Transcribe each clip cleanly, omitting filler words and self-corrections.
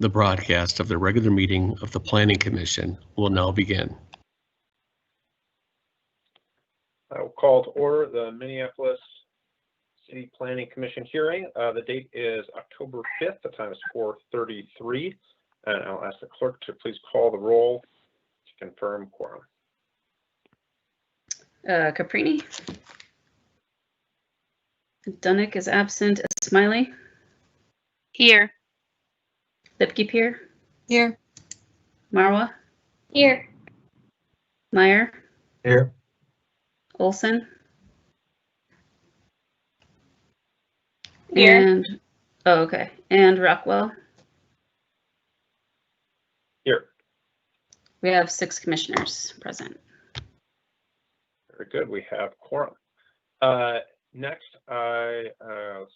The broadcast of the regular meeting of the Planning Commission will now begin. I will call to order the Minneapolis City Planning Commission hearing. The date is October 5th. The time is 4:33. And I'll ask the clerk to please call the roll to confirm quorum. Caprini. Dunick is absent. Smiley. Here. Lipke-Peer. Here. Marwa. Here. Meyer. Here. Olson. Here. And, oh, okay. And Rockwell. Here. We have 6 commissioners present. Very good. We have quorum. Next, I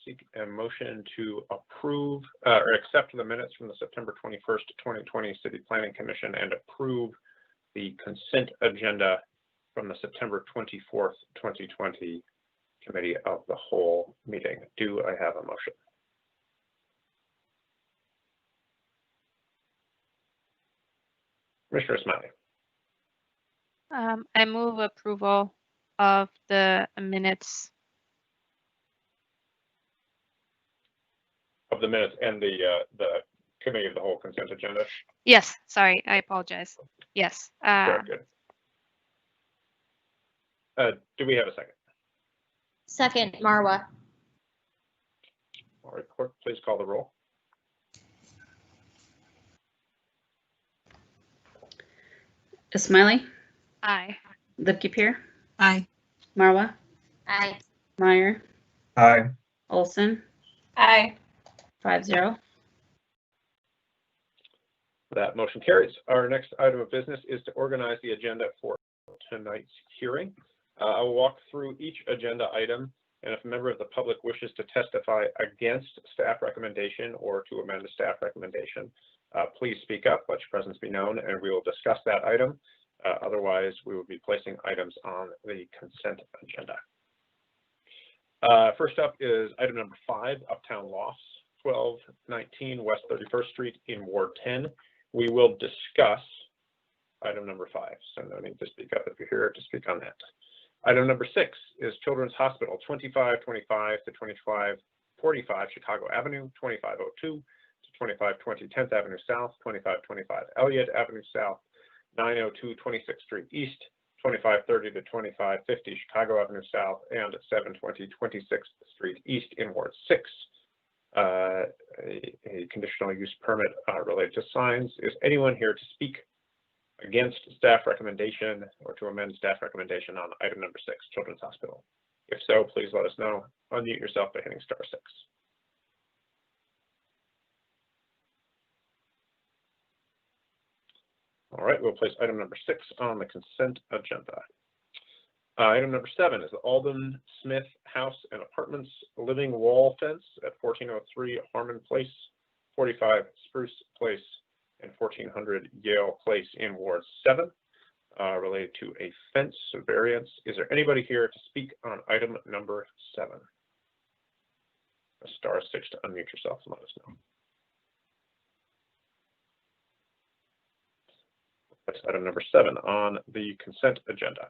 seek a motion to approve or accept the minutes from the September 21st, 2020 City Planning Commission and approve the consent agenda from the September 24th, 2020 Committee of the Whole meeting. Do I have a motion? Commissioner Smiley. I move approval of the minutes. Of the minutes and the Committee of the Whole consent agenda. Yes, sorry, I apologize. Yes. Very good. Do we have a second? Second, Marwa. All right, clerk, please call the roll. Smiley. Aye. Lipke-Peer. Aye. Marwa. Aye. Meyer. Aye. Olson. Aye. 5-0. That motion carries. Our next item of business is to organize the agenda for tonight's hearing. I will walk through each agenda item, and if a member of the public wishes to testify against staff recommendation or to amend the staff recommendation, please speak up, let your presence be known, and we will discuss that item. Otherwise, we will be placing items on the consent agenda. First up is item number 5, Uptown Lofts, 1219 West 31st Street in Ward 10. We will discuss item number 5, so no need to speak up if you're here to speak on that. Item number 6 is Children's Hospital, 2525 to 2545 Chicago Avenue, 2502 to 2520 10th Avenue South, 2525 Elliott Avenue South, 902 26th Street East, 2530 to 2550 Chicago Avenue South, and 720 26th Street East in Ward 6. A conditional use permit related to signs. Is anyone here to speak against staff recommendation or to amend staff recommendation on item number 6, Children's Hospital? If so, please let us know. Unmute yourself by hitting *6. All right, we'll place item number 6 on the consent agenda. Item number 7 is the Alden Smith House and Apartments living wall fence at 1403 Harmon Place, 45 Spruce Place, and 1400 Yale Place in Ward 7, related to a fence variance. Is there anybody here to speak on item number 7? *6 to unmute yourself and let us know. That's item number 7 on the consent agenda.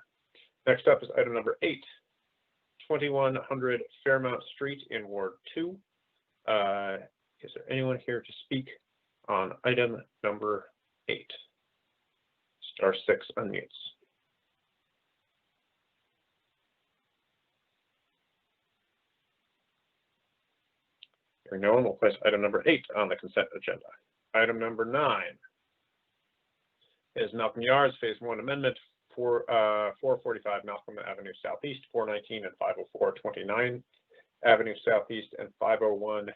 Next up is item number 8, 2100 Fairmount Street in Ward 2. Is there anyone here to speak on item number 8? *6 unmutes. Hearing no one, we'll place item number 8 on the consent agenda. Item number 9 is Malcolm Yards Phase 1 Amendment for 445 Malcolm Avenue Southeast, 419 and 504 29th Avenue Southeast, and 501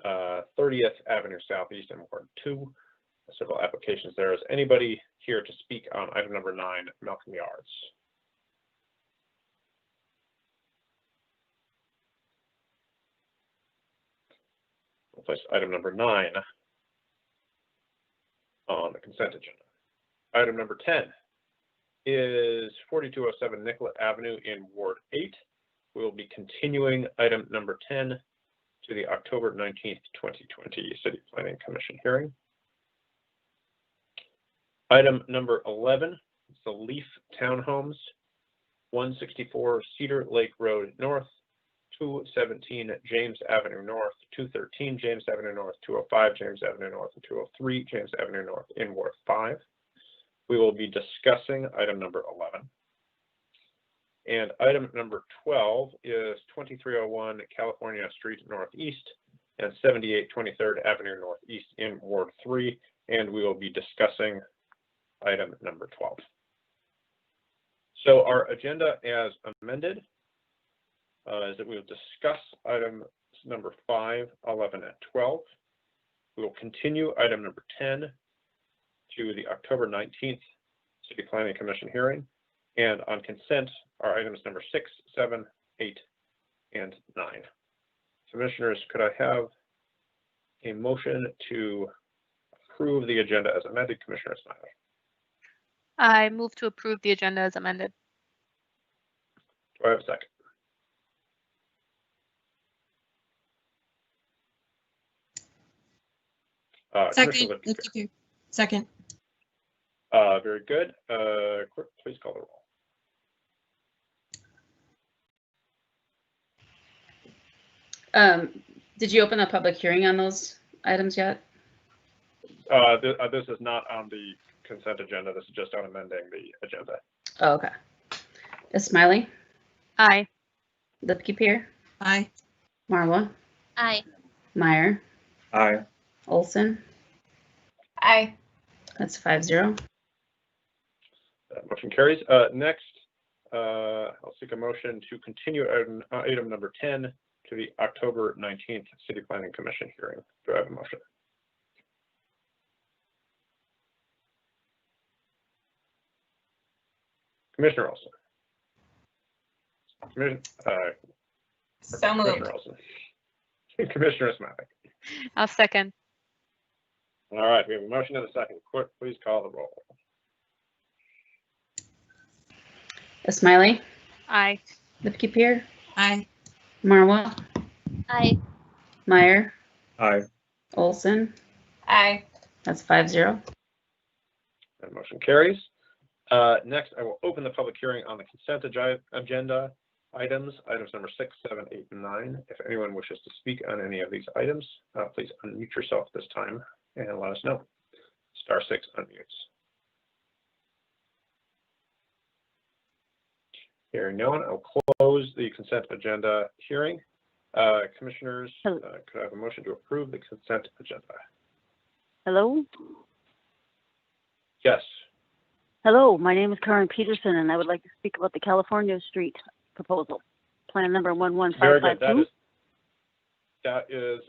30th Avenue Southeast in Ward 2. Several applications there. Is anybody here to speak on item number 9, Malcolm Yards? We'll place item number 9 on the consent agenda. Item number 10 is 4207 Nicollet Avenue in Ward 8. We'll be continuing item number 10 to the October 19th, 2020 City Planning Commission hearing. Item number 11 is the Leaf Townhomes, 164 Cedar Lake Road North, 217 James Avenue North, 213 James Avenue North, 205 James Avenue North, and 203 James Avenue North in Ward 5. We will be discussing item number 11. And item number 12 is 2301 California Street Northeast and 78 23rd Avenue Northeast in Ward 3. And we will be discussing item number 12. So our agenda as amended is that we will discuss items number 5, 11, and 12. We will continue item number 10 to the October 19th City Planning Commission hearing. And on consent are items number 6, 7, 8, and 9. Commissioners, could I have a motion to approve the agenda as amended? Commissioner Smiley. I move to approve the agenda as amended. Do I have a second? Commissioner Lipke. Second. Very good. Clerk, please call the roll. Did you open a public hearing on those items yet? This is not on the consent agenda. This is just on amending the agenda. Oh, okay. Smiley, Aye. Lipke Pier, Aye. Marwa, Aye. Meyer, Aye. Olson. Aye. That's 5-0. Motion carries. Next, I'll seek a motion to continue item number 10 to the October 19th City Planning Commission hearing. Do I have a motion? Commissioner Olson. So moved. Commissioner Olson. Commissioner Smiley. I'll second. All right, we have a motion and a second. Clerk, please call the roll. Smiley, Aye. Lipke Pier, Aye. Marwa, Aye. Meyer, Aye. Olson. Aye. That's 5-0. That motion carries. Next, I will open the public hearing on the consent agenda items number 6, 7, 8, and 9. If anyone wishes to speak on any of these items, please unmute yourself this time and let us know. *6 unmutes. Hearing no one, I'll close the consent agenda hearing. Commissioners, could I have a motion to approve the consent agenda? Hello? Yes. Hello, my name is Karen Peterson, and I would like to speak about the California Street proposal, plan number Very good. 11552. That is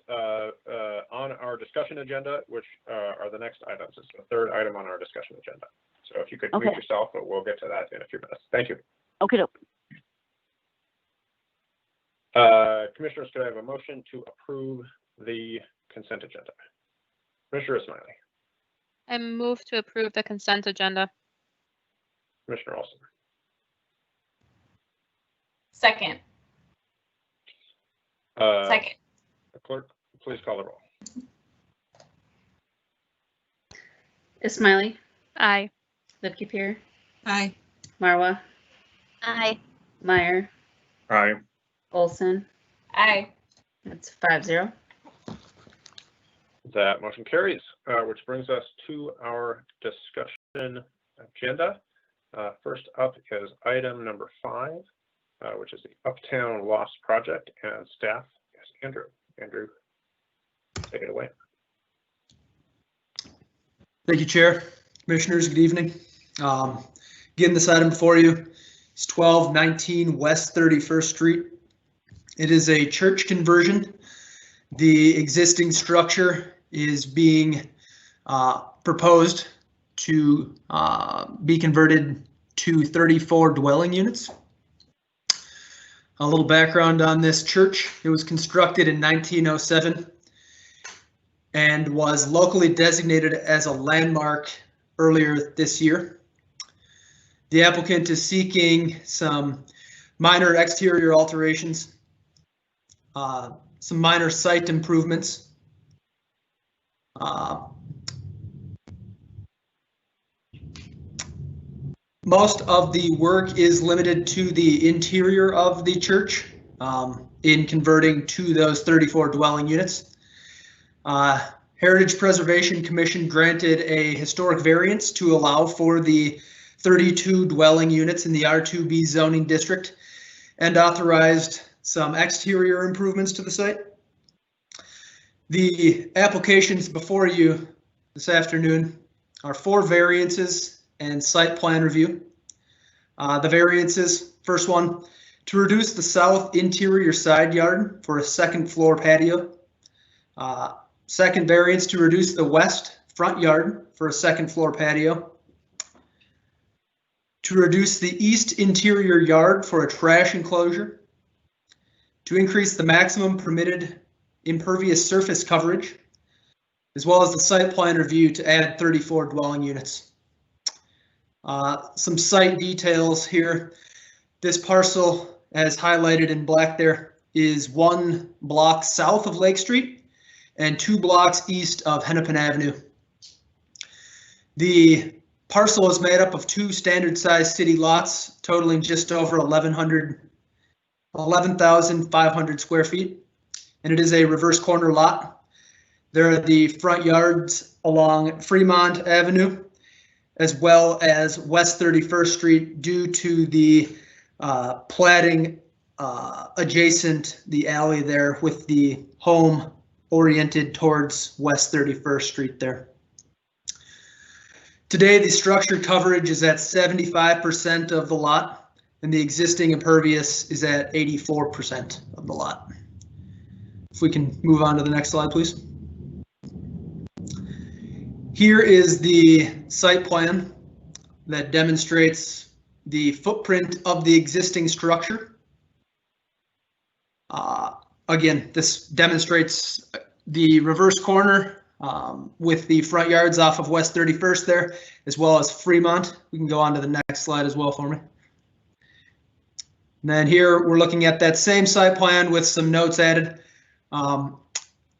on our discussion agenda, which are the next items. It's the third item on our discussion agenda. So if you could mute Okay. yourself, but we'll get to that in a few minutes. Thank you. Okay, doke. Commissioners, could I have a motion to approve the consent agenda? Commissioner Smiley. I move to approve the consent agenda. Commissioner Olson. Second. Second. Clerk, please call the roll. Smiley, Aye. Lipke Pier, Aye. Marwa, Aye. Meyer, Aye. Olson. Aye. That's 5-0. That motion carries, which brings us to our discussion agenda. First up is item number 5, which is the Uptown Lost Project, and staff is Andrew. Andrew, take it away. Thank you, Chair. Commissioners, good evening. Again, this item before you is 1219 West 31st Street. It is a church conversion. The existing structure is being proposed to be converted to 34 dwelling units. A little background on this church. It was constructed in 1907 and was locally designated as a landmark earlier this year. The applicant is seeking some minor exterior alterations, some minor site improvements, Most of the work is limited to the interior of the church in converting to those 34 dwelling units. Heritage Preservation Commission granted a historic variance to allow for the 32 dwelling units in the R2B zoning district and authorized some exterior improvements to the site. The applications before you this afternoon are 4 variances and site plan review. The variances, first one, to reduce the south interior side yard for a second floor patio. Second variance to reduce the west front yard for a second floor patio. To reduce the east interior yard for a trash enclosure. To increase the maximum permitted impervious surface coverage, as well as the site plan review to add 34 dwelling units. Some site details here. This parcel, as highlighted in black there, is 1 block south of Lake Street and 2 blocks east of Hennepin Avenue. The parcel is made up of 2 standard sized city lots totaling just over 11,500 square feet, and it is a reverse corner lot. There are the front yards along Fremont Avenue, as well as West 31st Street due to the platting adjacent the alley there with the home oriented towards West 31st Street there. Today, the structure coverage is at 75% of the lot, and the existing impervious is at 84% of the lot. If we can move on to the next slide, please. Here is the site plan that demonstrates the footprint of the existing structure. Again, this demonstrates the reverse corner with the front yards off of West 31st there, as well as Fremont. We can go on to the next slide as well for me. And then here we're looking at that same site plan with some notes added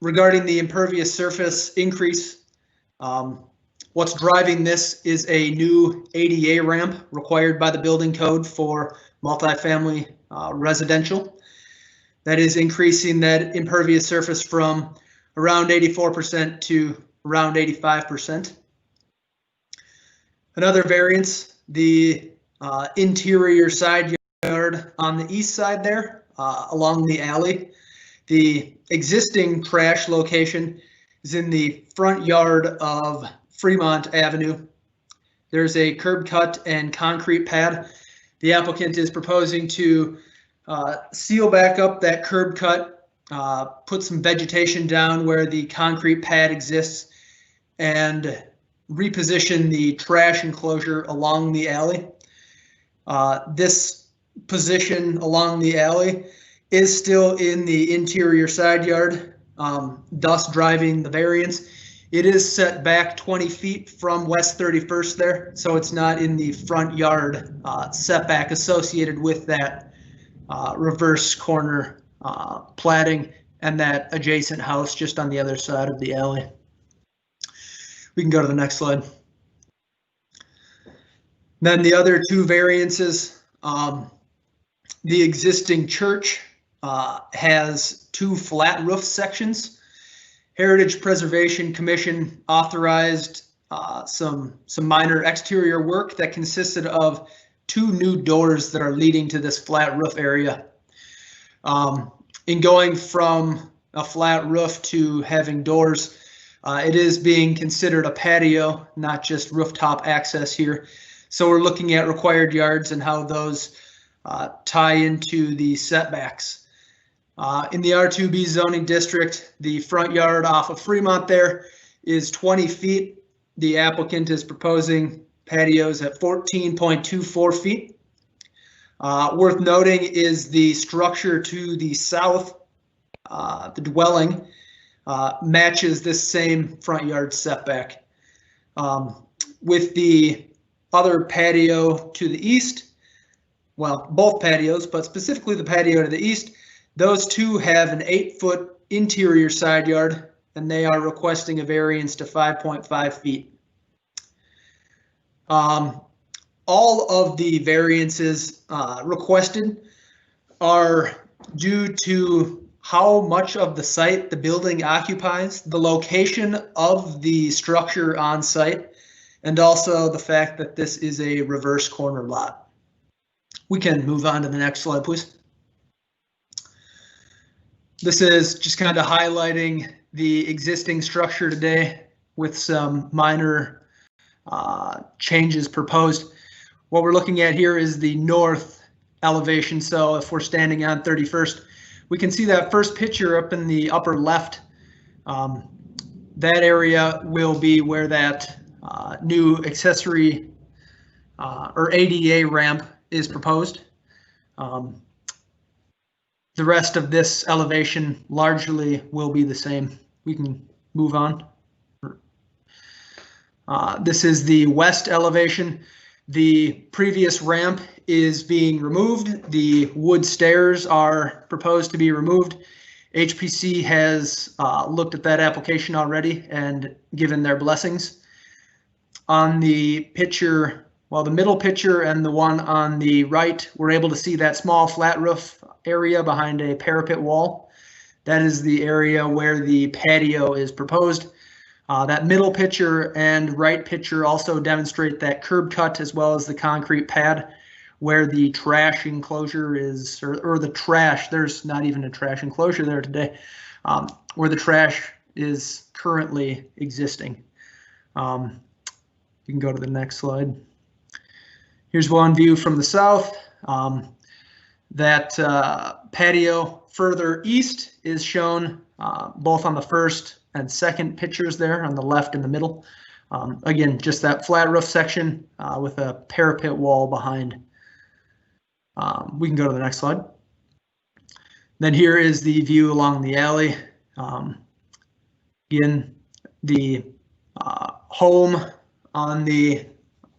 regarding the impervious surface increase. What's driving this is a new ADA ramp required by the building code for multifamily residential. That is increasing that impervious surface from around 84% to around 85%. Another variance, the interior side yard on the east side there along the alley. The existing trash location is in the front yard of Fremont Avenue. There's a curb cut and concrete pad. The applicant is proposing to seal back up that curb cut, put some vegetation down where the concrete pad exists, and reposition the trash enclosure along the alley. This position along the alley is still in the interior side yard, thus driving the variance. It is set back 20 feet from West 31st there, so it's not in the front yard setback associated with that reverse corner platting and that adjacent house just on the other side of the alley. We can go to the next slide. Then the other 2 variances, the existing church has 2 flat roof sections. Heritage Preservation Commission authorized some minor exterior work that consisted of 2 new doors that are leading to this flat roof area. In going from a flat roof to having doors, it is being considered a patio, not just rooftop access here. So we're looking at required yards and how those tie into the setbacks. In the R2B zoning district, the front yard off of Fremont there is 20 feet. The applicant is proposing patios at 14.24 feet. Worth noting is the structure to the south, the dwelling, matches this same front yard setback. With the other patio to the east, well, both patios, but specifically the patio to the east, those 2 have an 8-foot interior side yard, and they are requesting a variance to 5.5 feet. all of the variances requested are due to how much of the site the building occupies, the location of the structure on site, and also the fact that this is a reverse corner lot. We can move on to the next slide, please. This is just kind of highlighting the existing structure today with some minor changes proposed. What we're looking at here is the north elevation. So if we're standing on 31st, we can see that first picture up in the upper left. That area will be where that new accessory or ADA ramp is proposed. The rest of this elevation largely will be the same. We can move on. This is the west elevation. The previous ramp is being removed. The wood stairs are proposed to be removed. HPC has looked at that application already and given their blessings. On the picture, well, the middle picture and the one on the right, we're able to see that small flat roof area behind a parapet wall. That is the area where the patio is proposed. That middle picture and right picture also demonstrate that curb cut as well as the concrete pad where the trash enclosure is, or the trash, there's not even a trash enclosure there today, where the trash is currently existing. You can go to the next slide. Here's one view from the south. That patio further east is shown both on the first and second pictures there on the left and the middle. Again, just that flat roof section with a parapet wall behind. We can go to the next slide. Then here is the view along the alley. Again, the home on the,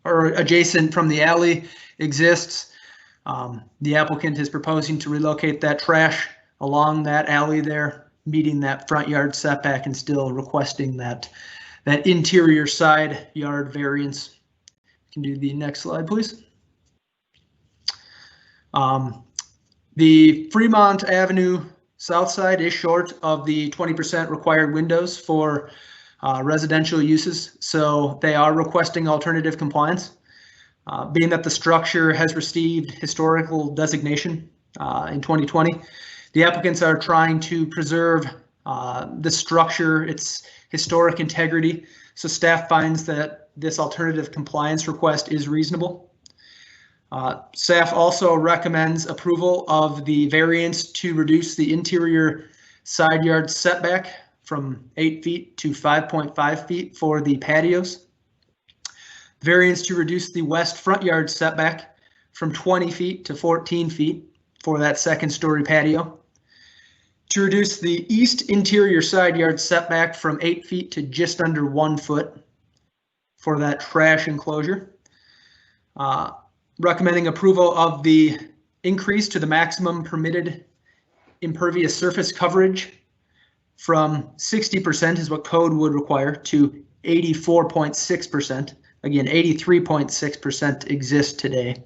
or adjacent from the alley exists. The applicant is proposing to relocate that trash along that alley there, meeting that front yard setback and still requesting that interior side yard variance. You can do the next slide, please. The Fremont Avenue south side is short of the 20% required windows for residential uses, so they are requesting alternative compliance. Being that the structure has received historical designation in 2020, the applicants are trying to preserve the structure, its historic integrity, so staff finds that this alternative compliance request is reasonable. Staff also recommends approval of the variance to reduce the interior side yard setback from 8 feet to 5.5 feet for the patios. Variance to reduce the west front yard setback from 20 feet to 14 feet for that second story patio. To reduce the east interior side yard setback from 8 feet to just under 1 foot for that trash enclosure. Recommending approval of the increase to the maximum permitted impervious surface coverage from 60% is what code would require to 84.6%. Again, 83.6% exists today.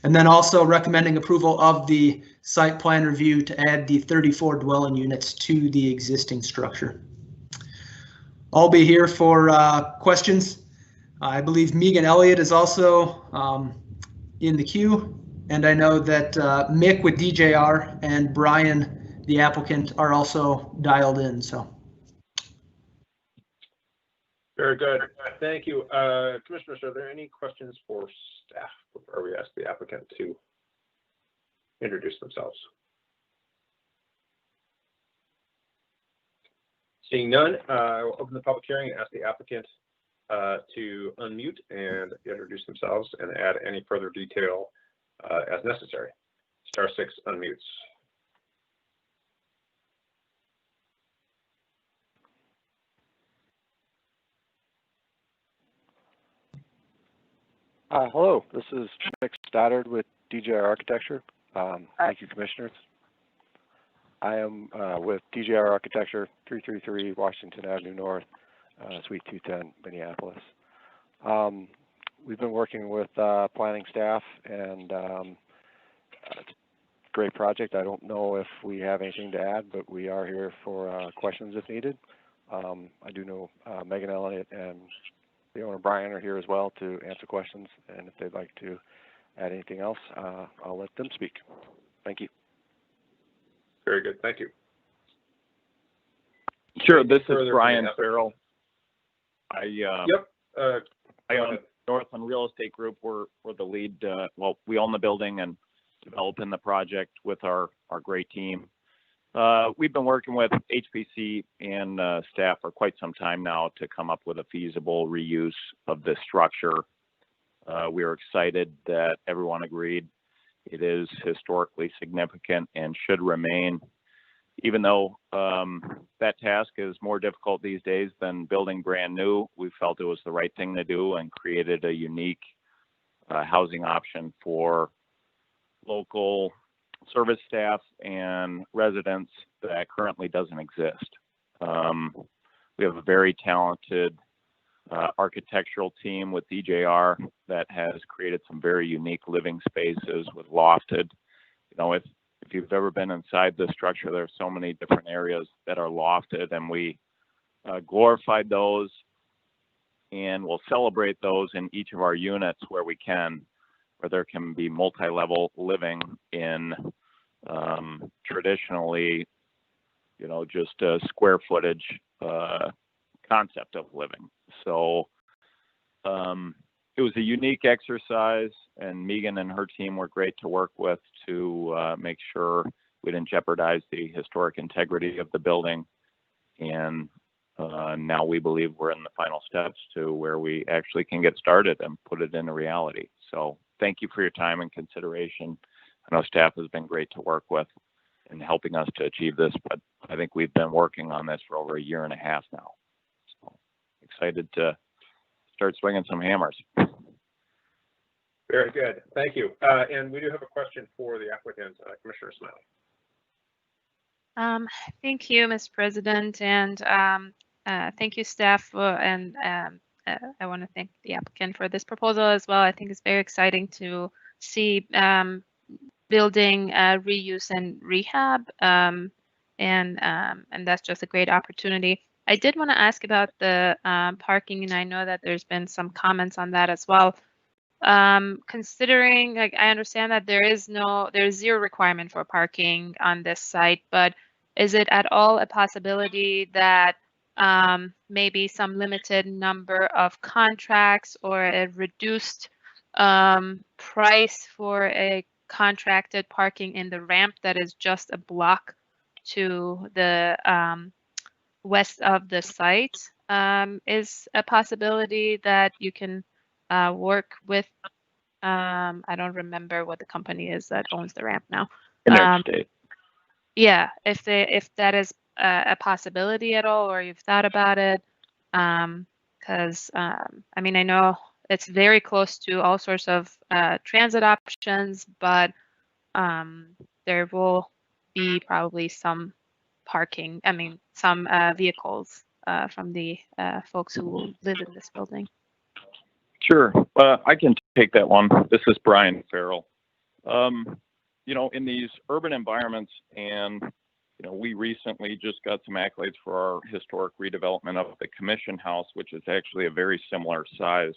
And then also recommending approval of the site plan review to add the 34 dwelling units to the existing structure. I'll be here for questions. I believe Megan Elliott is also in the queue, and I know that Mick with DJR and Brian, the applicant, are also dialed in. So. Very good. Thank you. Commissioners, are there any questions for staff before we ask the applicant to introduce themselves? Seeing none, I will open the public hearing and ask the applicant to unmute and introduce themselves and add any further detail as necessary. *6 unmutes. Hello, this is Mick Stoddard with DJR Architecture. Thank you, Commissioners. I am with DJR Architecture, 333 Washington Avenue North, Suite 210, Minneapolis. we've been working with planning staff, and it's a great project. I don't know if we have anything to add, but we are here for questions if needed. I do know Megan Elliott and the owner Brian are here as well to answer questions, and if they'd like to add anything else, I'll let them speak. Thank you. Very good, thank you. Sure, this is Further from the Brian applicant? Farrell. Yep. I Go own ahead. Northland Real Estate Group. We're the lead, well, we own the building and developing the project with our great team. We've been working with HPC and staff for quite some time now to come up with a feasible reuse of this structure. We are excited that everyone agreed it is historically significant and should remain, even though that task is more difficult these days than building brand new. We felt it was the right thing to do and created a unique housing option for local service staff and residents that currently doesn't exist. We have a very talented architectural team with DJR that has created some very unique living spaces with lofted. You know, if you've ever been inside the structure, there are so many different areas that are lofted, and we glorified those, and we'll celebrate those in each of our units where we can, where there can be multi-level living in traditionally, you know, just a square footage concept of living. So it was a unique exercise, and Megan and her team were great to work with to make sure we didn't jeopardize the historic integrity of the building. And now we believe we're in the final steps to where we actually can get started and put it into reality. So thank you for your time and consideration. I know staff has been great to work with in helping us to achieve this, but I think we've been working on this for over 1.5 years now. So excited to start swinging some hammers. Very good, thank you. And we do have a question for the applicant, Commissioner Smiley. Thank you, Mr. President, and thank you, staff, and I want to thank the applicant for this proposal as well. I think it's very exciting to see building reuse and rehab, and that's just a great opportunity. I did want to ask about the parking, and I know that there's been some comments on that as well. Considering, like, I understand that there's zero requirement for parking on this site, but is it at all a possibility that maybe some limited number of contracts or a reduced price for a contracted parking in the ramp that is just a block to the west of the site is a possibility that you can work with? I don't remember what the company is that owns the ramp now. Interstate. Yeah, if that is a possibility at all, or you've thought about it, because I mean, I know it's very close to all sorts of transit options, but there will be probably some parking. I mean, some vehicles from the folks who will live in this building. Sure, I can take that one. This is Brian Farrell. You know, in these urban environments, and you know, we recently just got some accolades for our historic redevelopment of the Commission House, which is actually a very similar size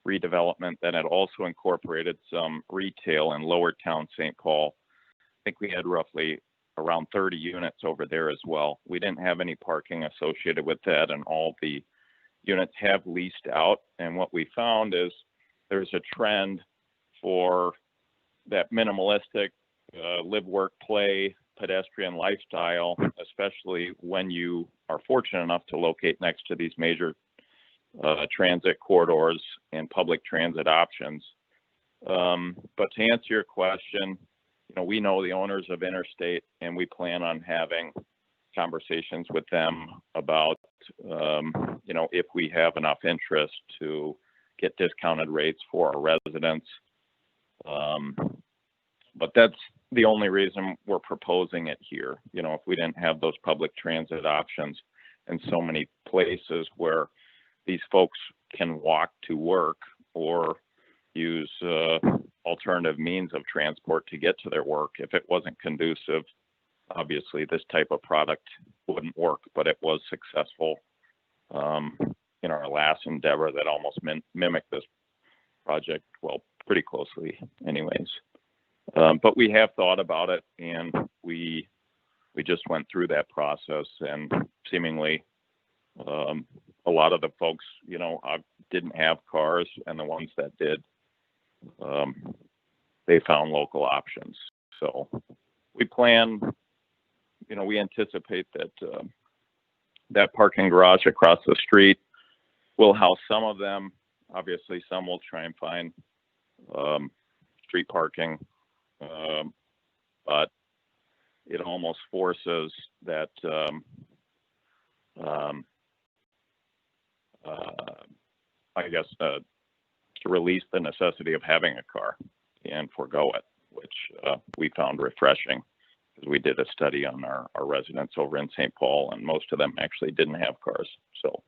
redevelopment that had also incorporated some retail in Lower Town St. Paul. I think we had roughly around 30 units over there as well. We didn't have any parking associated with that, and all the units have leased out. And what we found is there's a trend for that minimalistic live, work, play, pedestrian lifestyle, especially when you are fortunate enough to locate next to these major transit corridors and public transit options. But to answer your question, you know, we know the owners of Interstate, and we plan on having conversations with them about, you know, if we have enough interest to get discounted rates for our residents. But that's the only reason we're proposing it here. You know, if we didn't have those public transit options in so many places where these folks can walk to work or use alternative means of transport to get to their work. If it wasn't conducive, obviously this type of product wouldn't work, but it was successful in our last endeavor that almost mimicked this project, well, pretty closely anyways. But we have thought about it, and we just went through that process, and seemingly a lot of the folks, you know, didn't have cars, and the ones that did, they found local options. So we plan, you know, we anticipate that that parking garage across the street will house some of them. Obviously, some will try and find street parking, but it almost forces that I guess to release the necessity of having a car and forego it, which we found refreshing, because we did a study on our residents over in St. Paul, and most of them actually didn't have cars. So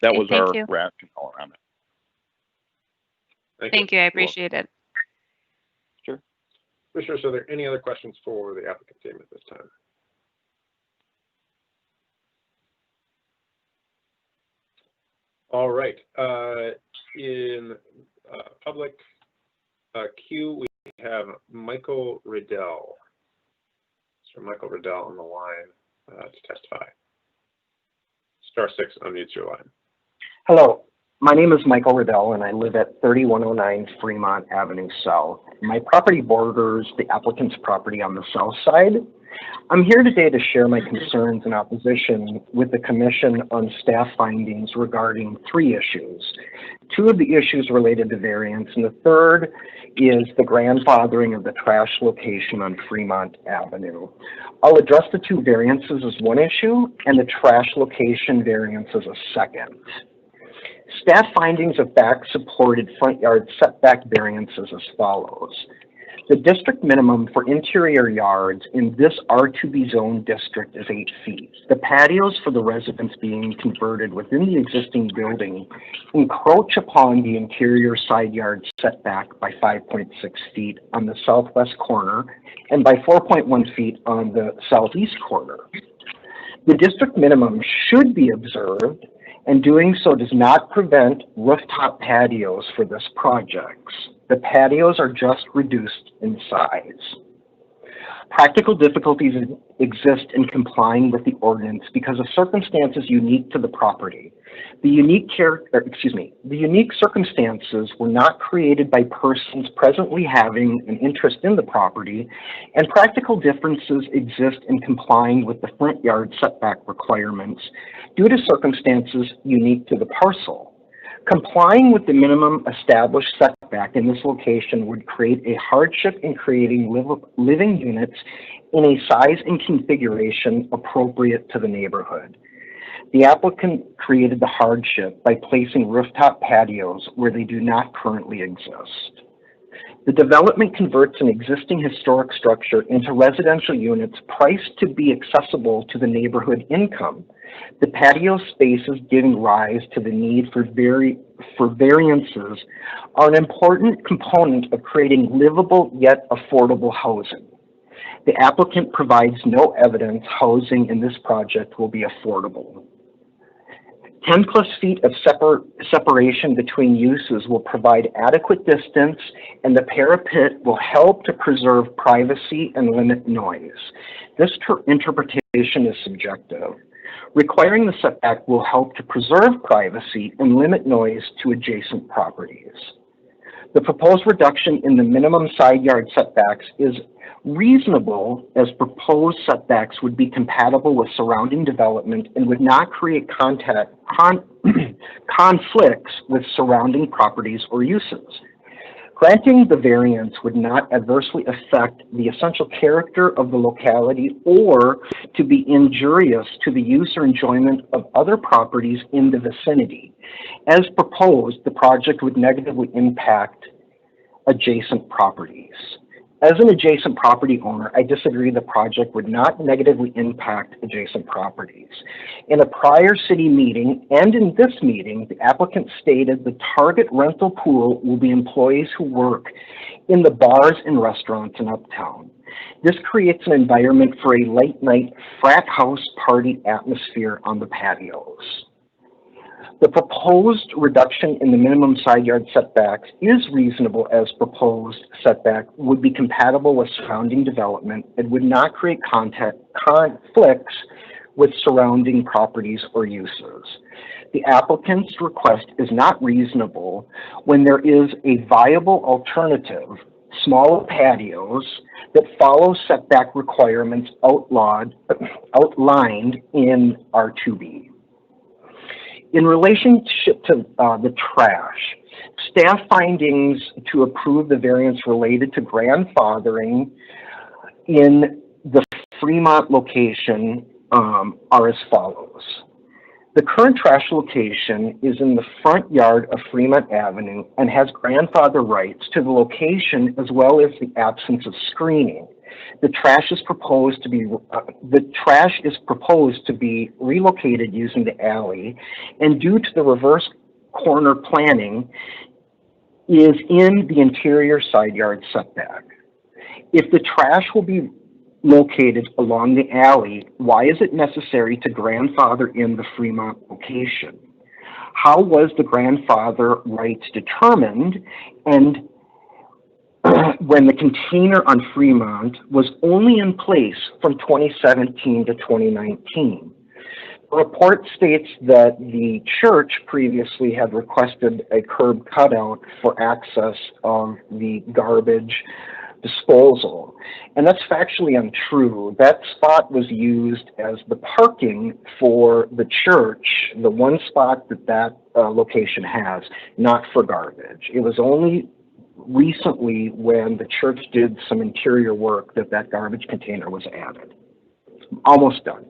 that Okay, was thank our you. rationale around it. Thank you. I appreciate it. Sure. Commissioners, are there any other questions for the applicant team at this time? All right. In public queue, we have Michael Riddell. Mr. Michael Riddell on the line to testify. Star 6 unmutes your line. Hello, my name is Michael Riddell, and I live at 3109 Fremont Avenue South. My property borders the applicant's property on the south side. I'm here today to share my concerns and opposition with the commission on staff findings regarding 3 issues. 2 of the issues related to variance, and the third is the grandfathering of the trash location on Fremont Avenue. I'll address the 2 variances as one issue and the trash location variance as a second. Staff findings of back-supported front yard setback variances as follows. The district minimum for interior yards in this R2B zone district is 8 feet. The patios for the residents being converted within the existing building encroach upon the interior side yard setback by 5.6 feet on the southwest corner and by 4.1 feet on the southeast corner. The district minimum should be observed, and doing so does not prevent rooftop patios for this project. The patios are just reduced in size. Practical difficulties exist in complying with the ordinance because of circumstances unique to the property. The unique circumstances were not created by persons presently having an interest in the property, and practical differences exist in complying with the front yard setback requirements due to circumstances unique to the parcel. Complying with the minimum established setback in this location would create a hardship in creating living units in a size and configuration appropriate to the neighborhood. The applicant created the hardship by placing rooftop patios where they do not currently exist. The development converts an existing historic structure into residential units priced to be accessible to the neighborhood income. The patio spaces giving rise to the need for variances are an important component of creating livable yet affordable housing. The applicant provides no evidence housing in this project will be affordable. 10 plus feet of separation between uses will provide adequate distance, and the parapet will help to preserve privacy and limit noise. This interpretation is subjective. Requiring the setback will help to preserve privacy and limit noise to adjacent properties. The proposed reduction in the minimum side yard setbacks is reasonable, as proposed setbacks would be compatible with surrounding development and would not create conflicts with surrounding properties or uses. Granting the variance would not adversely affect the essential character of the locality or to be injurious to the use or enjoyment of other properties in the vicinity. As proposed, the project would negatively impact adjacent properties. As an adjacent property owner, I disagree the project would not negatively impact adjacent properties. In a prior city meeting and in this meeting, the applicant stated the target rental pool will be employees who work in the bars and restaurants in Uptown. This creates an environment for a late night frat house party atmosphere on the patios. The proposed reduction in the minimum side yard setbacks is reasonable as proposed setback would be compatible with surrounding development and would not create conflicts with surrounding properties or uses. The applicant's request is not reasonable when there is a viable alternative, smaller patios that follow setback requirements outlined in R2B. In relationship to the trash, staff findings to approve the variance related to grandfathering in the Fremont location are as follows. The current trash location is in the front yard of Fremont Avenue and has grandfather rights to the location as well as the absence of screening. The trash is proposed to be relocated using the alley, and due to the reverse corner planning, is in the interior side yard setback. If the trash will be located along the alley, why is it necessary to grandfather in the Fremont location? How was the grandfather rights determined, and when the container on Fremont was only in place from 2017 to 2019? The report states that the church previously had requested a curb cutout for access of the garbage disposal, and that's factually untrue. That spot was used as the parking for the church, the one spot that location has, not for garbage. It was only recently when the church did some interior work that garbage container was added. Almost done.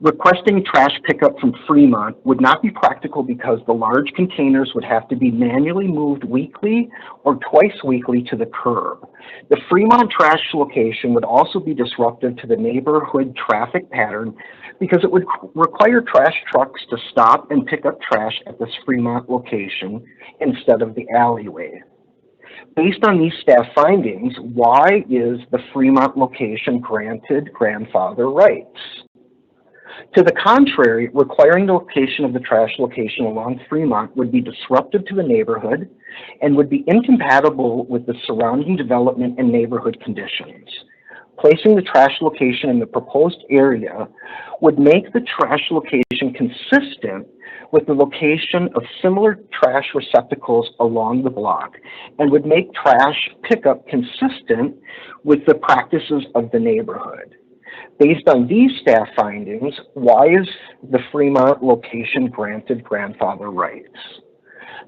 Requesting trash pickup from Fremont would not be practical because the large containers would have to be manually moved weekly or twice weekly to the curb. The Fremont trash location would also be disruptive to the neighborhood traffic pattern because it would require trash trucks to stop and pick up trash at this Fremont location instead of the alleyway. Based on these staff findings, why is the Fremont location granted grandfather rights? To the contrary, requiring the location of the trash location along Fremont would be disruptive to the neighborhood and would be incompatible with the surrounding development and neighborhood conditions. Placing the trash location in the proposed area would make the trash location consistent with the location of similar trash receptacles along the block and would make trash pickup consistent with the practices of the neighborhood. Based on these staff findings, why is the Fremont location granted grandfather rights?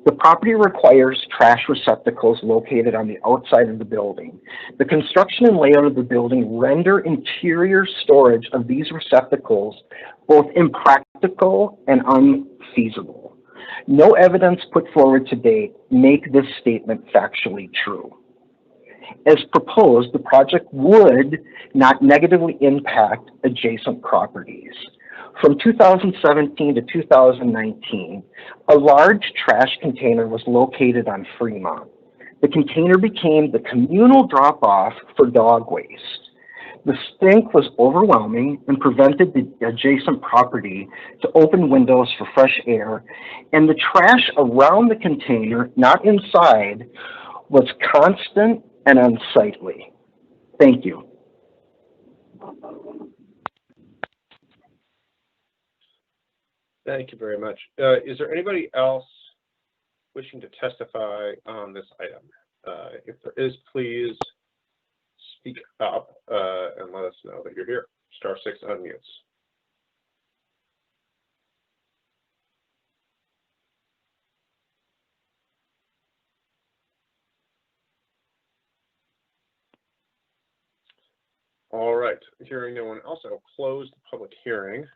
The property requires trash receptacles located on the outside of the building. The construction and layout of the building render interior storage of these receptacles both impractical and unfeasible. No evidence put forward to date make this statement factually true. As proposed, the project would not negatively impact adjacent properties. From 2017 to 2019, a large trash container was located on Fremont. The container became the communal drop-off for dog waste. The stink was overwhelming and prevented the adjacent property to open windows for fresh air, and the trash around the container, not inside, was constant and unsightly. Thank you. Thank you very much. Is there anybody else wishing to testify on this item? If there is, please speak up and let us know that you're here. Star 6 unmutes. All right, hearing no one else, I'll close the public hearing.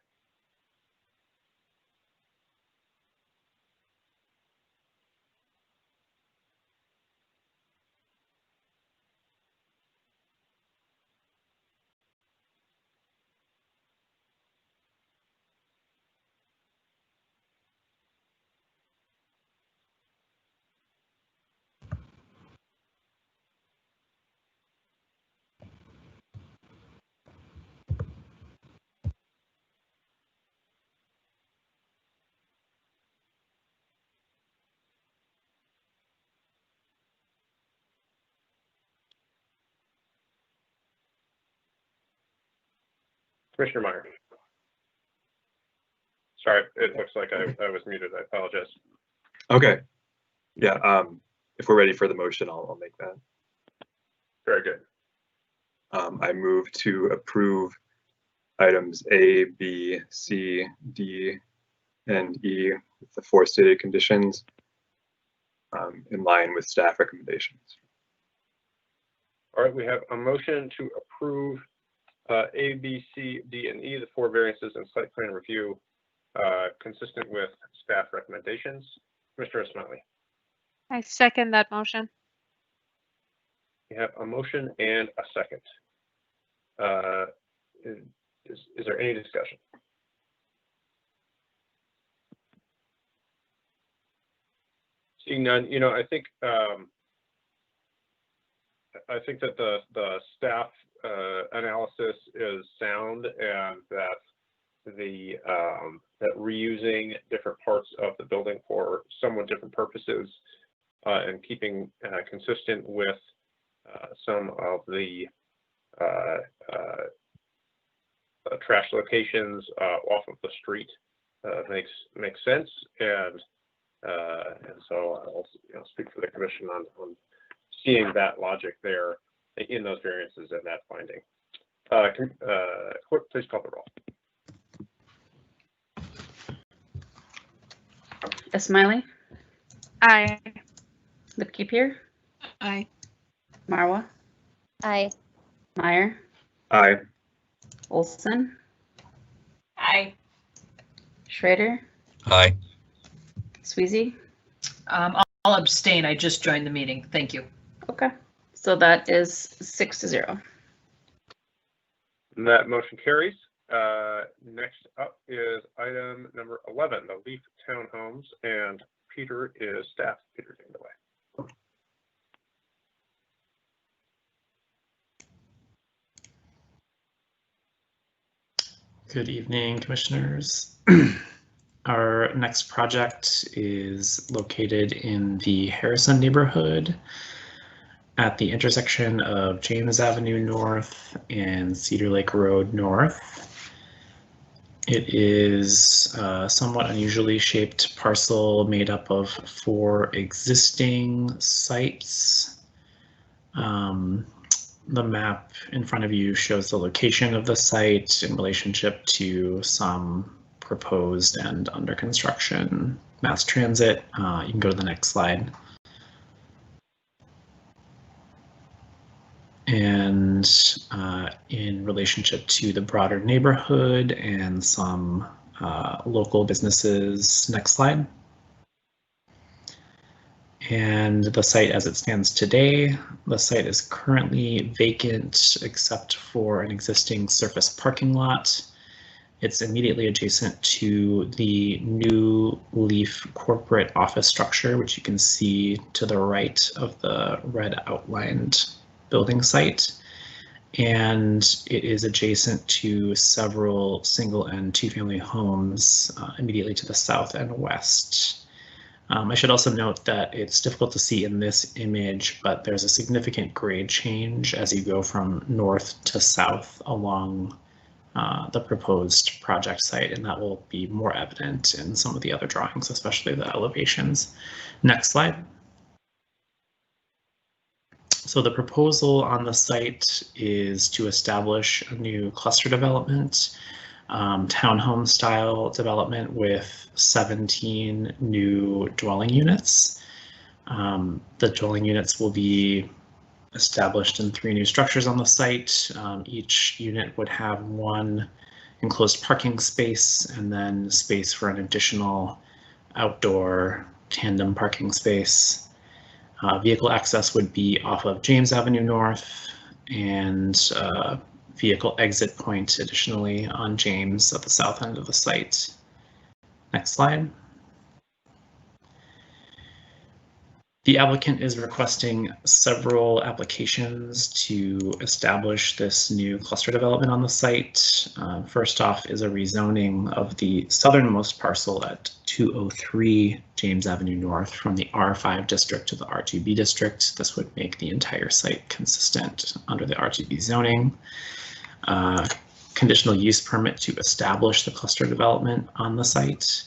Commissioner Meyer. Sorry, it looks like I was muted. I apologize. Okay. Yeah, if we're ready for the motion, I'll make that. Very good. I move to approve items A, B, C, D, and E with the 4 stated conditions in line with staff recommendations. All right, we have a motion to approve A, B, C, D, and E, the 4 variances and site plan review consistent with staff recommendations. Commissioner Smiley. I second that motion. We have a motion and a second. Is there any discussion? Seeing none, I think that the staff analysis is sound, and that that reusing different parts of the building for somewhat different purposes and keeping consistent with some of the trash locations off of the street makes sense, and so I'll speak for the commission on seeing that logic there in those variances and that finding. Clerk, please call the roll. Smiley, Aye. Lipke-Peer, Aye. Marwa, Aye. Meyer, Aye. Olson, Aye. Schrader, Aye. Sweezy. I'll abstain. I just joined the meeting. Thank you. Okay, so that is 6-0. That motion carries. Next up is item number 11, the Leaf Townhomes, and Peter is staff. Peter, take it away. Good evening, commissioners. Our next project is located in the Harrison neighborhood at the intersection of James Avenue North and Cedar Lake Road North. It is a somewhat unusually shaped parcel made up of 4 existing sites. The map in front of you shows the location of the site in relationship to some proposed and under construction mass transit. You can go to the next slide. And in relationship to the broader neighborhood and some local businesses. Next slide. And the site as it stands today, the site is currently vacant except for an existing surface parking lot. It's immediately adjacent to the new Leaf corporate office structure, which you can see to the right of the red outlined building site. And it is adjacent to several single and 2-family homes immediately to the south and west. I should also note that it's difficult to see in this image, but there's a significant grade change as you go from north to south along the proposed project site, and that will be more evident in some of the other drawings, especially the elevations. Next slide. So the proposal on the site is to establish a new cluster development, townhome style development with 17 new dwelling units. The dwelling units will be established in 3 new structures on the site. Each unit would have 1 enclosed parking space and then space for an additional outdoor tandem parking space. Vehicle access would be off of James Avenue North, and vehicle exit point additionally on James at the south end of the site. Next slide. The applicant is requesting several applications to establish this new cluster development on the site. First off is a rezoning of the southernmost parcel at 203 James Avenue North from the R5 district to the R2B district. This would make the entire site consistent under the R2B zoning. conditional use permit to establish the cluster development on the site,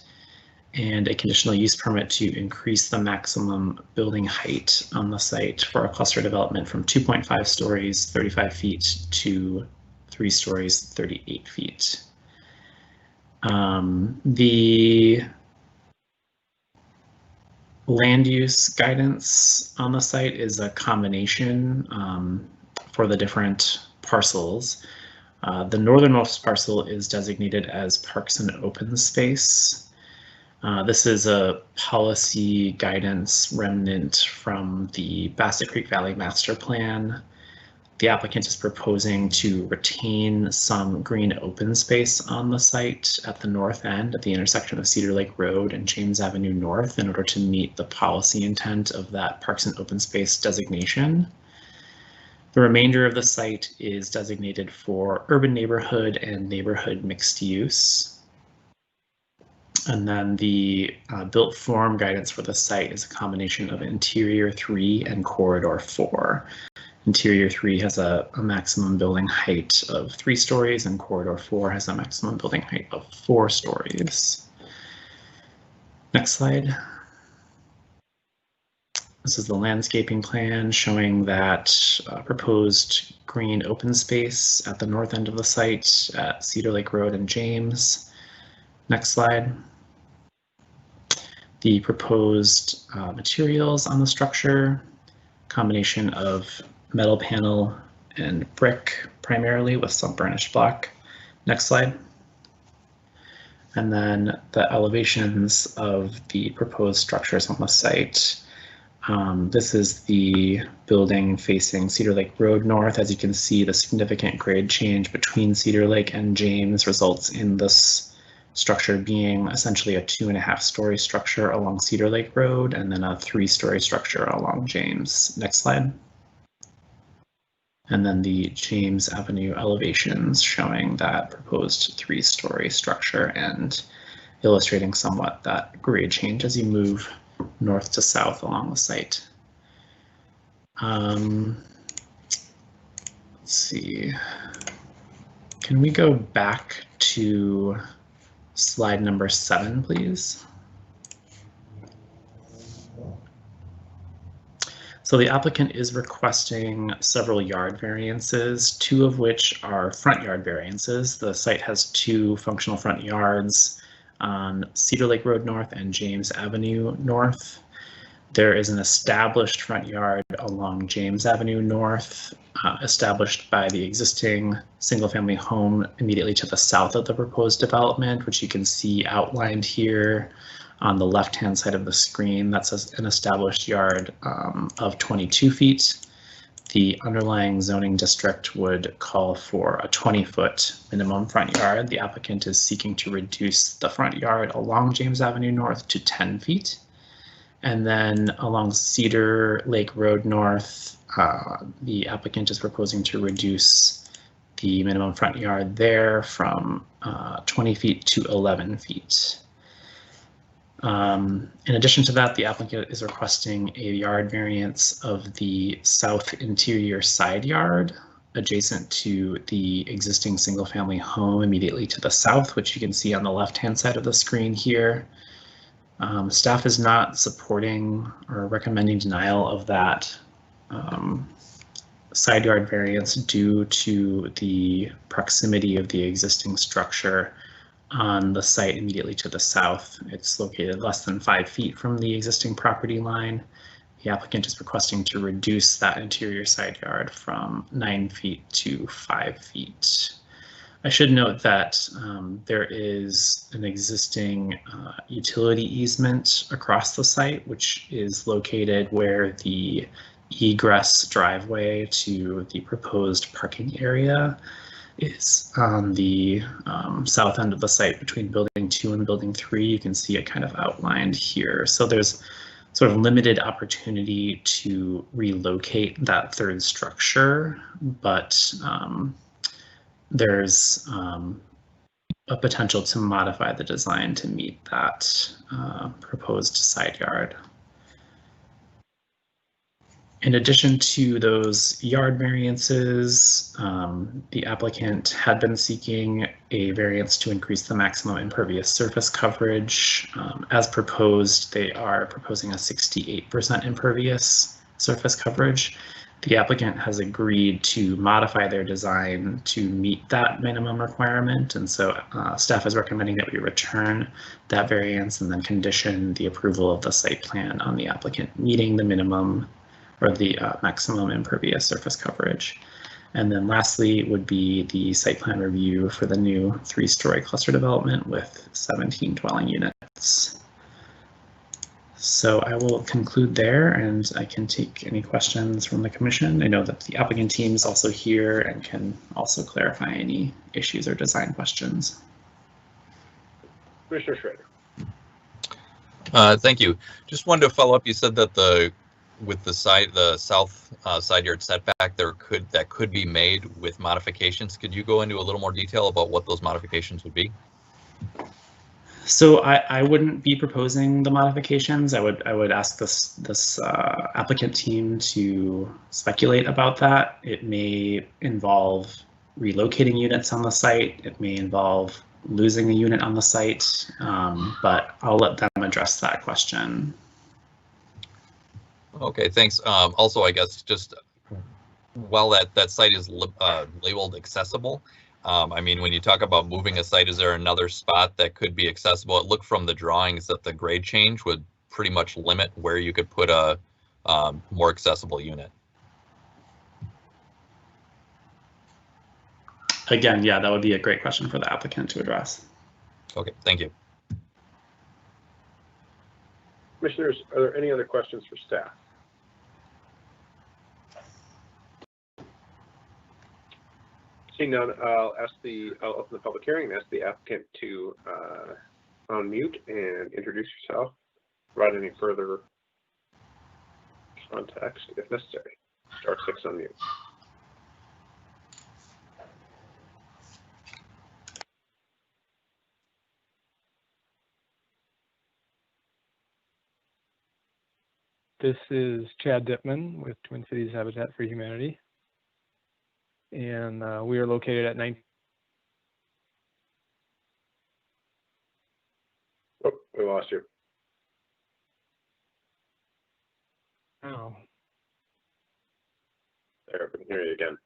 and a conditional use permit to increase the maximum building height on the site for a cluster development from 2.5 stories, 35 feet to 3 stories, 38 feet. The land use guidance on the site is a combination for the different parcels. The northernmost parcel is designated as parks and open space. This is a policy guidance remnant from the Bassett Creek Valley Master Plan. The applicant is proposing to retain some green open space on the site at the north end at the intersection of Cedar Lake Road and James Avenue North in order to meet the policy intent of that parks and open space designation. The remainder of the site is designated for urban neighborhood and neighborhood mixed use. And then the built form guidance for the site is a combination of Interior 3 and Corridor 4. Interior 3 has a maximum building height of 3 stories, and Corridor 4 has a maximum building height of 4 stories. Next slide. This is the landscaping plan showing that proposed green open space at the north end of the site at Cedar Lake Road and James. Next slide. The proposed materials on the structure, combination of metal panel and brick primarily with some burnished block. Next slide. And then the elevations of the proposed structures on the site. This is the building facing Cedar Lake Road North. As you can see, the significant grade change between Cedar Lake and James results in this structure being essentially a 2.5-story structure along Cedar Lake Road and then a 3-story structure along James. Next slide. And then the James Avenue elevations showing that proposed 3-story structure and illustrating somewhat that grade change as you move north to south along the site. Let's see. Can we go back to slide number 7, please? So the applicant is requesting several yard variances, 2 of which are front yard variances. The site has 2 functional front yards on Cedar Lake Road North and James Avenue North. There is an established front yard along James Avenue North, established by the existing single-family home immediately to the south of the proposed development, which you can see outlined here on the left-hand side of the screen. That's an established yard of 22 feet. The underlying zoning district would call for a 20-foot minimum front yard. The applicant is seeking to reduce the front yard along James Avenue North to 10 feet. And then along Cedar Lake Road North, the applicant is proposing to reduce the minimum front yard there from 20 feet to 11 feet. In addition to that, the applicant is requesting a yard variance of the south interior side yard adjacent to the existing single-family home immediately to the south, which you can see on the left-hand side of the screen here. Staff is not supporting or recommending denial of that side yard variance due to the proximity of the existing structure on the site immediately to the south. It's located less than 5 feet from the existing property line. The applicant is requesting to reduce that interior side yard from 9 feet to 5 feet. I should note that there is an existing utility easement across the site, which is located where the egress driveway to the proposed parking area is on the south end of the site between building 2 and building 3. You can see it kind of outlined here. So there's sort of limited opportunity to relocate that third structure, but there's a potential to modify the design to meet that proposed side yard. In addition to those yard variances, the applicant had been seeking a variance to increase the maximum impervious surface coverage. As proposed, they are proposing a 68% impervious surface coverage. The applicant has agreed to modify their design to meet that minimum requirement, and so staff is recommending that we return that variance and then condition the approval of the site plan on the applicant meeting the minimum or the maximum impervious surface coverage. And then lastly would be the site plan review for the new 3-story cluster development with 17 dwelling units. So I will conclude there, and I can take any questions from the commission. I know that the applicant team is also here and can also clarify any issues or design questions. Commissioner Schrader. Thank you. Just wanted to follow up. You said that the south side yard setback that could be made with modifications. Could you go into a little more detail about what those modifications would be? So I wouldn't be proposing the modifications. I would ask this applicant team to speculate about that. It may involve relocating units on the site. It may involve losing a unit on the site, but I'll let them address that question. Okay, thanks. Also, I guess just while that site is labeled accessible, I mean, when you talk about moving a site, is there another spot that could be accessible? It looked from the drawings that the grade change would pretty much limit where you could put a more accessible unit. Again, yeah, that would be a great question for the applicant to address. Okay, thank you. Commissioners, are there any other questions for staff? Seeing none, I'll open the public hearing and ask the applicant to unmute and introduce yourself, provide any further context if necessary. Star 6 unmute. This is Chad Dittman with Twin Cities Habitat for Humanity. And we are located at 19. Oh, we lost you. Oh. There, I can hear you again.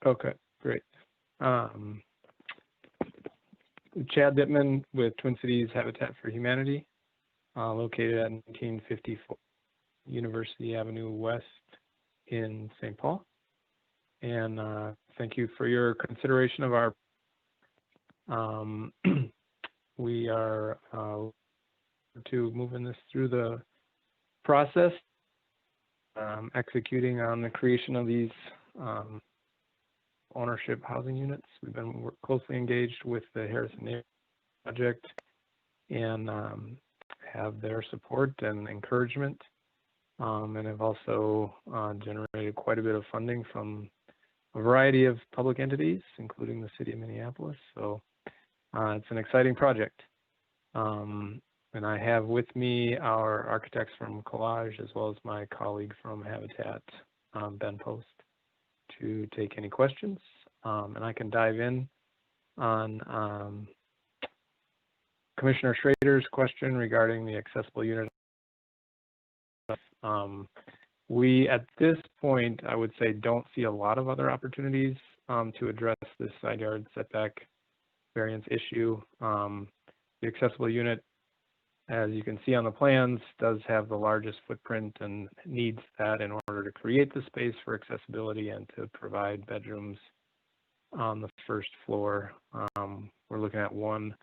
Okay, great. Chad Dittman with Twin Cities Habitat for Humanity, located at 1954 University Avenue West in St. Paul. And thank you for your consideration of our, we are to moving this through the process, executing on the creation of these ownership housing units. We've been closely engaged with the Harrison Neighborhood Project and have their support and encouragement, and have also generated quite a bit of funding from a variety of public entities, including the city of Minneapolis. So it's an exciting project. And I have with me our architects from Collage, as well as my colleague from Habitat, Ben Post, to take any questions. And I can dive in on Commissioner Schrader's question regarding the accessible unit. We, at this point, I would say, don't see a lot of other opportunities to address this side yard setback variance issue. The accessible unit, as you can see on the plans, does have the largest footprint and needs that in order to create the space for accessibility and to provide bedrooms on the first floor. We're looking at one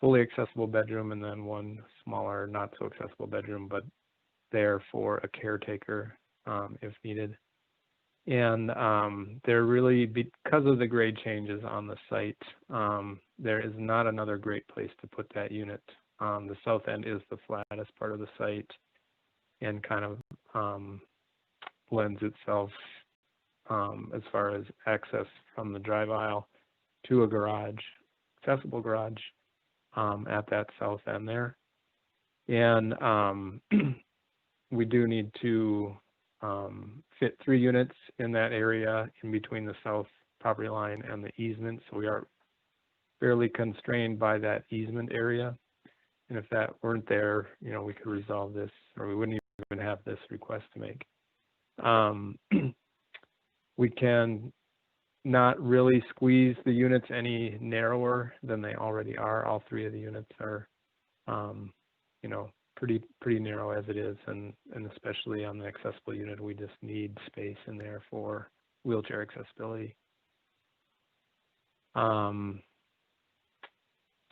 fully accessible bedroom and then one smaller, not so accessible bedroom, but there for a caretaker if needed. And there really, because of the grade changes on the site, there is not another great place to put that unit. The south end is the flattest part of the site and kind of lends itself as far as access from the drive aisle to a garage, accessible garage at that south end there. And we do need to fit 3 units in that area in between the south property line and the easement. So we are fairly constrained by that easement area. And if that weren't there, you know, we could resolve this, or we wouldn't even have this request to make. We can not really squeeze the units any narrower than they already are. All 3 of the units are, you know, pretty narrow as it is, and especially on the accessible unit, we just need space in there for wheelchair accessibility.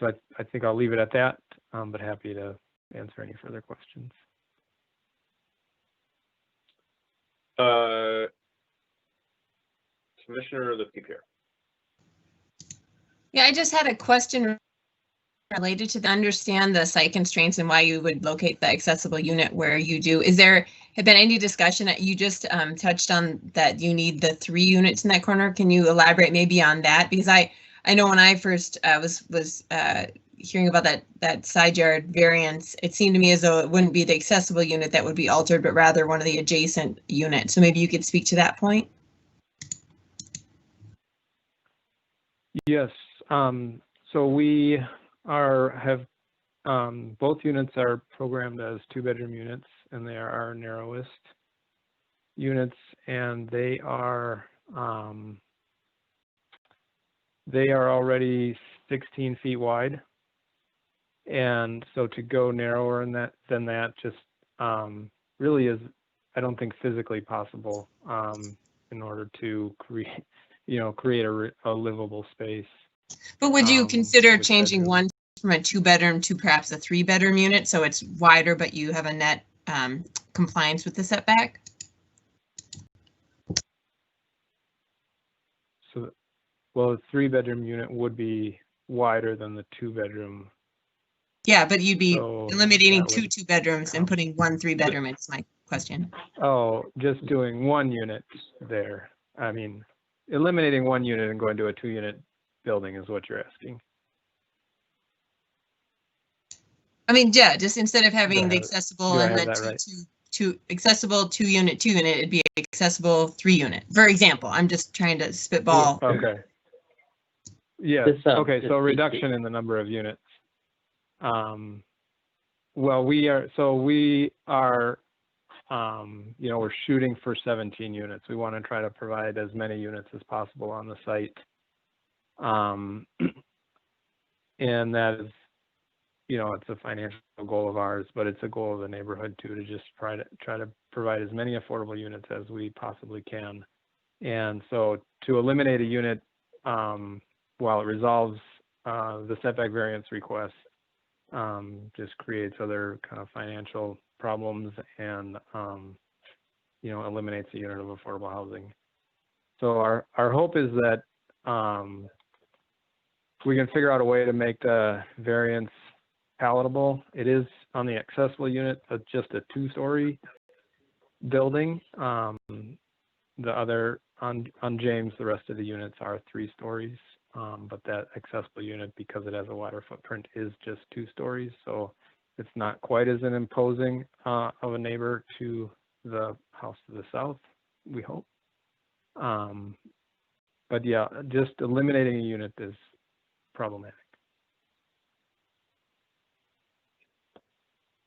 So I think I'll leave it at that, but happy to answer any further questions. Commissioner LaPierre. Yeah, I just had a question related to understand the site constraints and why you would locate the accessible unit where you do. Is there have been any discussion that you just touched on that you need the 3 units in that corner? Can you elaborate maybe on that? Because I know when I first was hearing about that side yard variance, it seemed to me as though it wouldn't be the accessible unit that would be altered, but rather one of the adjacent units. So maybe you could speak to that point. Yes. So we have both units are programmed as 2-bedroom units, and they are our narrowest units, and they are already 16 feet wide. And so to go narrower than that just really is, I don't think, physically possible in order to create a livable space. But would you consider changing one from a 2-bedroom to perhaps a 3-bedroom unit so it's wider, but you have a net compliance with the setback? So, well, a 3-bedroom unit would be wider than the 2-bedroom. Yeah, but you'd be eliminating 2 2-bedrooms and putting 1 3-bedroom. It's my question. Oh, just doing 1 unit there. I mean, eliminating 1 unit and going to a 2-unit building is what you're asking. I mean, yeah, just instead of having the accessible and then two accessible 2-unit, it'd be accessible 3-unit. For example, I'm just trying to spitball. Okay. Yeah. Okay. So reduction in the number of units. Well, we are, you know, we're shooting for 17 units. We want to try to provide as many units as possible on the site. And that is, you know, it's a financial goal of ours, but it's a goal of the neighborhood too, to just try to provide as many affordable units as we possibly can. And so to eliminate a unit, while it resolves the setback variance request, just creates other kind of financial problems and, you know, eliminates a unit of affordable housing. So our hope is that we can figure out a way to make the variance palatable. It is on the accessible unit, just a 2-story building. The other on James, the rest of the units are 3 stories. But that accessible unit, because it has a wider footprint, is just 2 stories. So it's not quite as an imposing of a neighbor to the house to the south, we hope. But yeah, just eliminating a unit is problematic.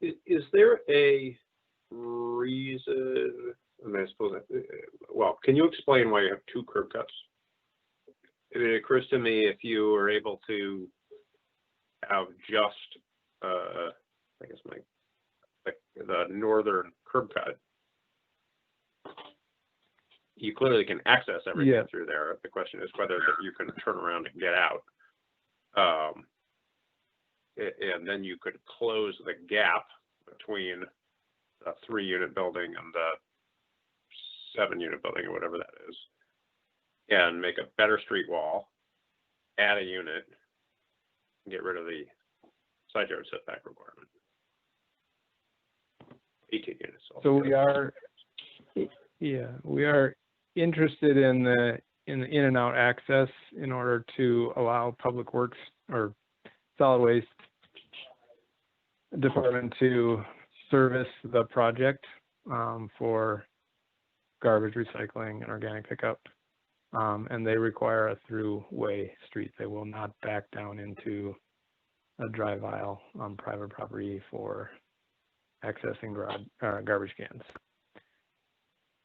Is there a reason, I mean, I suppose, well, can you explain why you have 2 curb cuts? It occurs to me if you were able to have just, I guess the northern curb cut, you clearly can access everything through there. The question is whether that you can turn around and get out. And then you could close the gap between the 3-unit building and the 7-unit building or whatever that is, and make a better street wall, add a unit, and get rid of the side yard setback requirement. 18 units. So we are interested in the in and out access in order to allow Public Works or Solid Waste Department to service the project for garbage recycling and organic pickup. And they require a throughway street. They will not back down into a drive aisle on private property for accessing garbage cans.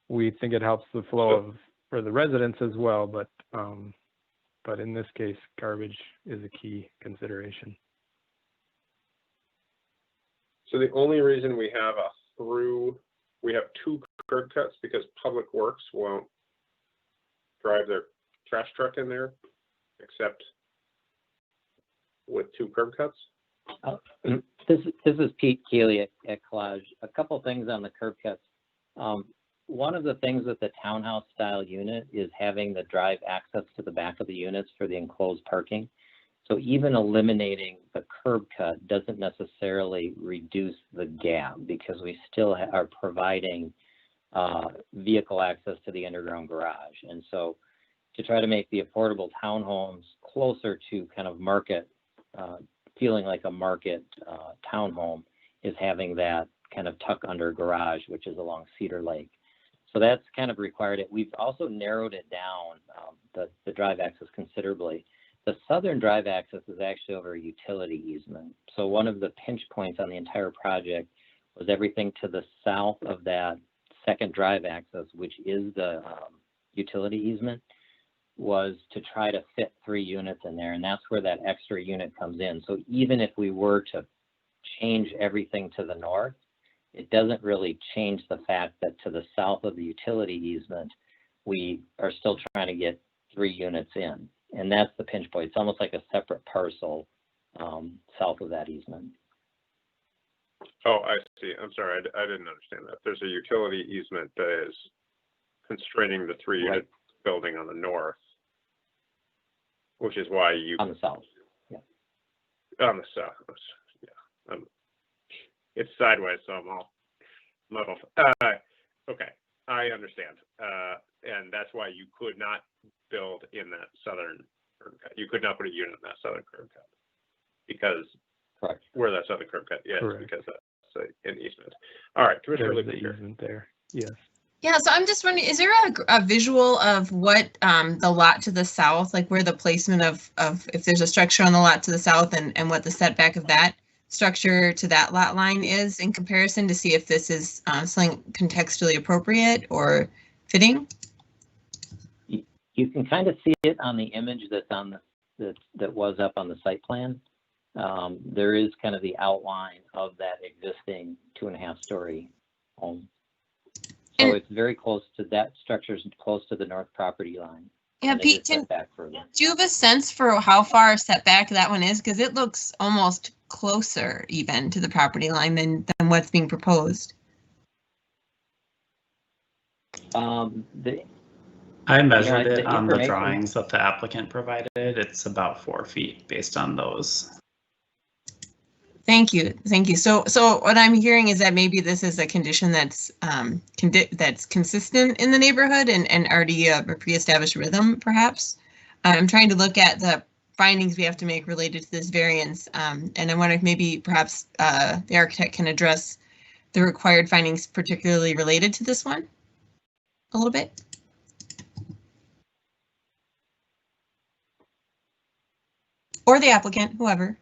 We think it helps the flow for the residents as well, but in this case, garbage is a key consideration. So the only reason we have we have two curb cuts because Public Works won't drive their trash truck in there, except with two curb cuts. This is Pete Keeley at Collage. A couple things on the curb cuts. One of the things with the townhouse style unit is having the drive access to the back of the units for the enclosed parking. So even eliminating the curb cut doesn't necessarily reduce the gap because we still are providing vehicle access to the underground garage. And so to try to make the affordable townhomes closer to kind of market, feeling like a market townhome, is having that kind of tuck under garage, which is along Cedar Lake. So that's kind of required it. We've also narrowed it down, the drive access considerably. The southern drive access is actually over a utility easement. So one of the pinch points on the entire project was everything to the south of that second drive access, which is the utility easement, was to try to fit 3 units in there. And that's where that extra unit comes in. So even if we were to change everything to the north, it doesn't really change the fact that to the south of the utility easement, we are still trying to get 3 units in. And that's the pinch point. It's almost like a separate parcel south of that easement. Oh, I see. I'm sorry. I didn't understand that. There's a utility easement that is constraining the 3-unit building on the north, which is why you... On the south, yeah. On the south, yeah. It's sideways, so I'm all muddled. Okay, I understand. And that's why you could not build in that southern curb cut. You could not put a unit in that southern curb cut because where that southern curb cut is, because that's an easement. All right, Commissioner There's Lippy the easement there. Yes. Yeah, so I'm just wondering, is there a visual of what the lot to the south, like where the placement of if there's a structure on the lot to the south and what the setback of that structure to that lot line is in comparison to see if this is something contextually appropriate or fitting? You can kind of see it on the image that's on that was up on the site plan. There is kind of the outline of that existing 2.5-story home. So it's very close to that structure, is close to the north property line. Yeah, Pete, do you have a sense for how far setback that one is? Because it looks almost closer even to the property line than what's being proposed. I measured it on the drawings that the applicant provided. It's about 4 feet based on those. Thank you. Thank you. So what I'm hearing is that maybe this is a condition that's that's consistent in the neighborhood and already a pre-established rhythm, perhaps. I'm trying to look at the findings we have to make related to this variance. And I wonder if maybe perhaps the architect can address the required findings particularly related to this one a little bit. Or the applicant, whoever.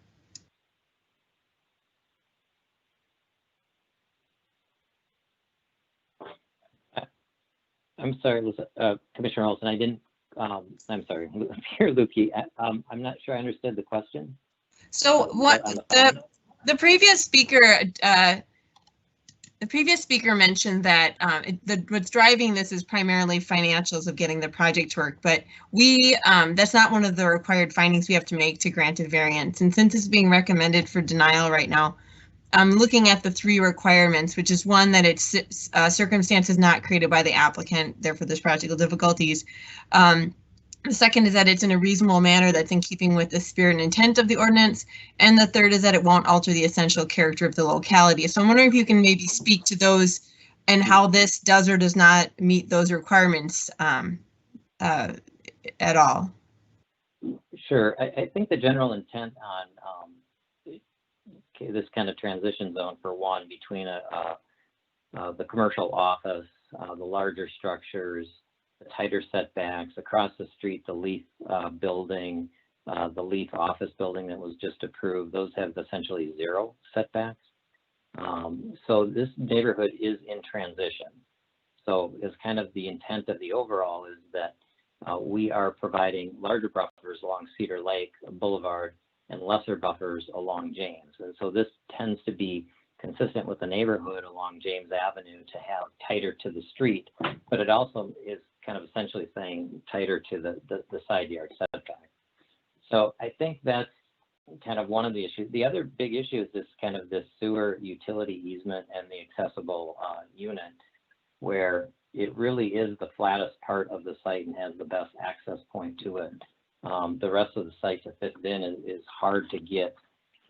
I'm sorry, Commissioner Olson, I didn't, I'm sorry, here, Lukey, I'm not sure I understood the question. So what the previous speaker, mentioned that what's driving this is primarily financials of getting the project to work, but that's not one of the required findings we have to make to grant a variance. And since it's being recommended for denial right now, I'm looking at the 3 requirements, which is one, that it's circumstances not created by the applicant, therefore there's practical difficulties. The second is that it's in a reasonable manner that's in keeping with the spirit and intent of the ordinance. And the third is that it won't alter the essential character of the locality. So I'm wondering if you can maybe speak to those and how this does or does not meet those requirements at all. Sure. I think the general intent on this kind of transition zone, for one, between the commercial office the larger structures, the tighter setbacks. Across the street, the Leaf building, the Leaf office building that was just approved, those have essentially 0 setbacks. So this neighborhood is in transition. So as kind of the intent of the overall is that we are providing larger buffers along Cedar Lake Boulevard and lesser buffers along James. And so this tends to be consistent with the neighborhood along James Avenue to have tighter to the street, but it also is kind of essentially saying tighter to the side yard setback. So I think that's kind of one of the issues. The other big issue is this kind of this sewer utility easement and the accessible unit, where it really is the flattest part of the site and has the best access point to it. The rest of the site to fit in is hard to get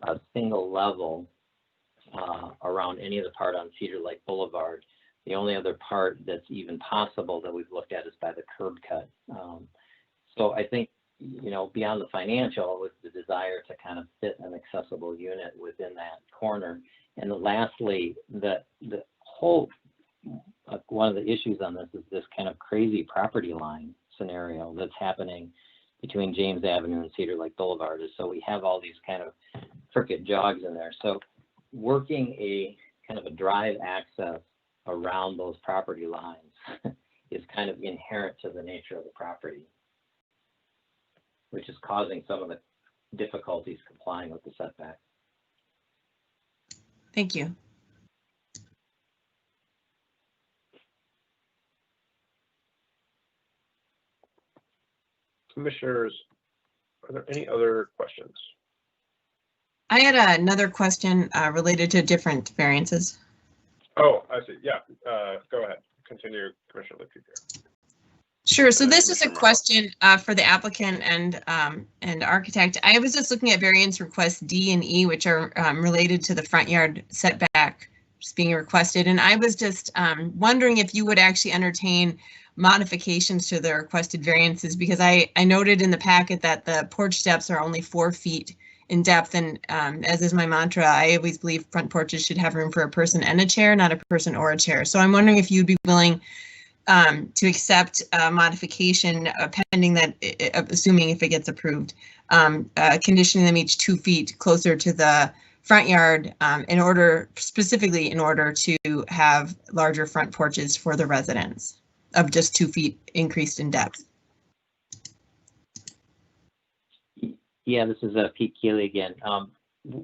a single level around any of the part on Cedar Lake Boulevard. The only other part that's even possible that we've looked at is by the curb cut. So I think, you know, beyond the financial, with the desire to kind of fit an accessible unit within that corner. And lastly, the whole, one of the issues on this is this kind of crazy property line scenario that's happening between James Avenue and Cedar Lake Boulevard. Is so we have all these kind of crooked jogs in there. So working a kind of a drive access around those property lines is kind of inherent to the nature of the property, which is causing some of the difficulties complying with the setback. Thank you. Commissioners, are there any other questions? I had another question related to different variances. Oh, I see. Yeah, go ahead. Continue, Commissioner Lipke. Sure. So this is a question for the applicant and architect. I was just looking at variance requests D and E, which are related to the front yard setback being requested. And I was just wondering if you would actually entertain modifications to the requested variances, because I noted in the packet that the porch steps are only 4 feet in depth. And as is my mantra, I always believe front porches should have room for a person and a chair, not a person or a chair. So I'm wondering if you'd be willing to accept a modification pending that, assuming if it gets approved, conditioning them each 2 feet closer to the front yard specifically in order to have larger front porches for the residents of just 2 feet increased in depth. Yeah, this is Pete Keeley again.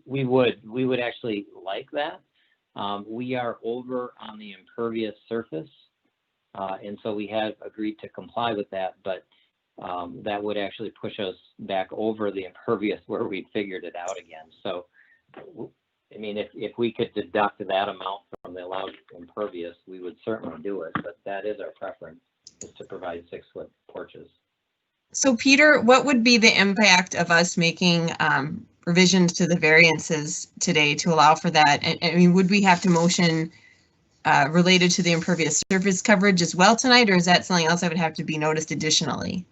We would actually like that. We are over on the impervious surface. And so we have agreed to comply with that, but that would actually push us back over the impervious where we figured it out again. So, I mean, if we could deduct that amount from the allowed impervious, we would certainly do it, but that is our preference, is to provide 6-foot porches. So Peter, what would be the impact of us making revisions to the variances today to allow for that? I mean, would we have to motion related to the impervious surface coverage as well tonight, or is that something else that would have to be noticed additionally?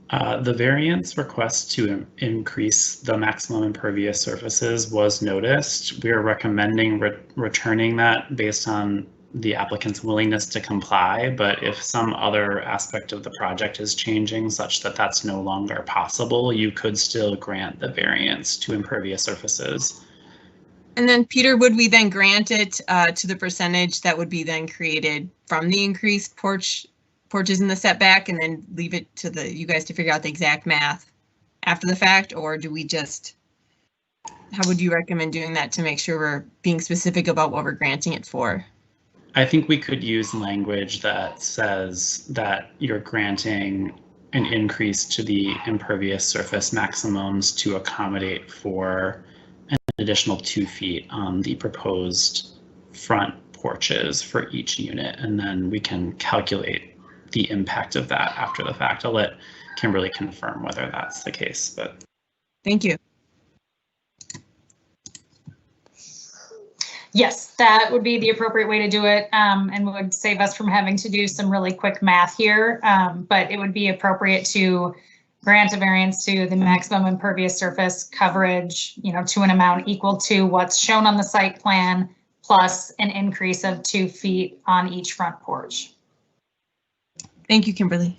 The variance request to increase the maximum impervious surfaces was noticed. We are recommending returning that based on the applicant's willingness to comply, but if some other aspect of the project is changing such that that's no longer possible, you could still grant the variance to impervious surfaces. And then Peter, would we then grant it to the percentage that would be then created from the increased porches in the setback, and then leave it to you guys to figure out the exact math after the fact? Or do we just, how would you recommend doing that to make sure we're being specific about what we're granting it for? I think we could use language that says that you're granting an increase to the impervious surface maximums to accommodate for an additional 2 feet on the proposed front porches for each unit, and then we can calculate the impact of that after the fact. I'll let Kimberly confirm whether that's the case, but. Thank you. Yes, that would be the appropriate way to do it, and would save us from having to do some really quick math here. But it would be appropriate to grant a variance to the maximum impervious surface coverage, you know, to an amount equal to what's shown on the site plan, plus an increase of 2 feet on each front porch. Thank you, Kimberly.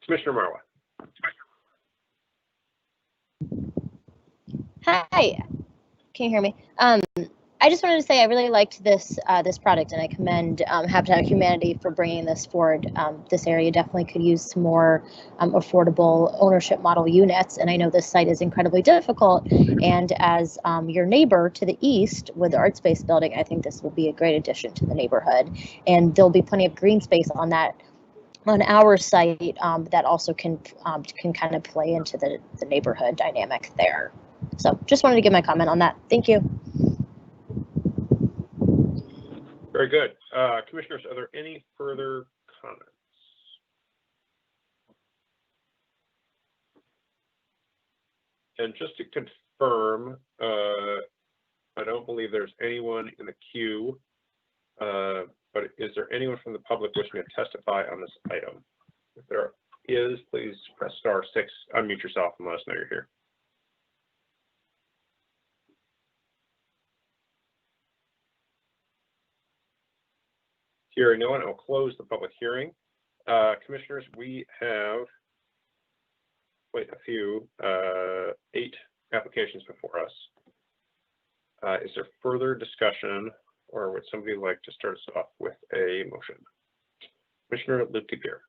Commissioner Marwa. Hi, can you hear me? I just wanted to say I really liked this this product, and I commend Habitat for Humanity for bringing this forward. This area definitely could use some more affordable ownership model units, and I know this site is incredibly difficult. And as your neighbor to the east with the Art Space building, I think this will be a great addition to the neighborhood, and there'll be plenty of green space on our site that also can kind of play into the neighborhood dynamic there. So just wanted to give my comment on that. Thank you. Very good. Commissioners, are there any further comments? And just to confirm, I don't believe there's anyone in the queue, but is there anyone from the public wishing to testify on this item? If there is, please press *6, unmute yourself and let us know you're here. Hearing no one, I'll close the public hearing. Commissioners, we have quite a few, 8 applications before us. Is there further discussion, or would somebody like to start us off with a motion? Commissioner Luke-Pierre.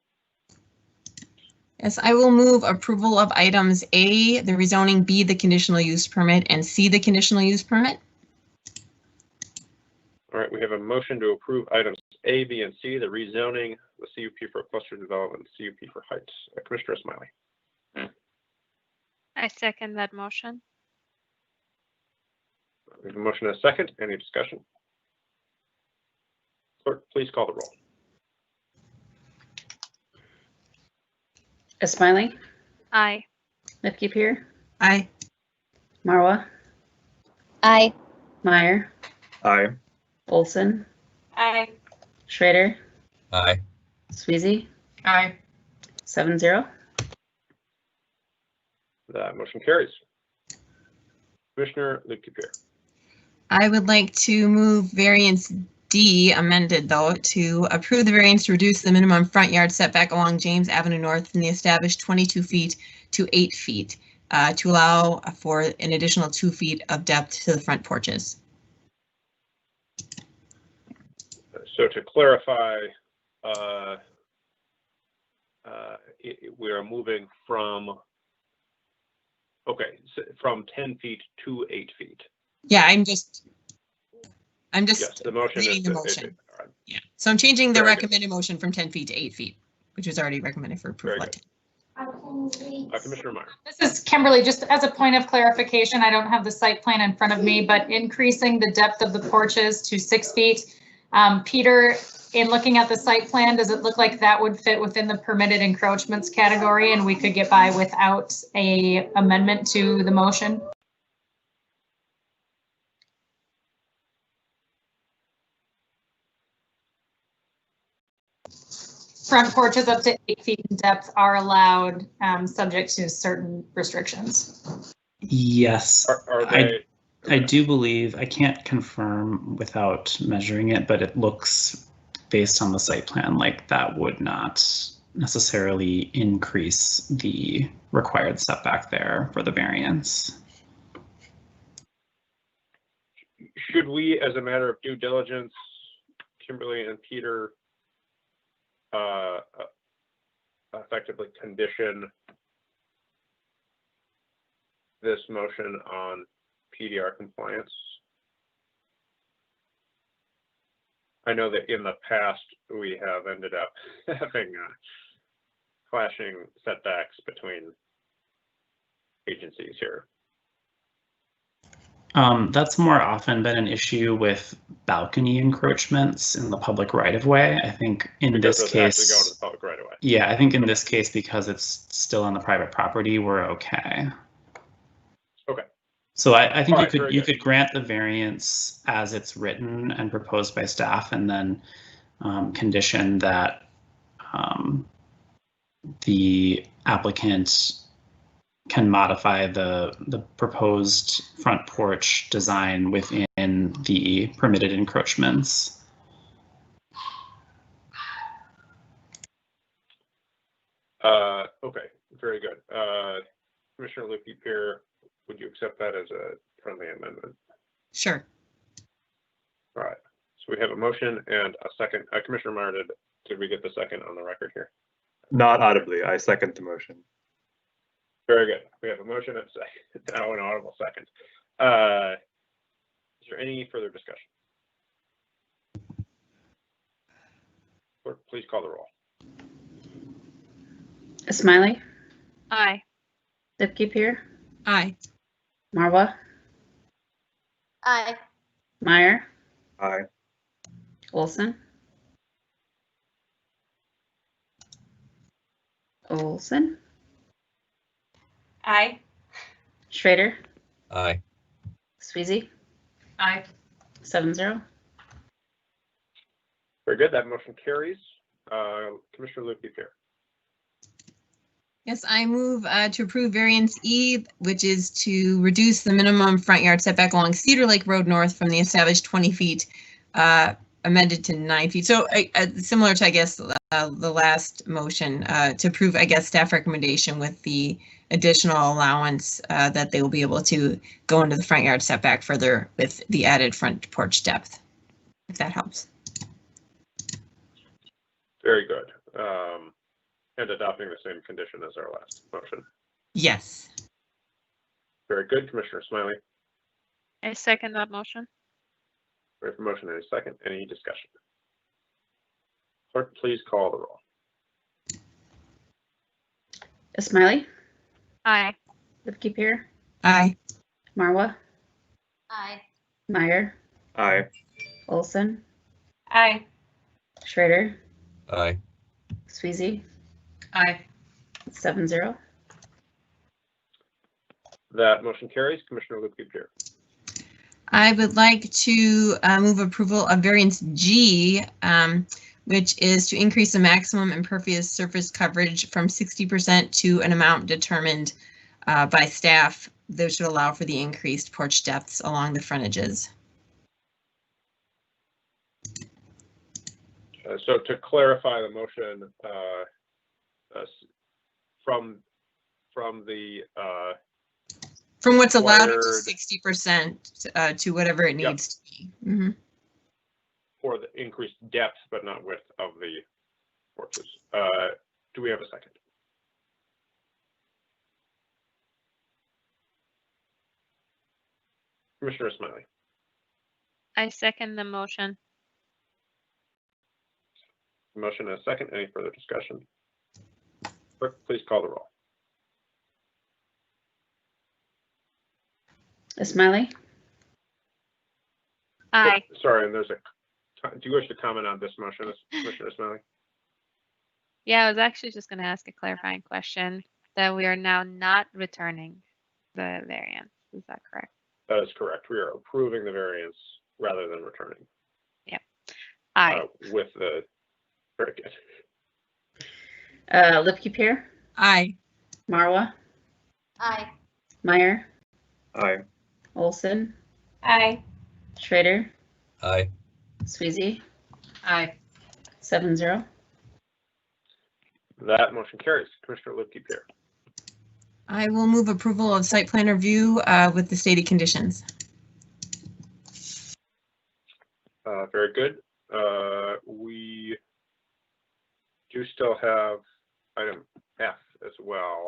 Yes, I will move approval of items A, the rezoning, B, the conditional use permit, and C, the conditional use permit. All right, we have a motion to approve items A, B, and C, the rezoning, the CUP for cluster development, CUP for heights. Commissioner Smiley. I second that motion. We have a motion and a second. Any discussion? Clerk, please call the roll. Smiley. Aye. Luke-Pierre. Aye. Marwa. Aye. Meyer. Aye. Olson. Aye. Schrader. Aye. Sweezy. Aye. 7-0. That motion carries. Commissioner Luke-Pierre. I would like to move variance D, amended though, to approve the variance to reduce the minimum front yard setback along James Avenue North from the established 22 feet to 8 feet to allow for an additional 2 feet of depth to the front porches. So to clarify, we are moving from, from 10 feet to 8 feet. Yeah, I'm just Yes, the motion reading is the motion. Yeah, so I'm changing the recommended motion from 10 feet to 8 feet, which was already recommended for approval. Commissioner Meyer. This is Kimberly, just as a point of clarification, I don't have the site plan in front of me, but increasing the depth of the porches to 6 feet. Peter, in looking at the site plan, does it look like that would fit within the permitted encroachments category and we could get by without a amendment to the motion? Front porches up to 8 feet in depth are allowed, subject to certain restrictions. Yes, Are they? I do believe, I can't confirm without measuring it, but it looks based on the site plan like that would not necessarily increase the required setback there for the variance. Should we, as a matter of due diligence, Kimberly and Peter, effectively condition this motion on PDR compliance? I know that in the past we have ended up having clashing setbacks between agencies here. That's more often been an issue with balcony encroachments in the public right-of-way. I think in this case, actually going to the public right-of-way. Yeah, I think in this case, because it's still on the private property, we're okay. Okay. So I think All you could grant the variance as it's written and proposed by staff, and then condition that the applicant can modify the proposed front porch design within the permitted encroachments. Okay, very good. Commissioner Lukey-Pierre, would you accept that as a friendly amendment? Sure. All right, so we have a motion and a second. Commissioner Meyer, did we get the second on the record here? Not audibly. I second the motion. Very good. We have a motion and a second. Now an audible second. Is there any further discussion? Clerk, please call the roll. Smiley, Aye. Lip-Pierre, Aye. Marwa, Aye. Meyer, Aye. Olson. Olson, Aye. Schrader, Aye. Sweezy, Aye. 7-0. Very good. That motion carries. Commissioner Lukey-Pierre. Yes, I move to approve variance E, which is to reduce the minimum front yard setback along Cedar Lake Road North from the established 20 feet, amended to 9 feet. So similar to, I guess, the last motion, to approve, I guess, staff recommendation with the additional allowance that they will be able to go into the front yard setback further with the added front porch depth, if that helps. Very good. And adopting the same condition as our last motion. Yes. Very good. Commissioner Smiley. I second that motion. We have a motion and a second. Any discussion? Clerk, please call the roll. Smiley, Aye. Lip-Pierre, Aye. Marwa, Aye. Meyer, Aye. Olson, Aye. Schrader, Aye. Sweezy, Aye. 7-0. That motion carries. Commissioner Lukey-Pierre. I would like to move approval of variance G, which is to increase the maximum impervious surface coverage from 60% to an amount determined by staff. Those should allow for the increased porch depths along the frontages. So to clarify the motion, from what's allowed to required- 60% to whatever it needs to be. Mhm. for the increased depth but not width of the porches. Do we have a second? Commissioner Smiley. I second the motion. Motion and a second. Any further discussion? Clerk, please call the roll. Smiley, Aye. Sorry, and there's a. Do you wish to comment on this motion, Commissioner Smiley? Yeah, I was actually just going to ask a clarifying question that we are now not returning the variance. Is that correct? That is correct. We are approving the variance rather than returning. Yep. Aye. With the, very good. Lip-Pierre, Aye. Marwa, Aye. Meyer, Aye. Olson, Aye. Schrader, Aye. Sweezy, Aye. 7-0. That motion carries. Commissioner Lukey-Pierre. I will move approval of site plan review with the stated conditions. Very good. We do still have item F as well.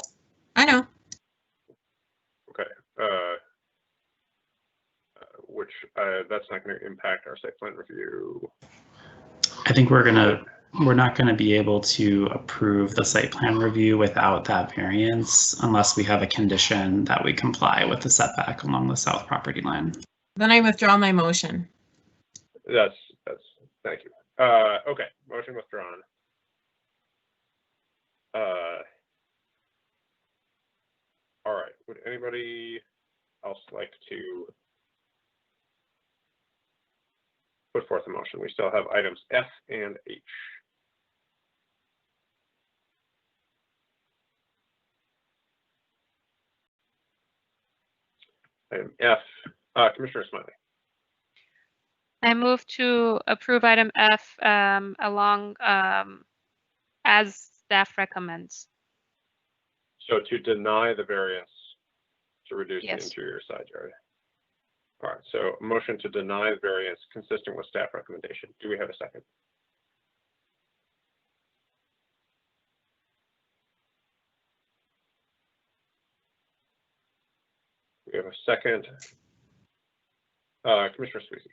I know. Okay. Which that's not going to impact our site plan review. I think we're not gonna be able to approve the site plan review without that variance unless we have a condition that we comply with the setback along the south property line. Then I withdraw my motion. That's thank you. Okay, motion withdrawn. All right, would anybody else like to put forth a motion? We still have items F and H. Item F, Commissioner Smiley. I move to approve item F along as staff recommends. So to deny the variance to reduce the Yes. interior side yard. All right, so a motion to deny the variance consistent with staff recommendation. Do we have a second? We have a second. Commissioner Sweezy.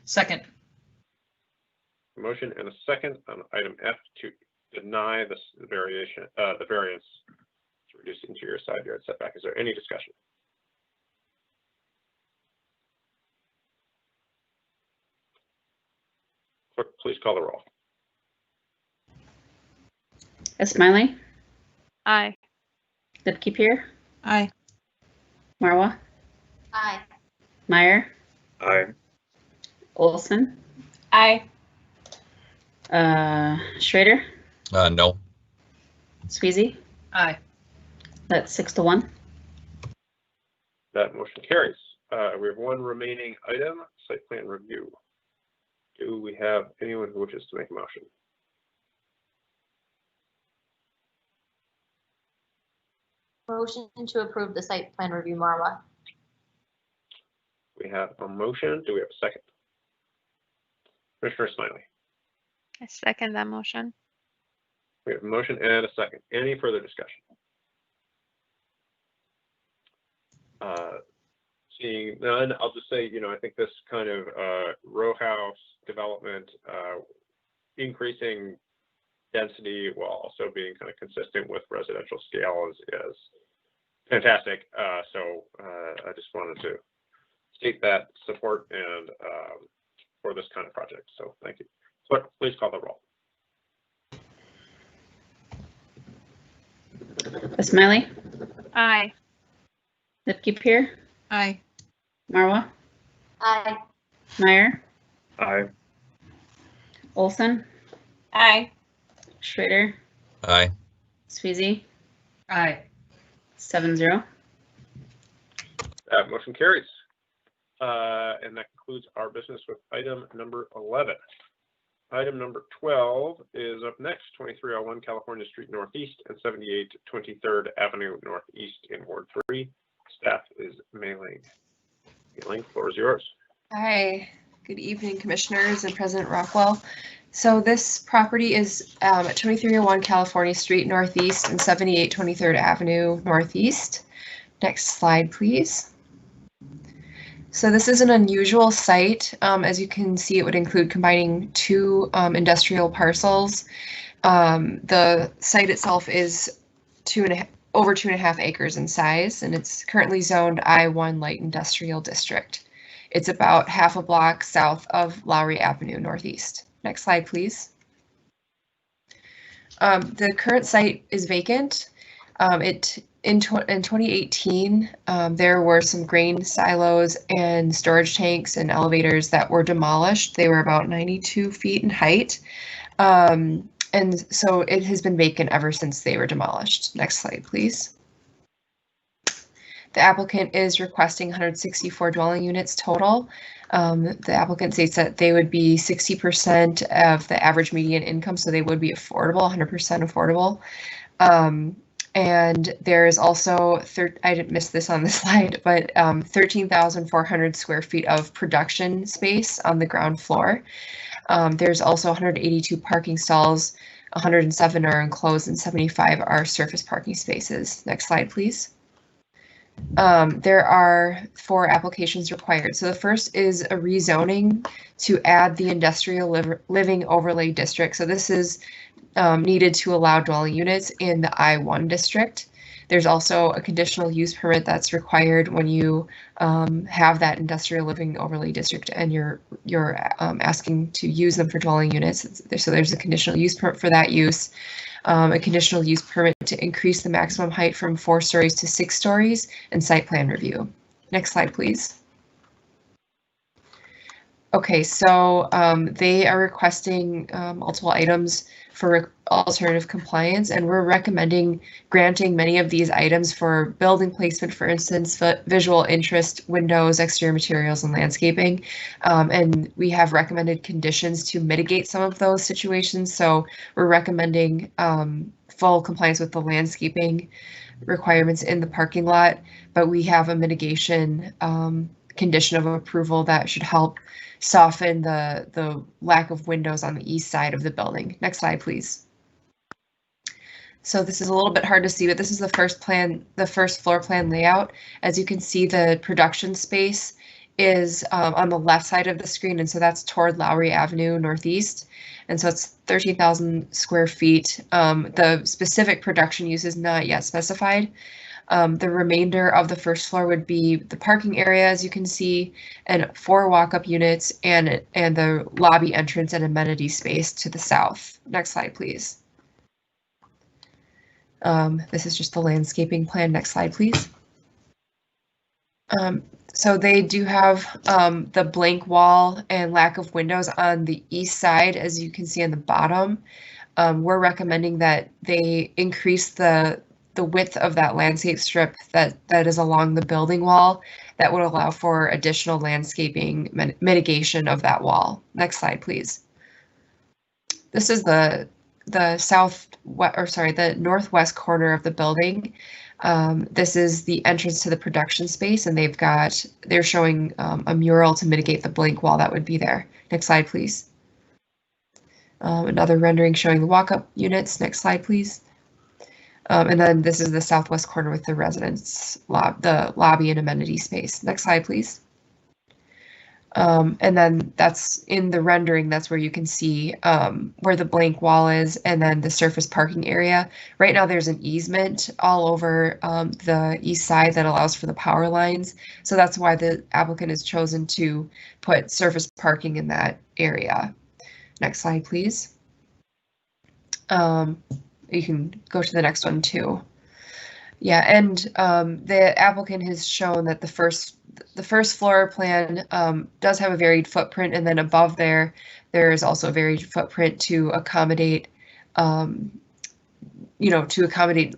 Second. Motion and a second on item F to deny the variance to reduce the interior side yard setback. Is there any discussion? Clerk, please call the roll. Smiley, Aye. Lipke-Peer, Aye. Marwa, Aye. Meyer, Aye. Olson, Aye. Schrader, No. Sweezy. Aye. That's 6-1. That motion carries. We have one remaining item, site plan review. Do we have anyone who wishes to make a motion? Motion to approve the site plan review, Marwa. We have a motion. Do we have a second? Commissioner Smiley. I second that motion. We have a motion and a second. Any further discussion? Seeing none, I'll just say, I think this kind of row house development, increasing density while also being kind of consistent with residential scale is fantastic. So I just wanted to state that support and for this kind of project. So thank you. Clerk, please call the roll. Smiley, Aye. Lipke-Peer, Aye. Marwa, Aye. Meyer, Aye. Olson, Aye. Schrader, Aye. Sweezy. Aye. 7-0. That motion carries. And that concludes our business with item number 11. Item number 12 is up next, 2301 California Street Northeast and 78 23rd Avenue Northeast in Ward 3. Staff is mailing. Mailing, floor is yours. Hi, good evening, Commissioners and President Rockwell. So this property is at 2301 California Street Northeast and 78 23rd Avenue Northeast. Next slide, please. So this is an unusual site. As you can see, it would include combining two industrial parcels. The site itself is over 2.5 acres in size, and it's currently zoned I-1 Light Industrial District. It's about half a block south of Lowry Avenue Northeast. Next slide, please. The current site is vacant. In 2018, there were some grain silos and storage tanks and elevators that were demolished. They were about 92 feet in height. And so it has been vacant ever since they were demolished. Next slide, please. The applicant is requesting 164 dwelling units total. The applicant states that they would be 60% of the average median income, so they would be affordable, 100% affordable. And there is also, I didn't miss this on the slide, but 13,400 square feet of production space on the ground floor. There's also 182 parking stalls, 107 are enclosed and 75 are surface parking spaces. Next slide, please. There are 4 applications required. So the first is a rezoning to add the industrial living overlay district. So this is needed to allow dwelling units in the I-1 district. There's also a conditional use permit that's required when you have that industrial living overlay district and you're asking to use them for dwelling units. So there's a conditional use permit for that use. A conditional use permit to increase the maximum height from 4 stories to 6 stories, and site plan review. Next slide, please. Okay, so they are requesting multiple items for alternative compliance, and we're recommending granting many of these items for building placement, for instance, visual interest, windows, exterior materials, and landscaping. And we have recommended conditions to mitigate some of those situations. So we're recommending full compliance with the landscaping requirements in the parking lot, but we have a mitigation condition of approval that should help soften the lack of windows on the east side of the building. Next slide, please. So this is a little bit hard to see, but this is the first floor plan layout. As you can see, the production space is on the left side of the screen, and so that's toward Lowry Avenue Northeast. And so it's 13,000 square feet. The specific production use is not yet specified. The remainder of the first floor would be the parking area, as you can see, and 4 walk-up units and the lobby entrance and amenity space to the south. Next slide, please. This is just the landscaping plan. Next slide, please. So they do have the blank wall and lack of windows on the east side, as you can see on the bottom. We're recommending that they increase the width of that landscape strip that is along the building wall that would allow for additional landscaping mitigation of that wall. Next slide, please. This is the northwest corner of the building. This is the entrance to the production space, and they're showing a mural to mitigate the blank wall that would be there. Next slide, please. Another rendering showing the walk-up units. Next slide, please. And then this is the southwest corner with the residence the lobby and amenity space. Next slide, please. And then that's in the rendering, that's where you can see where the blank wall is and then the surface parking area. Right now there's an easement all over the east side that allows for the power lines. So that's why the applicant has chosen to put surface parking in that area. Next slide, please. You can go to the next one too. Yeah, and the applicant has shown that the first floor plan does have a varied footprint, and then above there is also a varied footprint to accommodate,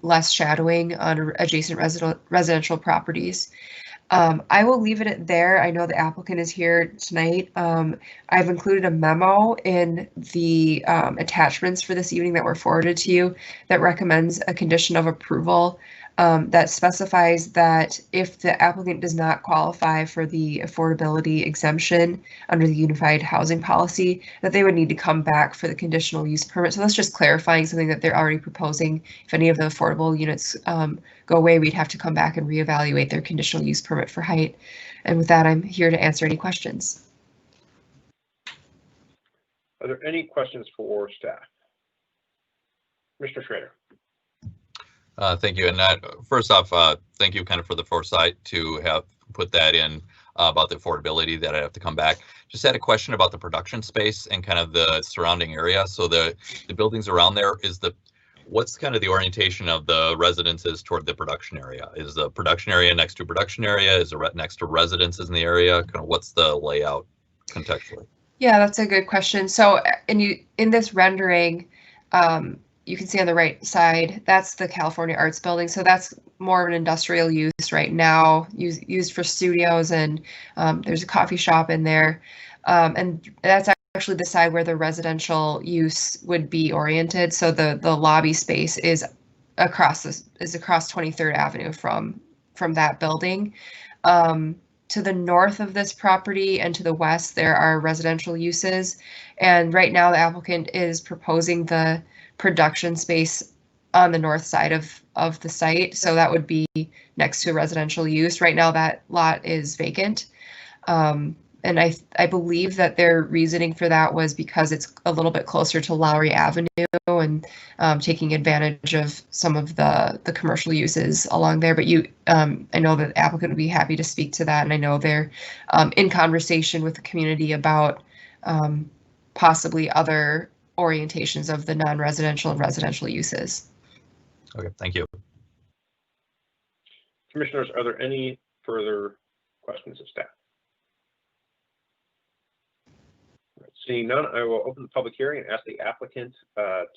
less shadowing on adjacent residential properties. I will leave it at there. I know the applicant is here tonight. I've included a memo in the attachments for this evening that were forwarded to you that recommends a condition of approval that specifies that if the applicant does not qualify for the affordability exemption under the unified housing policy, that they would need to come back for the conditional use permit. So that's just clarifying something that they're already proposing. If any of the affordable units go away, we'd have to come back and reevaluate their conditional use permit for height. And with that, I'm here to answer any questions. Are there any questions for staff? Mr. Schrader. Thank you. And first off, thank you kind of for the foresight to have put that in about the affordability that I have to come back. Just had a question about the production space and kind of the surrounding area. So the buildings around there, what's kind of the orientation of the residences toward the production area? Is the production area next to production area? Is it next to residences in the area? Kind of what's the layout contextually? Yeah, that's a good question. So in this rendering, you can see on the right side, that's the California Arts Building. So that's more of an industrial use right now, used for studios, and there's a coffee shop in there. And that's actually the side where the residential use would be oriented. So the lobby space is across 23rd Avenue from that building. To the north of this property and to the west, there are residential uses. And right now the applicant is proposing the production space on the north side of the site. So that would be next to residential use. Right now that lot is vacant. And I believe that their reasoning for that was because it's a little bit closer to Lowry Avenue and taking advantage of some of the commercial uses along there. But I know that the applicant would be happy to speak to that. And I know they're in conversation with the community about possibly other orientations of the non-residential and residential uses. Okay, thank you. Commissioners, are there any further questions of staff? Seeing none, I will open the public hearing and ask the applicant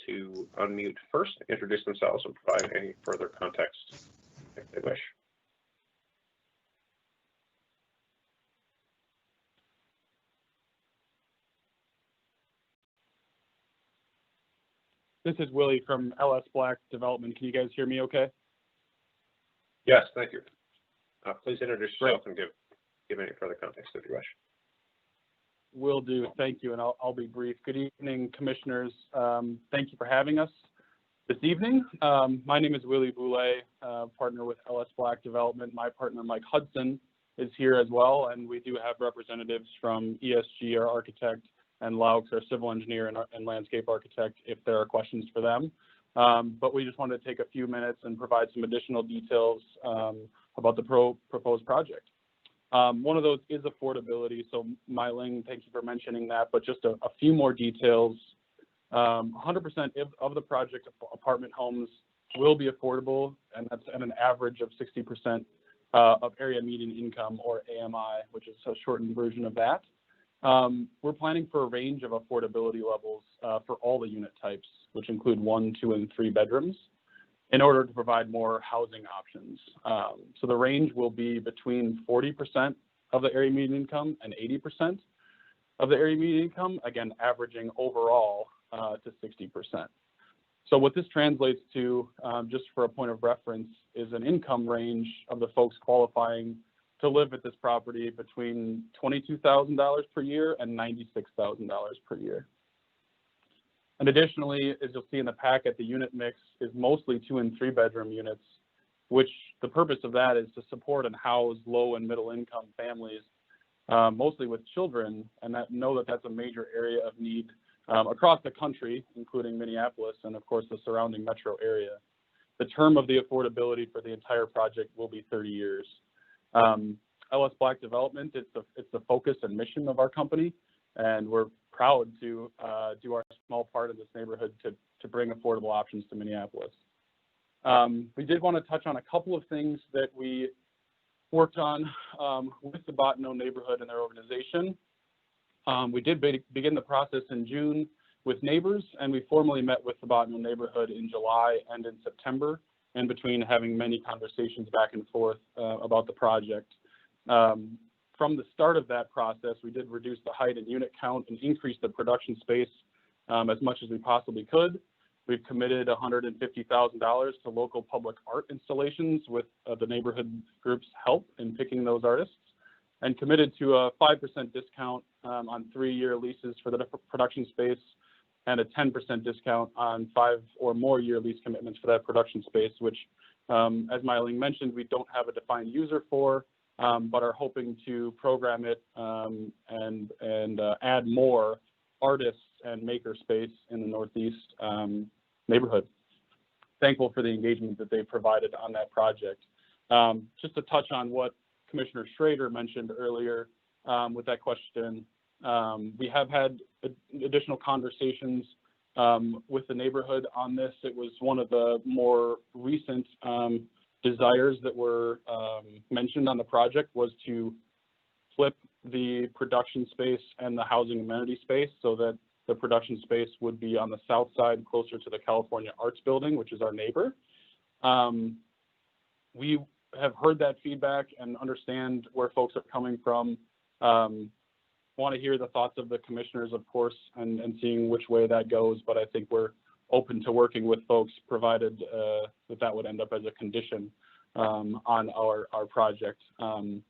to unmute first, introduce themselves, and provide any further context if they wish. This is Willie from LS Black Development. Can you guys hear me okay? Yes, thank you. Please introduce yourself and give any further context if you wish. Will do. Thank you, and I'll be brief. Good evening, commissioners. Thank you for having us this evening. My name is Willie Boulay, partner with LS Black Development. My partner, Mike Hudson, is here as well, and we do have representatives from ESG, our architect, and Laux, our civil engineer and landscape architect, if there are questions for them. But we just wanted to take a few minutes and provide some additional details about the proposed project. One of those is affordability. So Mai-Ling, thank you for mentioning that, but just a few more details. 100% of the project apartment homes will be affordable, and that's at an average of 60% of area median income, or AMI, which is a shortened version of that. We're planning for a range of affordability levels for all the unit types, which include 1, 2, and 3 bedrooms, in order to provide more housing options. So the range will be between 40% of the area median income and 80% of the area median income, again, averaging overall to 60%. So what this translates to, just for a point of reference, is an income range of the folks qualifying to live at this property between $22,000 per year and $96,000 per year. And additionally, as you'll see in the packet, the unit mix is mostly 2 and 3 bedroom units, which the purpose of that is to support and house low and middle income families, mostly with children, and know that that's a major area of need across the country, including Minneapolis and of course the surrounding metro area. The term of the affordability for the entire project will be 30 years. LS Black Development, it's the focus and mission of our company, and we're proud to do our small part in this neighborhood to bring affordable options to Minneapolis. We did want to touch on a couple of things that we worked on with the Bottineau neighborhood and their organization. We did begin the process in June with neighbors, and we formally met with the Bottineau neighborhood in July and in September, in between having many conversations back and forth about the project. From the start of that process, we did reduce the height and unit count and increase the production space as much as we possibly could. We've committed $150,000 to local public art installations with the neighborhood group's help in picking those artists, and committed to a 5% discount on 3-year leases for the production space, and a 10% discount on 5 or more year lease commitments for that production space, which, as Mai-Ling mentioned, we don't have a defined user for, but are hoping to program it and add more artists and maker space in the Northeast neighborhood. Thankful for the engagement that they provided on that project. Just to touch on what Commissioner Schrader mentioned earlier with that question, we have had additional conversations with the neighborhood on this. It was one of the more recent desires that were mentioned on the project, was to flip the production space and the housing amenity space so that the production space would be on the south side, closer to the California Arts Building, which is our neighbor. We have heard that feedback and understand where folks are coming from. Want to hear the thoughts of the commissioners, of course, and seeing which way that goes, but I think we're open to working with folks, provided that would end up as a condition on our project. And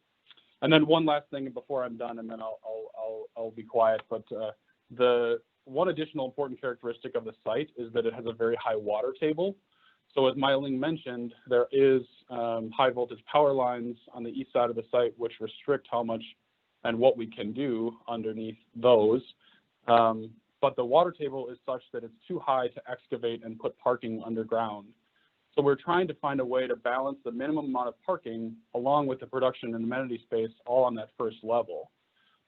then one last thing before I'm done, and then I'll be quiet, but the one additional important characteristic of the site is that it has a very high water table. So as Mai-Ling mentioned, there is high voltage power lines on the east side of the site, which restrict how much and what we can do underneath those. But the water table is such that it's too high to excavate and put parking underground. So we're trying to find a way to balance the minimum amount of parking along with the production and amenity space all on that first level.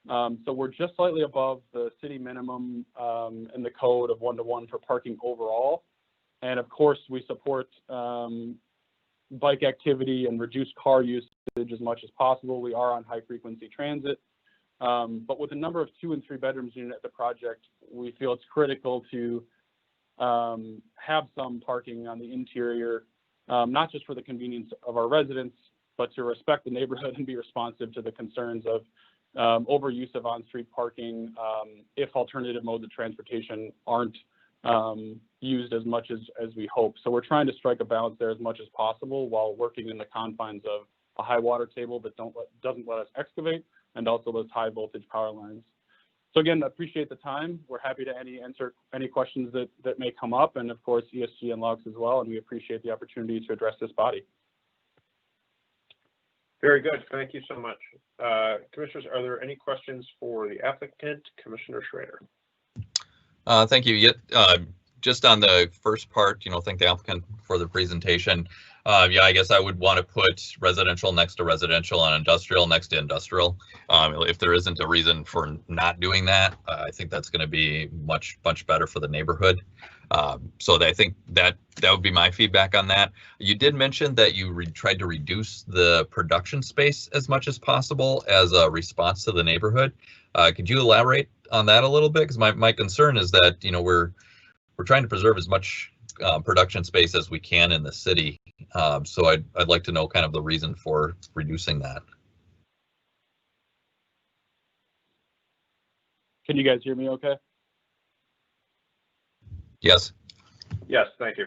So we're just slightly above the city minimum in the code of 1-to-1 for parking overall. And of course, we support bike activity and reduced car usage as much as possible. We are on high frequency transit. But with a number of 2 and 3 bedrooms unit at the project, we feel it's critical to have some parking on the interior, not just for the convenience of our residents, but to respect the neighborhood and be responsive to the concerns of overuse of on-street parking if alternative modes of transportation aren't used as much as we hope. So we're trying to strike a balance there as much as possible while working in the confines of a high water table that doesn't let us excavate, and also those high voltage power lines. So again, I appreciate the time. We're happy to answer any questions that may come up, and of course ESG and LUX as well, and we appreciate the opportunity to address this body. Very good. Thank you so much. Commissioners, are there any questions for the applicant, Commissioner Schrader? Thank you. Just on the first part, thank the applicant for the presentation. Yeah, I guess I would want to put residential next to residential and industrial next to industrial. If there isn't a reason for not doing that, I think that's going to be much better for the neighborhood. So I think that would be my feedback on that. You did mention that you tried to reduce the production space as much as possible as a response to the neighborhood. Could you elaborate on that a little bit? Because my concern is that we're trying to preserve as much production space as we can in the city. So I'd like to know kind of the reason for reducing that. Can you guys hear me okay? Yes. Yes, thank you.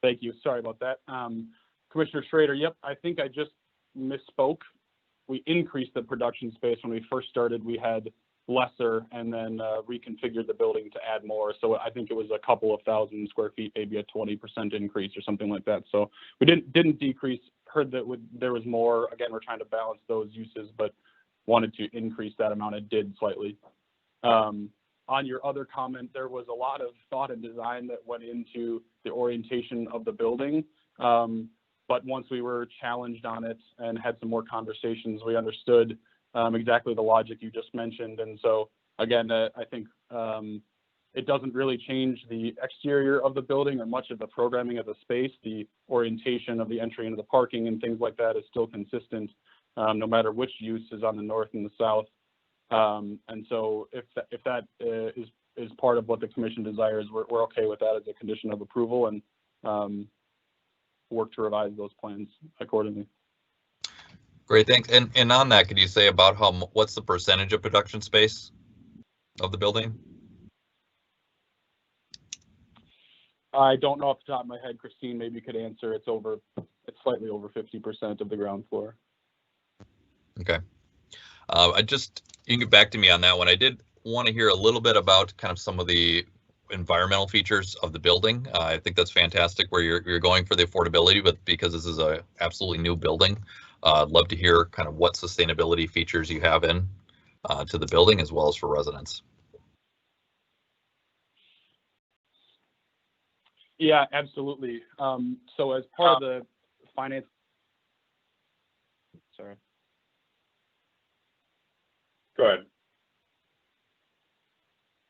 Thank you. Sorry about that. Commissioner Schrader, yep, I think I just misspoke. We increased the production space. When we first started, we had lesser, and then reconfigured the building to add more. So I think it was a couple of thousand square feet, maybe a 20% increase or something like that. So we didn't decrease. Heard that there was more. Again, we're trying to balance those uses, but wanted to increase that amount. It did slightly. On your other comment, there was a lot of thought and design that went into the orientation of the building. But once we were challenged on it and had some more conversations, we understood exactly the logic you just mentioned. And so again, I think it doesn't really change the exterior of the building or much of the programming of the space. The orientation of the entry into the parking and things like that is still consistent, no matter which use is on the north and the south. And so if that is part of what the commission desires, we're okay with that as a condition of approval, and work to revise those plans accordingly. Great, thanks. And on that, could you say about what's the percentage of production space of the building? I don't know off the top of my head. Christine maybe could answer. It's slightly over 50% of the ground floor. Okay. You can get back to me on that one. I did want to hear a little bit about kind of some of the environmental features of the building. I think that's fantastic where you're going for the affordability, but because this is a absolutely new building, I'd love to hear kind of what sustainability features you have in to the building as well as for residents. Yeah, absolutely. So as part of the finance, sorry. Go ahead.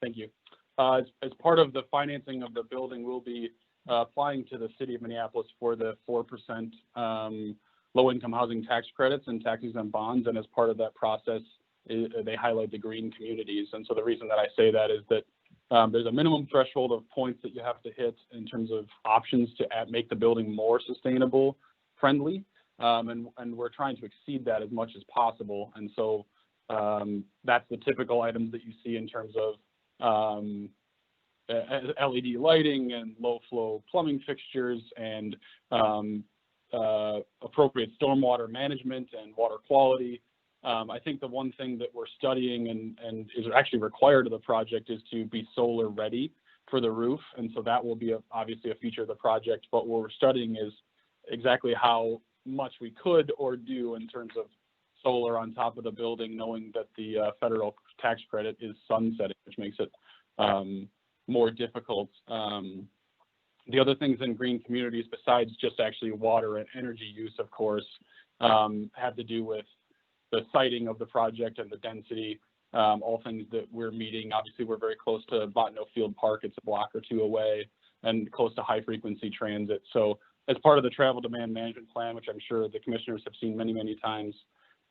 Thank you. As part of the financing of the building, we'll be applying to the city of Minneapolis for the 4% low-income housing tax credits and tax-exempt bonds. And as part of that process, they highlight the green communities. And so the reason that I say that is that there's a minimum threshold of points that you have to hit in terms of options to make the building more sustainable friendly. And we're trying to exceed that as much as possible. And so that's the typical items that you see in terms of LED lighting and low flow plumbing fixtures and appropriate stormwater management and water quality. I think the one thing that we're studying and is actually required of the project is to be solar ready for the roof. And so that will be obviously a feature of the project, but what we're studying is exactly how much we could or do in terms of solar on top of the building, knowing that the federal tax credit is sunsetting, which makes it more difficult. The other things in green communities, besides just actually water and energy use, of course, have to do with the siting of the project and the density, all things that we're meeting. Obviously, we're very close to Bottineau Field Park. It's a block or two away, and close to high frequency transit. So as part of the travel demand management plan, which I'm sure the commissioners have seen many, many times,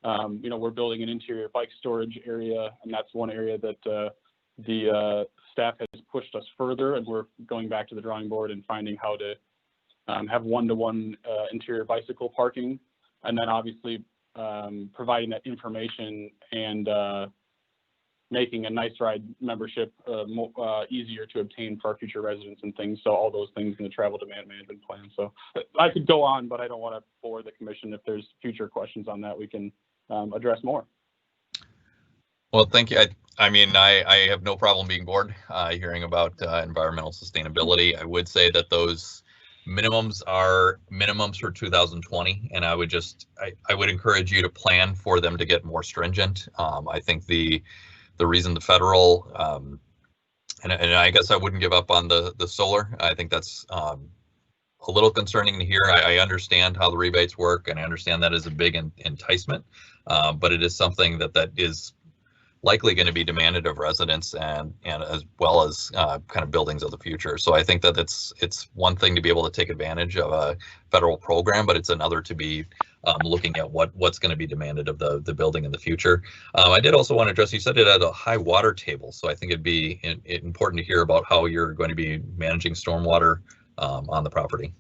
we're building an interior bike storage area, and that's one area that the staff has pushed us further, and we're going back to the drawing board and finding how to have one-to-one interior bicycle parking, and then obviously providing that information and making a Nice Ride membership easier to obtain for our future residents and things. So all those things in the travel demand management plan. So I could go on, but I don't want to bore the commission. If there's future questions on that, we can address more. Well, thank you. I mean, I have no problem being bored hearing about environmental sustainability. I would say that those minimums are minimums for 2020, and I would encourage you to plan for them to get more stringent. I think the reason the federal and I guess I wouldn't give up on the solar. I think that's a little concerning to hear. I understand how the rebates work, and I understand that is a big enticement, but it is something that is likely going to be demanded of residents and as well as kind of buildings of the future. So I think that it's one thing to be able to take advantage of a federal program, but it's another to be looking at what's going to be demanded of the building in the future. I did also want to address, you said it at a high water table, so I think it'd be important to hear about how you're going to be managing stormwater on the property.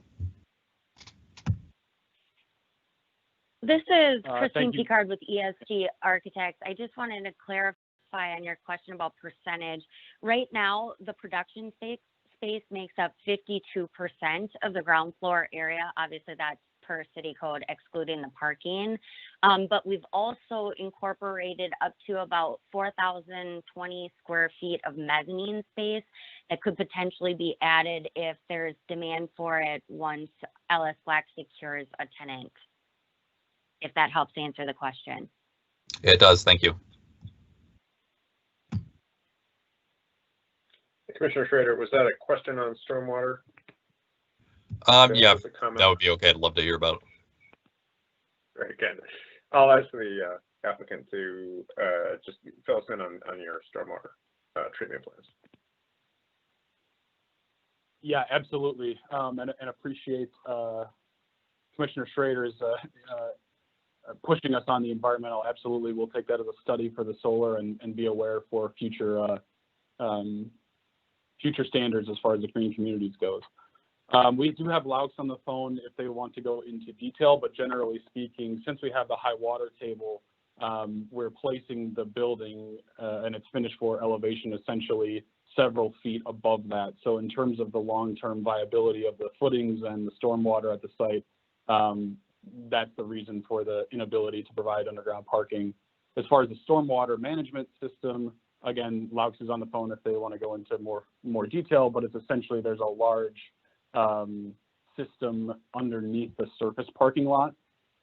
This is Christine Thank you. Picard with ESG Architects. I just wanted to clarify on your question about percentage. Right now, the production space makes up 52% of the ground floor area. Obviously, that's per city code, excluding the parking. But we've also incorporated up to about 4,020 square feet of mezzanine space that could potentially be added if there's demand for it once LS Black secures a tenant. If that helps answer the question. It does. Thank you. Commissioner Schrader, was that a question on stormwater? Yeah, that would be okay. I'd love to hear about it. Very good. I'll ask the applicant to just fill us in on your stormwater treatment plans. Yeah, absolutely. And appreciate Commissioner Schrader's pushing us on the environmental. Absolutely, we'll take that as a study for the solar and be aware for future future standards as far as the green communities goes. We do have Laux on the phone if they want to go into detail, but generally speaking, since we have the high water table, we're placing the building and its finished floor elevation essentially several feet above that. So in terms of the long-term viability of the footings and the stormwater at the site, that's the reason for the inability to provide underground parking. As far as the stormwater management system, again, Laux is on the phone if they want to go into more detail, but it's essentially there's a large system underneath the surface parking lot.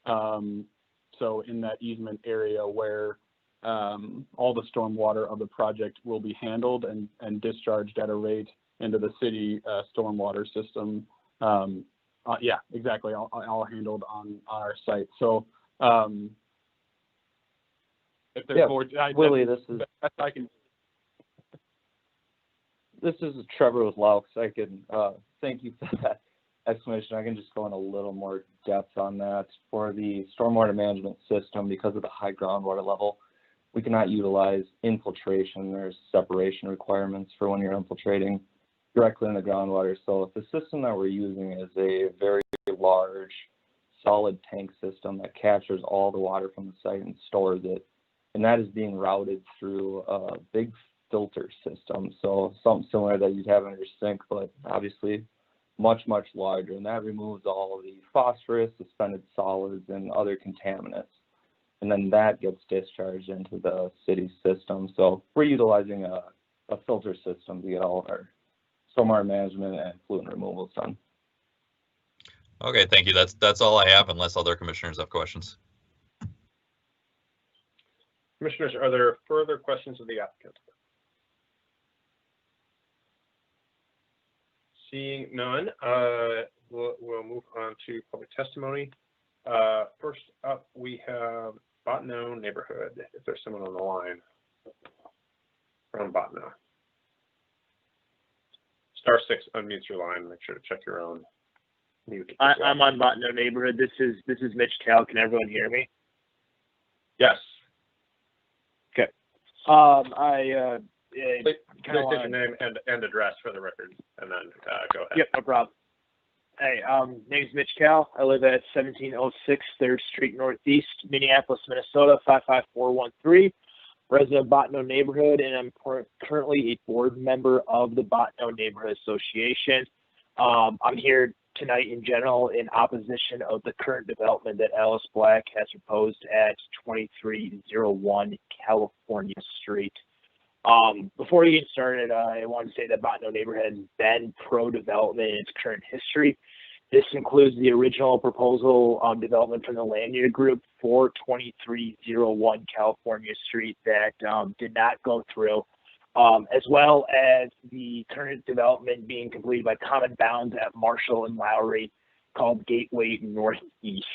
So in that easement area where all the stormwater of the project will be handled and discharged at a rate into the city stormwater system. Yeah, exactly. All handled on our site. So if there's more, Willie, this is Trevor with Laux. I can thank you for that explanation. I can just go in a little more depth on that. For the stormwater management system, because of the high groundwater level, we cannot utilize infiltration. There's separation requirements for when you're infiltrating directly in the groundwater. So the system that we're using is a very large solid tank system that captures all the water from the site and stores it. And that is being routed through a big filter system. So something similar that you'd have in your sink, but obviously much, much larger. And that removes all of the phosphorus, suspended solids, and other contaminants. And then that gets discharged into the city system. So we're utilizing a filter system to get all of our stormwater management and pollutant removals done. Okay, thank you. That's all I have, unless other commissioners have questions. Commissioners, are there further questions of the applicant? Seeing none, we'll move on to public testimony. First up, we have Bottineau neighborhood. If there's someone on the line from Bottineau. *6 unmutes your line. Make sure to check your own mute. I'm on Bottineau neighborhood. This is Mitch Tail. Can everyone hear me? Yes. Okay. Please state your name and address for the record, and then go ahead. Yep, no problem. Hey, name's Mitch Cal. I live at 1706 3rd Street Northeast, Minneapolis, Minnesota, 55413. Resident of Bottineau neighborhood, and I'm currently a board member of the Bottineau Neighborhood Association. I'm here tonight in general in opposition of the current development that Alice Black has proposed at 2301 California Street. Before we get started, I want to say that Bottineau neighborhood has been pro-development in its current history. This includes the original proposal development from the Lanier Group for 2301 California Street that did not go through, as well as the current development being completed by Common Bounds at Marshall and Lowry called Gateway Northeast.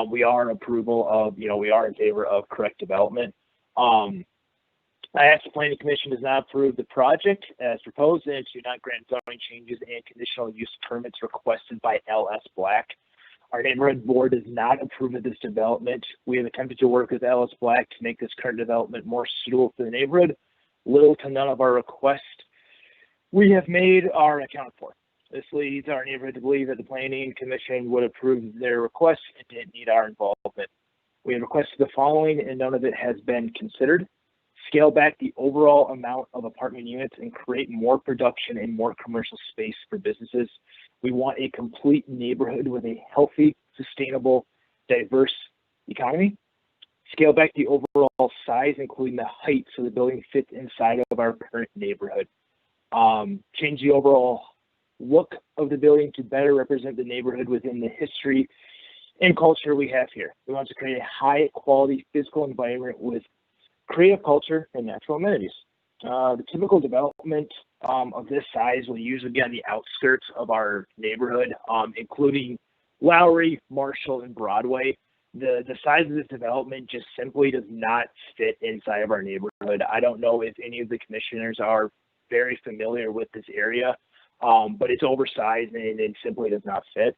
We are in approval of, we are in favor of correct development. I asked the Planning Commission does not approve the project as proposed and to not grant zoning changes and conditional use permits requested by LS Black. Our neighborhood board does not approve of this development. We have attempted to work with LS Black to make this current development more suitable for the neighborhood. Little to none of our requests we have made are accounted for. This leads our neighborhood to believe that the Planning Commission would approve their request and didn't need our involvement. We have requested the following and none of it has been considered. Scale back the overall amount of apartment units and create more production and more commercial space for businesses. We want a complete neighborhood with a healthy, sustainable, diverse economy. Scale back the overall size, including the height, so the building fits inside of our current neighborhood. Change the overall look of the building to better represent the neighborhood within the history and culture we have here. We want to create a high quality physical environment with creative culture and natural amenities. The typical development of this size will usually be on the outskirts of our neighborhood, including Lowry, Marshall, and Broadway. The size of this development just simply does not fit inside of our neighborhood. I don't know if any of the commissioners are very familiar with this area, but it's oversized and it simply does not fit.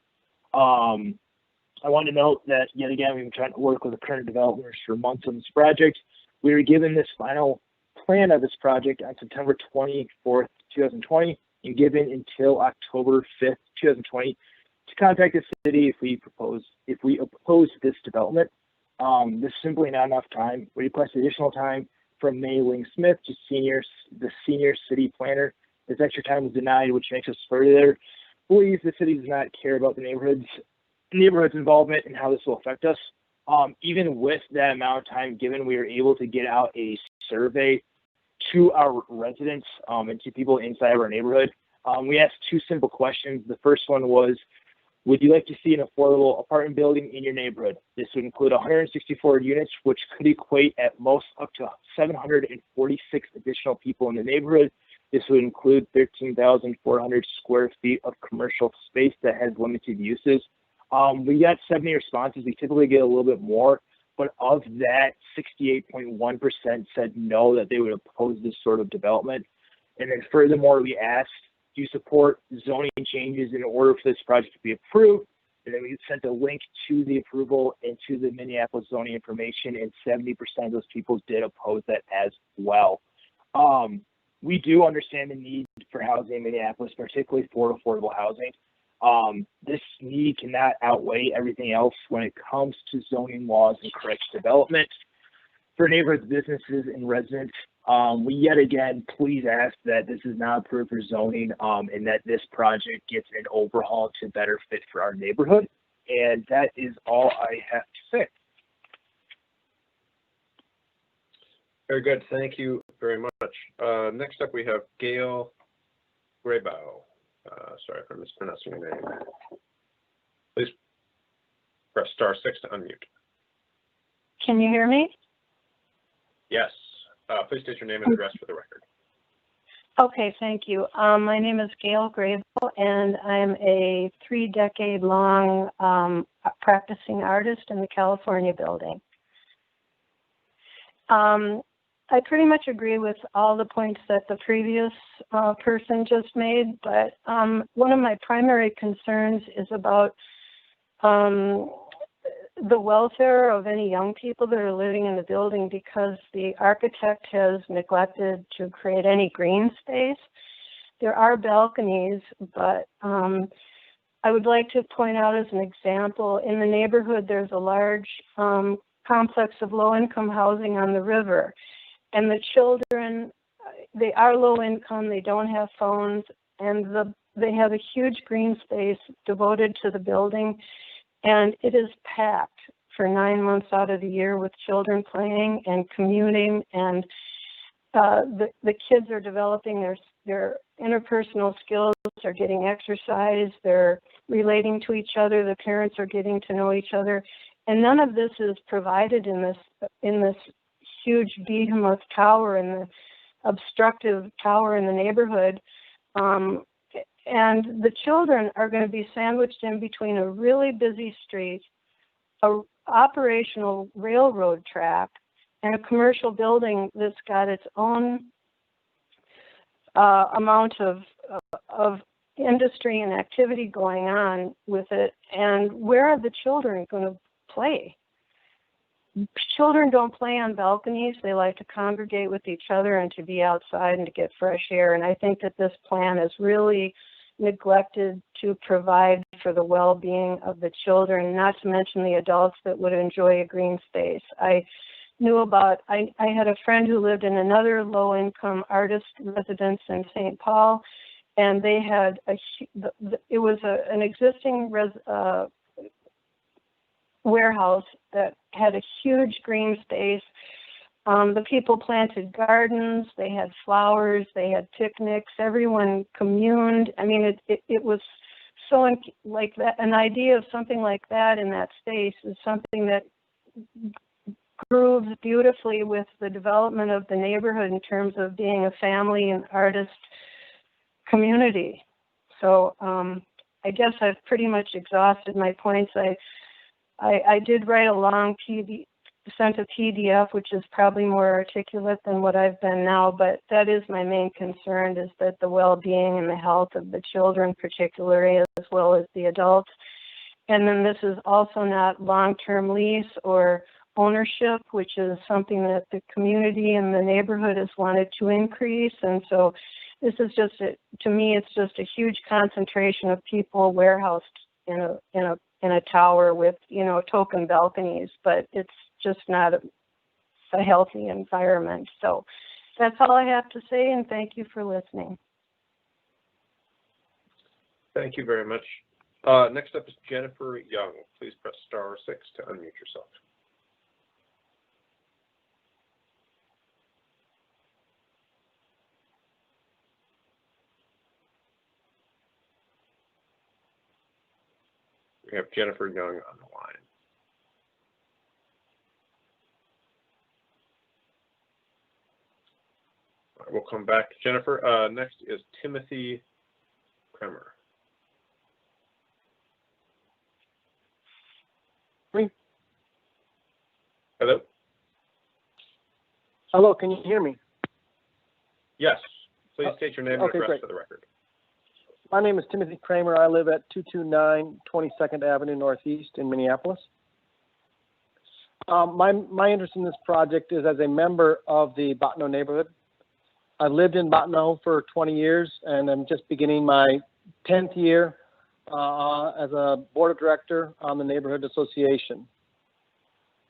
I want to note that, yet again, we've been trying to work with the current developers for months on this project. We were given this final plan of this project on September 24th, 2020, and given until October 5th, 2020 to contact the city if we oppose this development. This is simply not enough time. We request additional time from May Ling Smith, the senior city planner. This extra time was denied, which makes us further believe the city does not care about the neighborhood's involvement and how this will affect us. Even with that amount of time given, we were able to get out a survey to our residents and to people inside of our neighborhood. We asked two simple questions. The first one was, would you like to see an affordable apartment building in your neighborhood? This would include 164 units, which could equate at most up to 746 additional people in the neighborhood. This would include 13,400 square feet of commercial space that has limited uses. We got 70 responses. We typically get a little bit more, but of that, 68.1% said no, that they would oppose this sort of development. And then furthermore, we asked, do you support zoning changes in order for this project to be approved? And then we sent a link to the approval and to the Minneapolis zoning information, and 70% of those people did oppose that as well. We do understand the need for housing in Minneapolis, particularly for affordable housing. This need cannot outweigh everything else when it comes to zoning laws and correct development. For neighborhoods, businesses, and residents, we yet again please ask that this is not approved for zoning and that this project gets an overhaul to better fit for our neighborhood. And that is all I have to say. Very good. Thank you very much. Next up, we have Gail Graybow. Sorry if I'm mispronouncing your name. Please press *6 to unmute. Can you hear me? Yes. Please state your name and address for the record. Okay, thank you. My name is Gail Graybow, and I'm a 3-decade-long practicing artist in the California building. I pretty much agree with all the points that the previous person just made, but one of my primary concerns is about the welfare of any young people that are living in the building because the architect has neglected to create any green space. There are balconies, but I would like to point out as an example, in the neighborhood, there's a large complex of low-income housing on the river. And the children, they are low income, they don't have phones, and they have a huge green space devoted to the building. And it is packed for 9 months out of the year with children playing and commuting. And the kids are developing their interpersonal skills, are getting exercise, they're relating to each other, the parents are getting to know each other. And none of this is provided in this huge behemoth tower and the obstructive tower in the neighborhood. And the children are going to be sandwiched in between a really busy street, a operational railroad track, and a commercial building that's got its own amount of industry and activity going on with it. And where are the children going to play? Children don't play on balconies. They like to congregate with each other and to be outside and to get fresh air. And I think that this plan is really neglected to provide for the well-being of the children, not to mention the adults that would enjoy a green space. I had a friend who lived in another low-income artist residence in St. Paul, and they had it was an existing warehouse that had a huge green space. The people planted gardens, they had flowers, they had picnics, everyone communed. I mean, it was so like that. An idea of something like that in that space is something that grooves beautifully with the development of the neighborhood in terms of being a family and artist community. So I guess I've pretty much exhausted my points. I did write a long sent a PDF, which is probably more articulate than what I've been now, but that is my main concern, is that the well-being and the health of the children particularly, as well as the adults. And then this is also not long-term lease or ownership, which is something that the community and the neighborhood has wanted to increase. And so this is just, to me, it's just a huge concentration of people warehoused in a tower with, token balconies, but it's just not a healthy environment. So that's all I have to say, and thank you for listening. Thank you very much. Next up is Jennifer Young. Please press *6 to unmute yourself. We have Jennifer Young on the line. All right, we'll come back to Jennifer. Next is Timothy Kremer. Hello? Hello, can you hear me? Yes. Please state your name and Okay, address great. for the record. My name is Timothy Kramer. I live at 229 22nd Avenue Northeast in Minneapolis. My interest in this project is as a member of the Bottineau neighborhood. I've lived in Bottineau for 20 years, and I'm just beginning my 10th year as a board of director on the neighborhood association.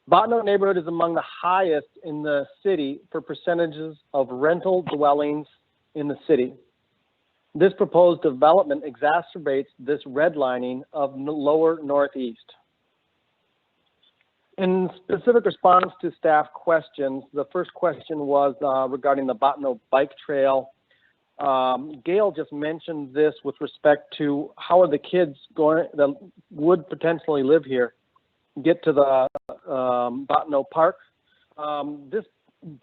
Bottineau neighborhood is among the highest in the city for percentages of rental dwellings in the city. This proposed development exacerbates this redlining of lower northeast. In specific response to staff questions, the first question was regarding the Bottineau bike trail. Gail just mentioned this with respect to how are the kids going that would potentially live here get to the Bottineau Park. This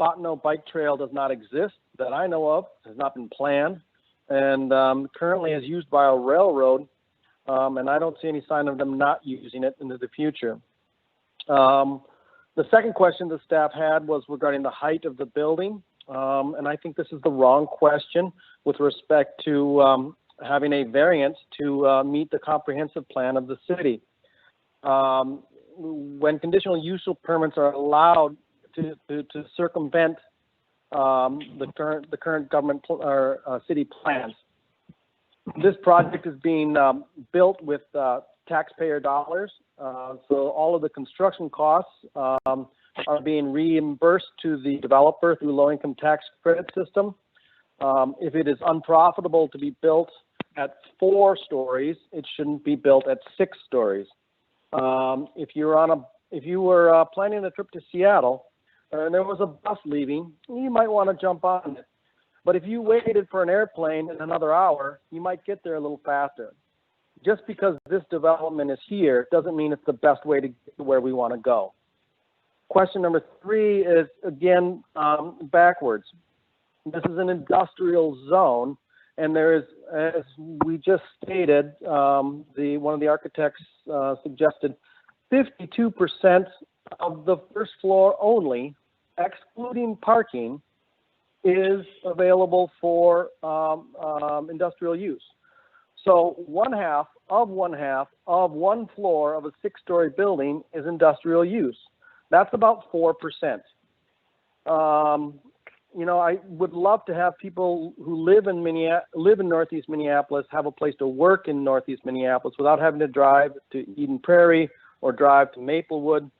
Bottineau bike trail does not exist that I know of, has not been planned, and currently is used by a railroad, and I don't see any sign of them not using it into the future. The second question the staff had was regarding the height of the building, and I think this is the wrong question with respect to having a variance to meet the comprehensive plan of the city. when conditional use permits are allowed to circumvent the current government or city plans. This project is being built with taxpayer dollars, so all of the construction costs are being reimbursed to the developer through low-income tax credit system. If it is unprofitable to be built at 4 stories, it shouldn't be built at 6 stories. If you were planning a trip to Seattle and there was a bus leaving, you might want to jump on it. But if you waited for an airplane in another hour, you might get there a little faster. Just because this development is here doesn't mean it's the best way to get to where we want to go. Question number 3 is, again, backwards. This is an industrial zone, and there is, as we just stated, one of the architects suggested 52% of the first floor only, excluding parking, is available for industrial use. So 1/2 of 1/2 of 1 floor of a 6-story building is industrial use. That's about 4%. You know, I would love to have people who live in Northeast Minneapolis have a place to work in Northeast Minneapolis without having to drive to Eden Prairie or drive to Maplewood.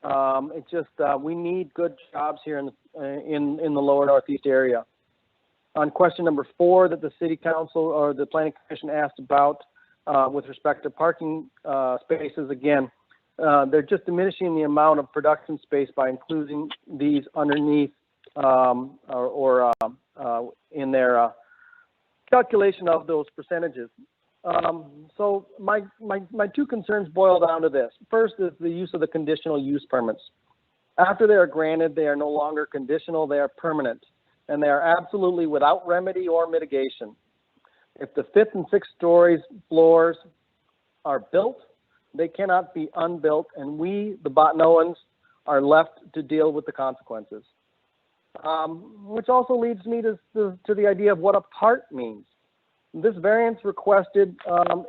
It's just we need good jobs here in the lower Northeast area. On question number 4 that the City Council or the Planning Commission asked about with respect to parking spaces, again, they're just diminishing the amount of production space by including these underneath or in their calculation of those percentages. So my 2 concerns boil down to this. First is the use of the conditional use permits. After they are granted, they are no longer conditional, they are permanent, and they are absolutely without remedy or mitigation. If the 5th and 6th stories floors are built, they cannot be unbuilt, and we, the Botanoans, are left to deal with the consequences. Which also leads me to the idea of what a part means. This variance requested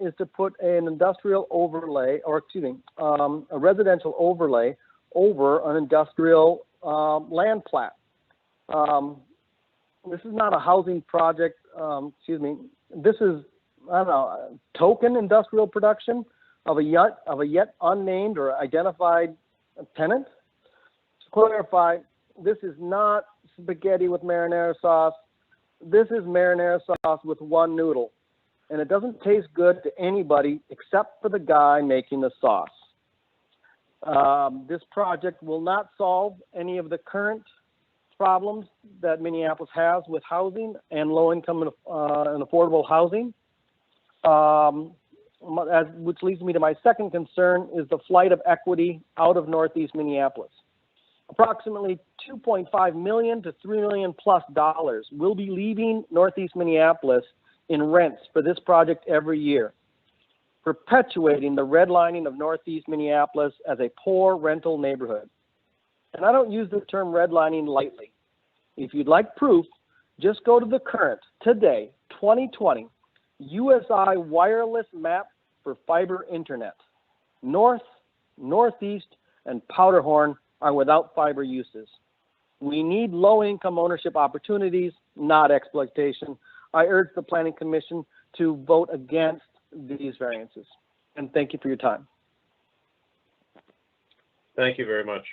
is to put an industrial overlay, or excuse me, a residential overlay over an industrial land plat. This is not a housing project, excuse me. This is, I don't know, token industrial production of a yet unnamed or identified tenant. To clarify, this is not spaghetti with marinara sauce. This is marinara sauce with 1 noodle, and it doesn't taste good to anybody except for the guy making the sauce. This project will not solve any of the current problems that Minneapolis has with housing and low-income and affordable housing, which leads me to my second concern is the flight of equity out of Northeast Minneapolis. Approximately $2.5 million to $3 million plus will be leaving Northeast Minneapolis in rents for this project every year, perpetuating the redlining of Northeast Minneapolis as a poor rental neighborhood. And I don't use the term redlining lightly. If you'd like proof, just go to the current, today, 2020, USI wireless map for fiber internet. North, Northeast, and Powderhorn are without fiber uses. We need low-income ownership opportunities, not exploitation. I urge the Planning Commission to vote against these variances. And thank you for your time. Thank you very much.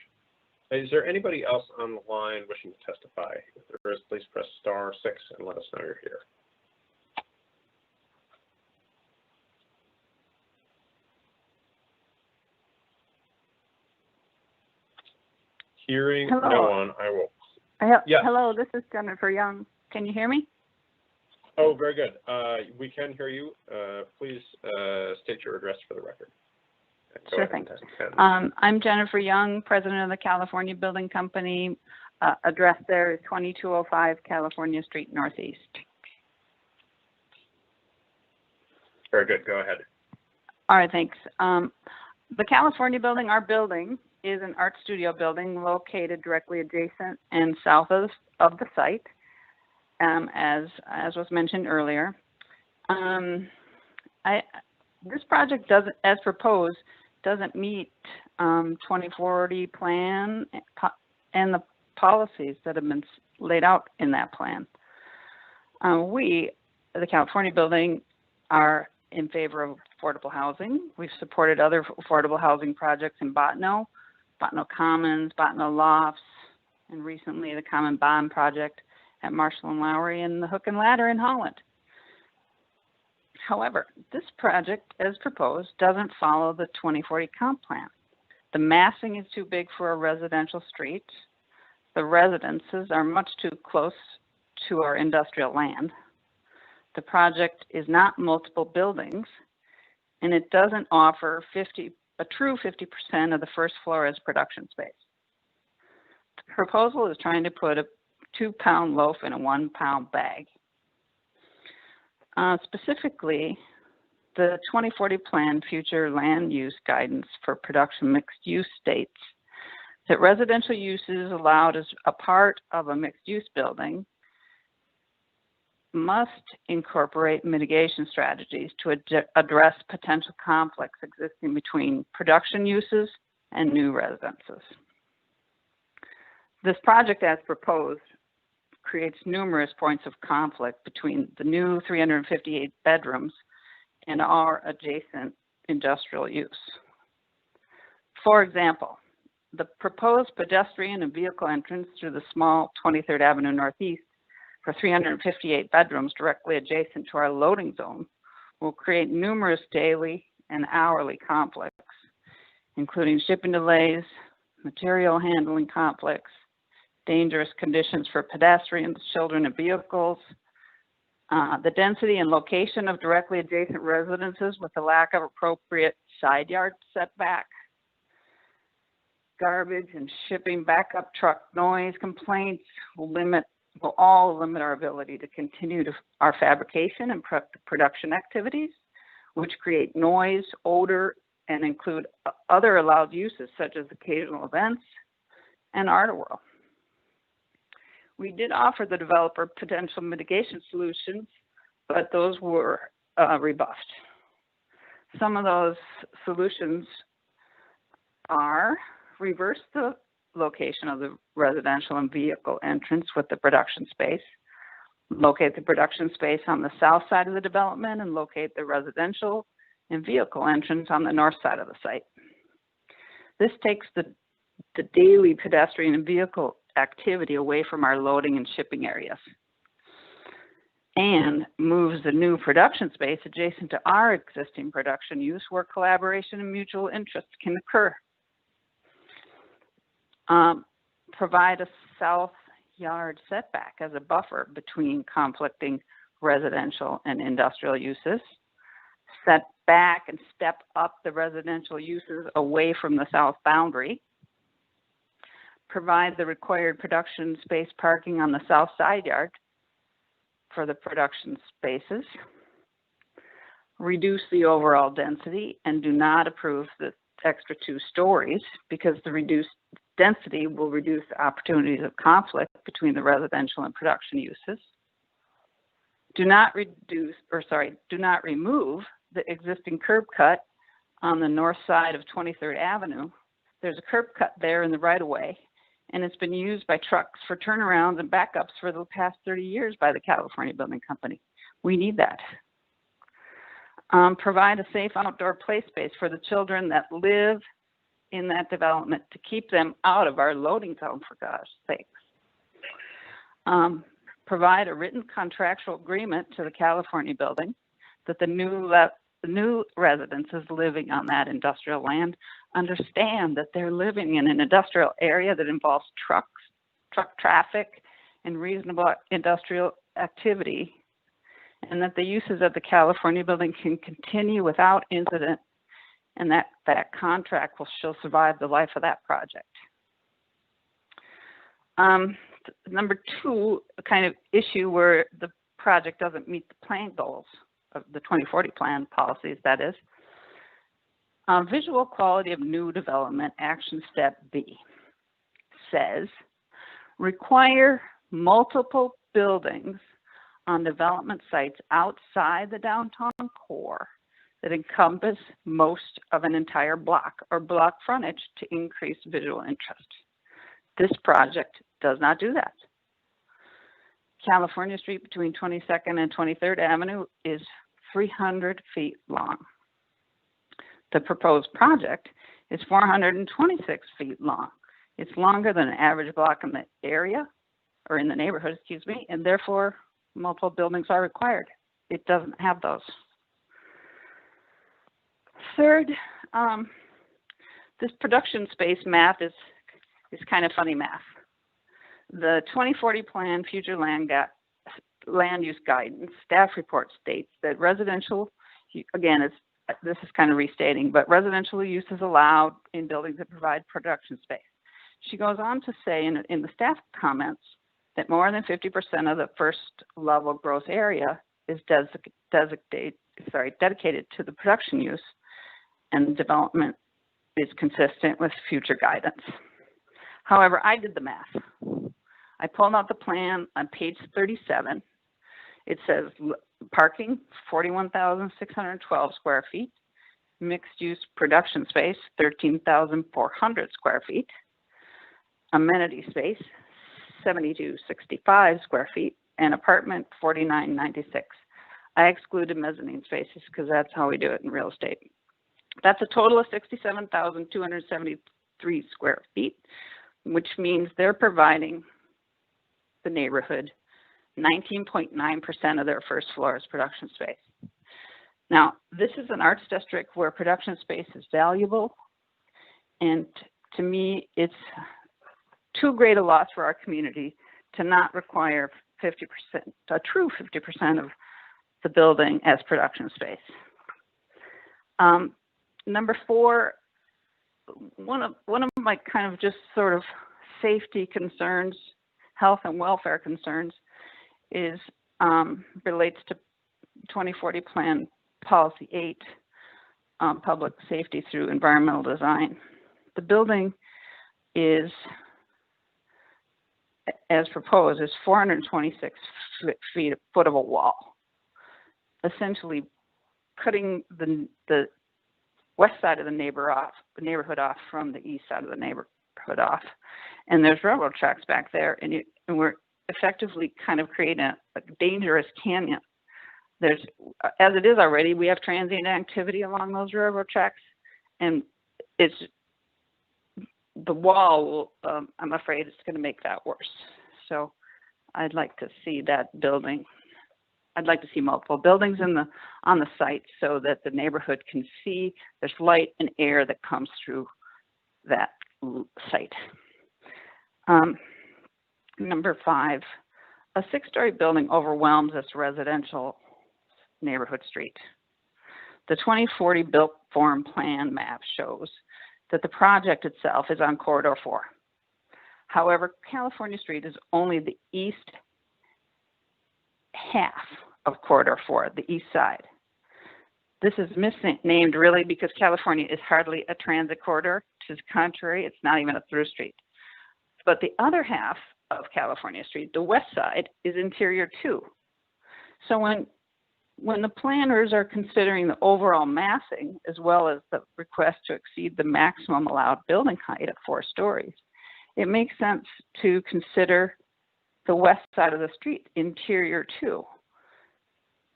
Is there anybody else on the line wishing to testify? If there is, please press *6 and let us know you're here. Hearing Hello. no one, I will. Yes. Hello, this is Jennifer Young. Can you hear me? Oh, very good. We can hear you. Please state your address for the record. Go Sure ahead. thing. I'm Jennifer Young, president of the California Building Company. Address there is 2205 California Street Northeast. Very good. Go ahead. All right, thanks. The California Building, our building, is an art studio building located directly adjacent and south of the site, as was mentioned earlier. This project doesn't, as proposed, doesn't meet 2040 plan and the policies that have been laid out in that plan. We, the California Building, are in favor of affordable housing. We've supported other affordable housing projects in Bottineau, Bottineau Commons, Bottineau Lofts, and recently the Common Bond Project at Marshall and Lowry and the Hook and Ladder in Holland. However, this project, as proposed, doesn't follow the 2040 comp plan. The massing is too big for a residential street. The residences are much too close to our industrial land. The project is not multiple buildings, and it doesn't offer a true 50% of the first floor as production space. The proposal is trying to put a 2-pound loaf in a 1-pound bag. Specifically, the 2040 plan future land use guidance for production mixed use states that residential uses allowed as a part of a mixed use building must incorporate mitigation strategies to address potential conflicts existing between production uses and new residences. This project, as proposed, creates numerous points of conflict between the new 358 bedrooms and our adjacent industrial use. For example, the proposed pedestrian and vehicle entrance through the small 23rd Avenue Northeast for 358 bedrooms directly adjacent to our loading zone will create numerous daily and hourly conflicts, including shipping delays, material handling conflicts, dangerous conditions for pedestrians, children, and vehicles, the density and location of directly adjacent residences with the lack of appropriate side yard setback, garbage and shipping backup truck noise complaints will all limit our ability to continue our fabrication and production activities, which create noise, odor, and include other allowed uses such as occasional events and art world. We did offer the developer potential mitigation solutions, but those were rebuffed. Some of those solutions are reverse the location of the residential and vehicle entrance with the production space, locate the production space on the south side of the development, and locate the residential and vehicle entrance on the north side of the site. This takes the daily pedestrian and vehicle activity away from our loading and shipping areas and moves the new production space adjacent to our existing production use where collaboration and mutual interest can occur. Provide a south yard setback as a buffer between conflicting residential and industrial uses. Set back and step up the residential uses away from the south boundary. Provide the required production space parking on the south side yard for the production spaces. Reduce the overall density and do not approve the extra 2 stories because the reduced density will reduce the opportunities of conflict between the residential and production uses. Do not remove the existing curb cut on the north side of 23rd Avenue. There's a curb cut there in the right of way, and it's been used by trucks for turnarounds and backups for the past 30 years by the California Building Company. We need that. Provide a safe outdoor play space for the children that live in that development to keep them out of our loading zone, for God's sakes. Provide a written contractual agreement to the California Building that the new residents living on that industrial land understand that they're living in an industrial area that involves truck traffic and reasonable industrial activity, and that the uses of the California Building can continue without incident, and that contract will still survive the life of that project. Number 2, a kind of issue where the project doesn't meet the plan goals of the 2040 plan policies, that is. Visual quality of new development, action step B, says require multiple buildings on development sites outside the downtown core that encompass most of an entire block or block frontage to increase visual interest. This project does not do that. California Street between 22nd and 23rd Avenue is 300 feet long. The proposed project is 426 feet long. It's longer than an average block in the area, or in the neighborhood, excuse me, and therefore multiple buildings are required. It doesn't have those. Third, this production space math is kind of funny math. The 2040 plan future land use guidance staff report states that residential, again, this is kind of restating, but residential use is allowed in buildings that provide production space. She goes on to say in the staff comments that more than 50% of the first level gross area is dedicated to the production use, and development is consistent with future guidance. However, I did the math. I pulled out the plan on page 37. It says parking, 41,612 square feet, mixed use production space, 13,400 square feet, amenity space, 7,265 square feet, and apartment, 4,996. I excluded mezzanine spaces because that's how we do it in real estate. That's a total of 67,273 square feet, which means they're providing the neighborhood 19.9% of their first floor as production space. Now, this is an arts district where production space is valuable, and to me, it's too great a loss for our community to not require 50%, a true 50% of the building as production space. Number four, one of my kind of just sort of safety concerns, health and welfare concerns, is relates to 2040 Plan Policy 8, public safety through environmental design. The building is, as proposed, is 426 foot of a wall, essentially cutting the west side of the neighborhood off from the east side of the neighborhood off. And there's railroad tracks back there, and we're effectively kind of creating a dangerous canyon. There's, as it is already, we have transient activity along those railroad tracks, and it's the wall, I'm afraid it's going to make that worse. So I'd like to see that building. I'd like to see multiple buildings on the site so that the neighborhood can see there's light and air that comes through that site. Number 5, a 6-story building overwhelms this residential neighborhood street. The 2040 built form plan map shows that the project itself is on Corridor 4. However, California Street is only the east half of Corridor 4, the east side. This is misnamed really because California is hardly a transit corridor. To the contrary, it's not even a through street. But the other half of California Street, the west side, is interior too. So when the planners are considering the overall massing, as well as the request to exceed the maximum allowed building height of 4 stories, it makes sense to consider the west side of the street, interior 2.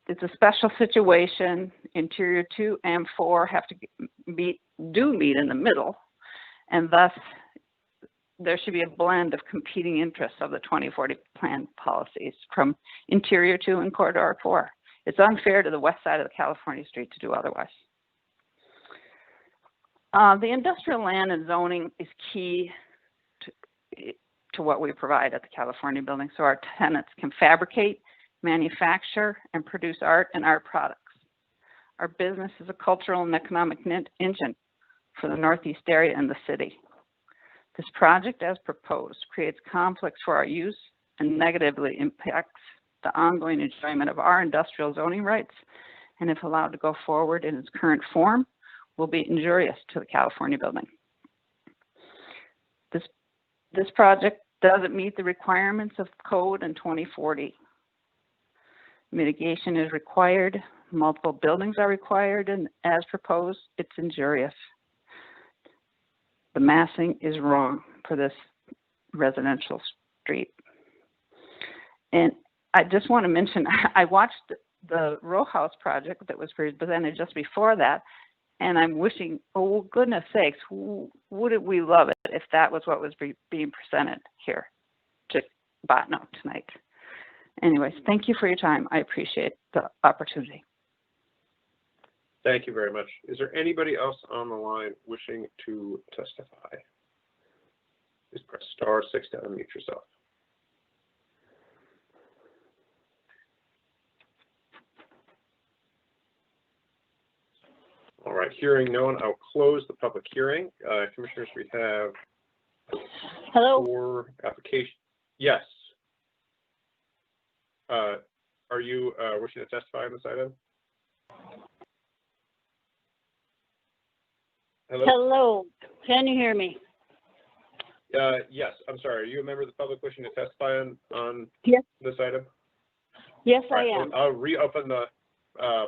It's a special situation. Interior 2 and 4 have to meet in the middle, and thus there should be a blend of competing interests of the 2040 plan policies from interior 2 and corridor 4. It's unfair to the west side of the California Street to do otherwise. The industrial land and zoning is key to what we provide at the California Building, so our tenants can fabricate, manufacture, and produce art and art products. Our business is a cultural and economic engine for the Northeast area and the city. This project, as proposed, creates conflicts for our use and negatively impacts the ongoing enjoyment of our industrial zoning rights, and if allowed to go forward in its current form, will be injurious to the California Building. This project doesn't meet the requirements of code in 2040. Mitigation is required multiple buildings are required and as proposed, it's injurious. The massing is wrong for this residential street. And I just want to mention, I watched the row house project that was presented just before that, and I'm wishing, oh goodness sakes, wouldn't we love it if that was what was being presented here to Bottineau tonight. Anyways, thank you for your time. I appreciate the opportunity. Thank you very much. Is there anybody else on the line wishing to testify? Please press *6 to unmute yourself. All right, hearing no one, I'll close the public hearing. Commissioners, we have Hello. 4 applications. Yes. Are you wishing to testify on this item? Hello? Hello. Can you hear me? Yes, I'm sorry. Are you a member of the public wishing to testify on Yes. this item? Yes, All right, I am. I'll reopen the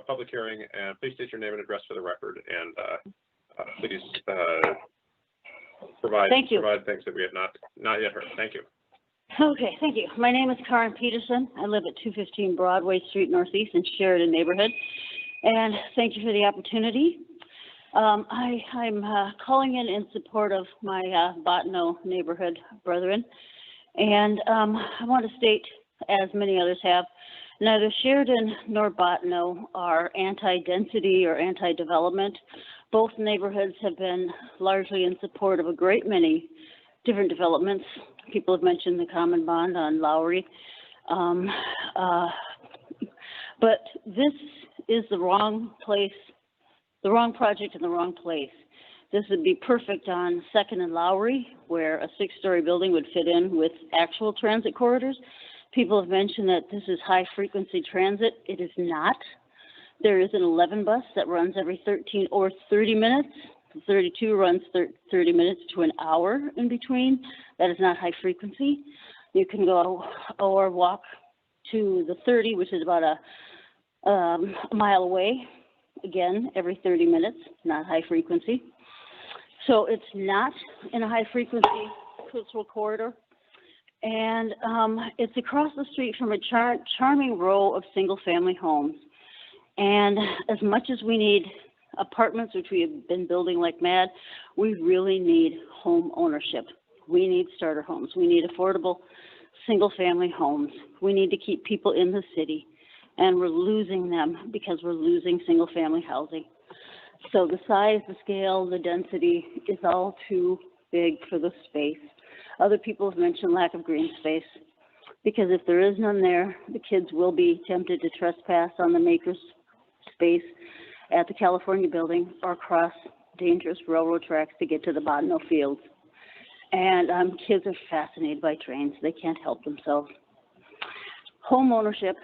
public hearing, and please state your name and address for the record, and please provide Thank you. provide things that we have not yet heard. Thank you. Okay, thank you. My name is Karen Peterson. I live at 215 Broadway Street Northeast in Sheridan neighborhood. And thank you for the opportunity. I'm calling in support of my Bottineau neighborhood brethren. And I want to state, as many others have, neither Sheridan nor Bottineau are anti-density or anti-development. Both neighborhoods have been largely in support of a great many different developments. People have mentioned the Common Bond on Lowry. But this is the wrong place, the wrong project in the wrong place. This would be perfect on 2nd and Lowry, where a 6-story building would fit in with actual transit corridors. People have mentioned that this is high-frequency transit. It is not. There is an 11 bus that runs every 13 or 30 minutes. 32 runs 30 minutes to an hour in between. That is not high frequency. You can go or walk to the 30, which is about a mile away. Again, every 30 minutes, not high frequency. So it's not in a high frequency coastal corridor. And it's across the street from a charming row of single family homes. And as much as we need apartments, which we have been building like mad, we really need home ownership. We need starter homes. We need affordable single family homes. We need to keep people in the city, and we're losing them because we're losing single family housing. So the size, the scale, the density is all too big for the space. Other people have mentioned lack of green space, because if there is none there, the kids will be tempted to trespass on the maker's space at the California building or cross dangerous railroad tracks to get to the Bottineau fields. And kids are fascinated by trains. They can't help themselves. Home ownership.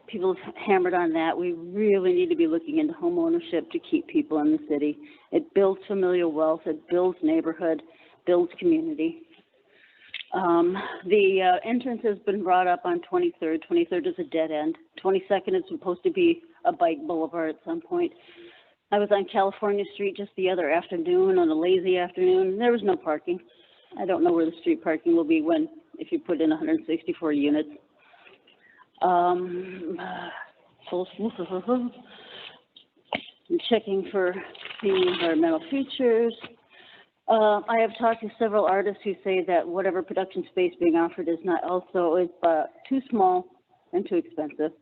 People have hammered on that. We really need to be looking into home ownership to keep people in the city. It builds familial wealth. It builds neighborhood, builds community. The entrance has been brought up on 23rd. 23rd is a dead end. 22nd is supposed to be a bike boulevard at some point. I was on California Street just the other afternoon, on a lazy afternoon. There was no parking. I don't know where the street parking will be if you put in 164 units. I'm checking for the environmental features. I have talked to several artists who say that whatever production space being offered is too small and too expensive,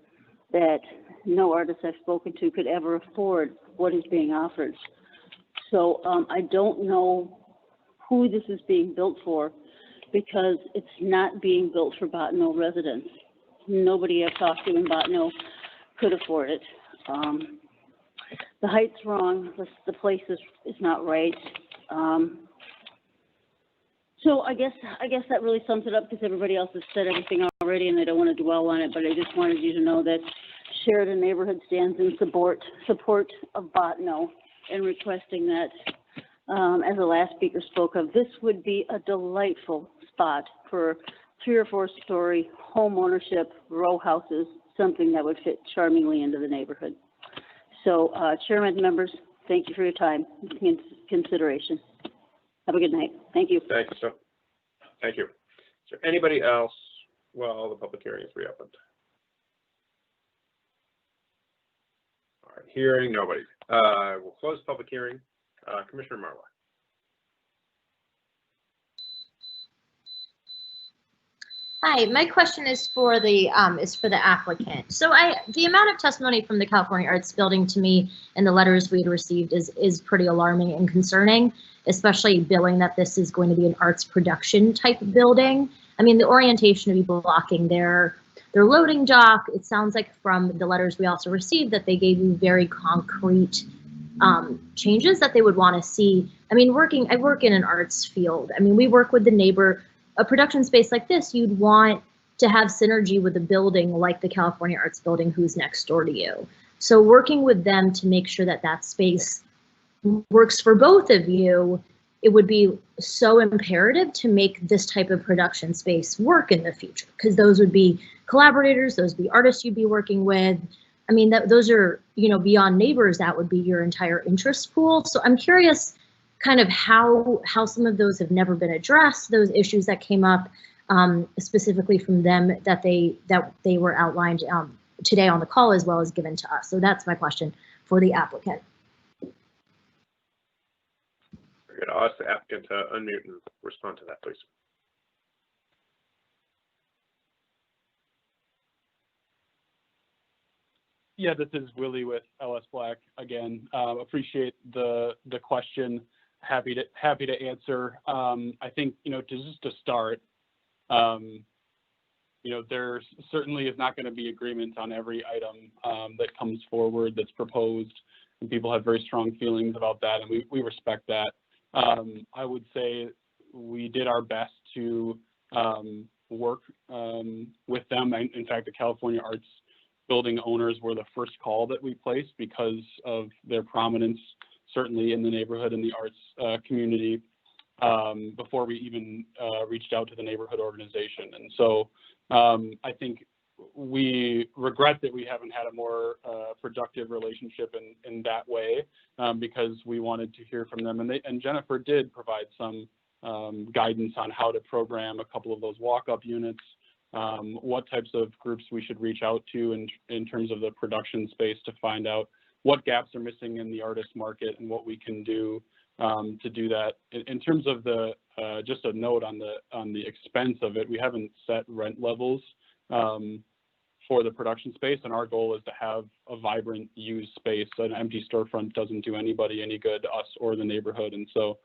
that no artist I've spoken to could ever afford what is being offered. So I don't know who this is being built for, because it's not being built for Bottineau residents. Nobody I've talked to in Bottineau could afford it. The height's wrong. The place is not right. So I guess that really sums it up, because everybody else has said everything already, and I don't want to dwell on it. But I just wanted you to know that Sheridan neighborhood stands in support of Bottineau, and requesting that, as the last speaker spoke of, this would be a delightful spot for 3 or 4 story home ownership, row houses, something that would fit charmingly into the neighborhood. So, Chairman, members, thank you for your time and consideration. Have a good night. Thank you. Thank you, sir. Thank you. Is there anybody else? Well, the public hearing is reopened. All right, hearing nobody. We'll close the public hearing. Commissioner Marla. Hi, my question is for the applicant. So the amount of testimony from the California Arts Building to me and the letters we had received is pretty alarming and concerning, especially billing that this is going to be an arts production type of building. I mean, the orientation to be blocking their loading dock. It sounds like from the letters we also received that they gave you very concrete changes that they would want to see. I mean, I work in an arts field. I mean, we work with the neighbor. A production space like this, you'd want to have synergy with a building like the California Arts Building who's next door to you. So working with them to make sure that that space works for both of you, it would be so imperative to make this type of production space work in the future, because those would be collaborators, those would be artists you'd be working with. I mean, those are, beyond neighbors, that would be your entire interest pool. So I'm curious kind of how some of those have never been addressed, those issues that came up specifically from them that they were outlined today on the call as well as given to us. So that's my question for the applicant. Very good. I'll ask the applicant to unmute and respond to that, please. Yeah, this is Willie with LS Black again. Appreciate the question. Happy to answer. I think, just to start, there certainly is not going to be agreement on every item that comes forward that's proposed, and people have very strong feelings about that, and we respect that. I would say we did our best to work with them. In fact, the California Arts Building owners were the first call that we placed because of their prominence, certainly in the neighborhood and the arts community, before we even reached out to the neighborhood organization. And so I think we regret that we haven't had a more productive relationship in that way, because we wanted to hear from them. And Jennifer did provide some guidance on how to program a couple of those walk-up units, what types of groups we should reach out to in terms of the production space to find out what gaps are missing in the artist market and what we can do to do that. In terms of the, just a note on the expense of it, we haven't set rent levels for the production space, and our goal is to have a vibrant used space. An empty storefront doesn't do anybody any good, us or the neighborhood. And so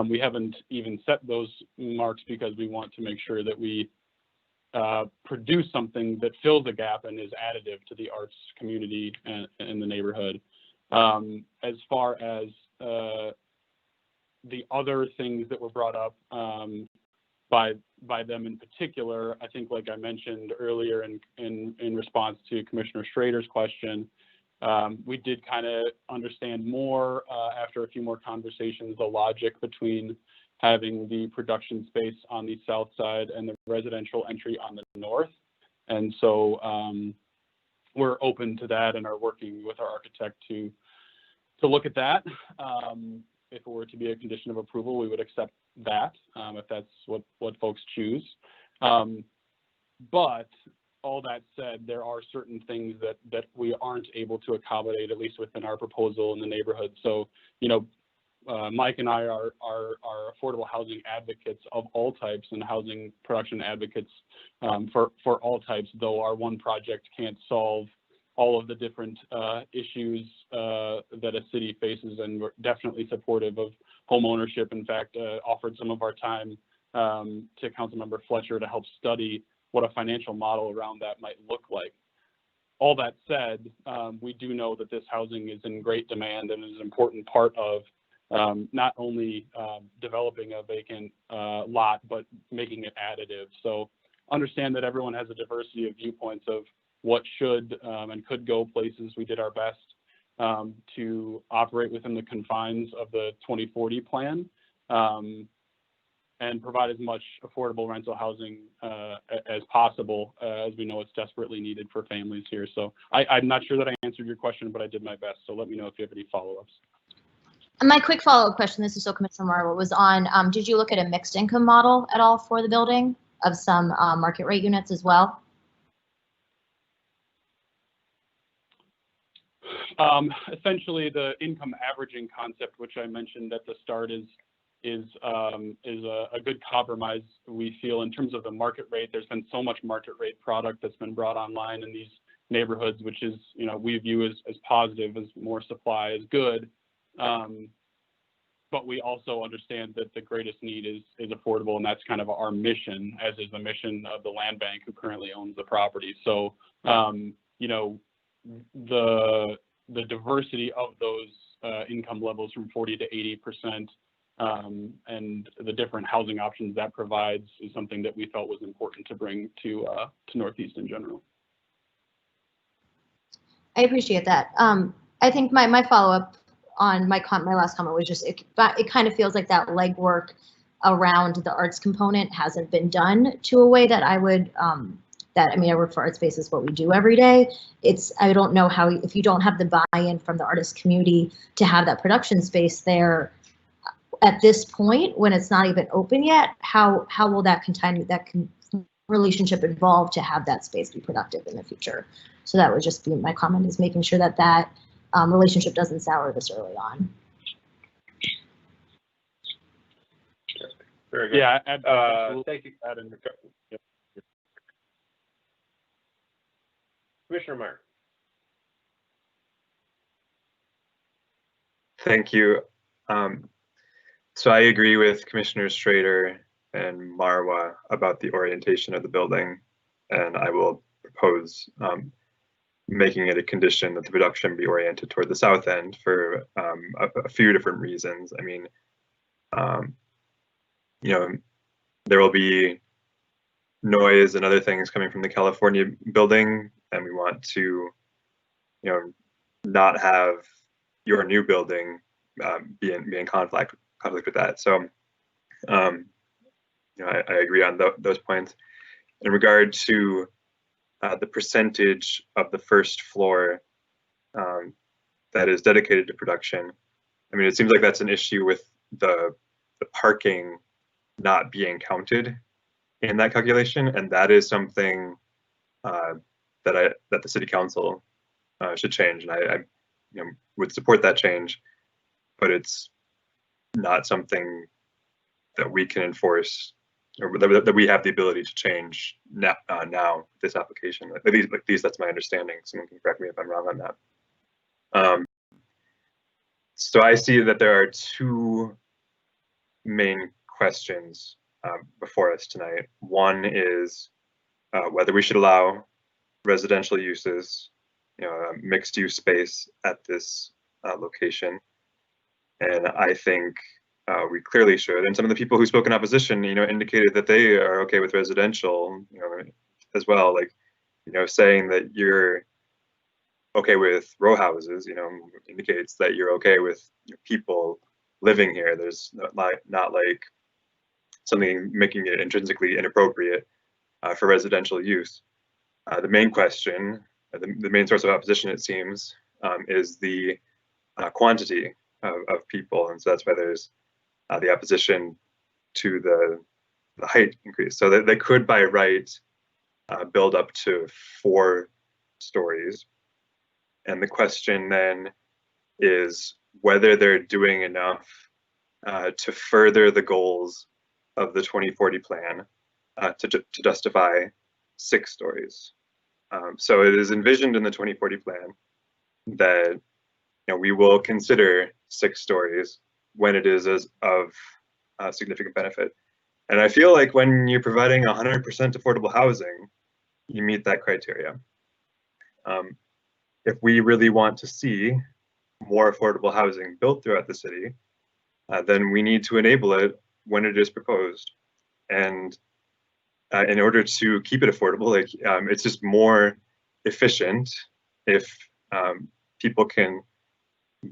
we haven't even set those marks because we want to make sure that we produce something that fills a gap and is additive to the arts community and in the neighborhood. As far as the other things that were brought up by them in particular, I think, like I mentioned earlier in response to Commissioner Schrader's question, we did kind of understand more after a few more conversations, the logic between having the production space on the south side and the residential entry on the north. And so we're open to that and are working with our architect to look at that. If it were to be a condition of approval, we would accept that if that's what folks choose. But all that said, there are certain things that we aren't able to accommodate, at least within our proposal in the neighborhood. So, Mike and I are affordable housing advocates of all types and housing production advocates for all types, though our one project can't solve all of the different issues that a city faces, and we're definitely supportive of home ownership. In fact, offered some of our time to Councilmember Fletcher to help study what a financial model around that might look like. All that said, we do know that this housing is in great demand and is an important part of not only developing a vacant lot, but making it additive. So understand that everyone has a diversity of viewpoints of what should and could go places. We did our best to operate within the confines of the 2040 plan. and provide as much affordable rental housing as possible, as we know it's desperately needed for families here. So I'm not sure that I answered your question, but I did my best. So let me know if you have any follow-ups. My quick follow-up question, this is still Commissioner Marwa, was on, did you look at a mixed income model at all for the building of some market rate units as well? Essentially, the income averaging concept, which I mentioned at the start, is a good compromise, we feel, in terms of the market rate. There's been so much market rate product that's been brought online in these neighborhoods, which is, we view as positive, as more supply is good. But we also understand that the greatest need is affordable, and that's kind of our mission, as is the mission of the land bank who currently owns the property. So, the diversity of those income levels from 40 to 80%, and the different housing options that provides is something that we felt was important to bring to Northeast in general. I appreciate that. I think my follow-up on my last comment was just, it kind of feels like that legwork around the arts component hasn't been done to a way that I would, I work for Art Space, is what we do every day. I don't know how, if you don't have the buy-in from the artist community to have that production space there at this point, when it's not even open yet, how will that relationship evolve to have that space be productive in the future? So that would just be my comment, is making sure that that relationship doesn't sour this early on. Very good. Yeah, thank you. Yep. Commissioner Meyer. Thank you. So I agree with Commissioners Schrader and Marwa about the orientation of the building, and I will propose making it a condition that the production be oriented toward the south end for a few different reasons. I mean, there will be noise and other things coming from the California building, and we want to, not have your new building be in conflict with that. So, I agree on those points. In regard to the percentage of the first floor that is dedicated to production, I mean, it seems like that's an issue with the parking not being counted in that calculation, and that is something that the City Council should change, and I would support that change, but it's not something that we can enforce, or that we have the ability to change now with this application. At least that's my understanding. Someone can correct me if I'm wrong on that. So I see that there are two main questions before us tonight. One is whether we should allow residential uses, mixed-use space at this location, and I think we clearly should. And some of the people who spoke in opposition, indicated that they are okay with residential, as well. Like, saying that you're okay with row houses, indicates that you're okay with people living here. There's not like something making it intrinsically inappropriate for residential use. The main question, the main source of opposition, it seems, is the quantity of people, and so that's why there's the opposition to the height increase. So that they could, by right, build up to 4 stories, and the question then is whether they're doing enough to further the goals of the 2040 plan to justify 6 stories. So it is envisioned in the 2040 plan that we will consider 6 stories when it is of significant benefit. And I feel like when you're providing 100% affordable housing, you meet that criteria. If we really want to see more affordable housing built throughout the city, then we need to enable it when it is proposed. And in order to keep it affordable, it's just more efficient if people can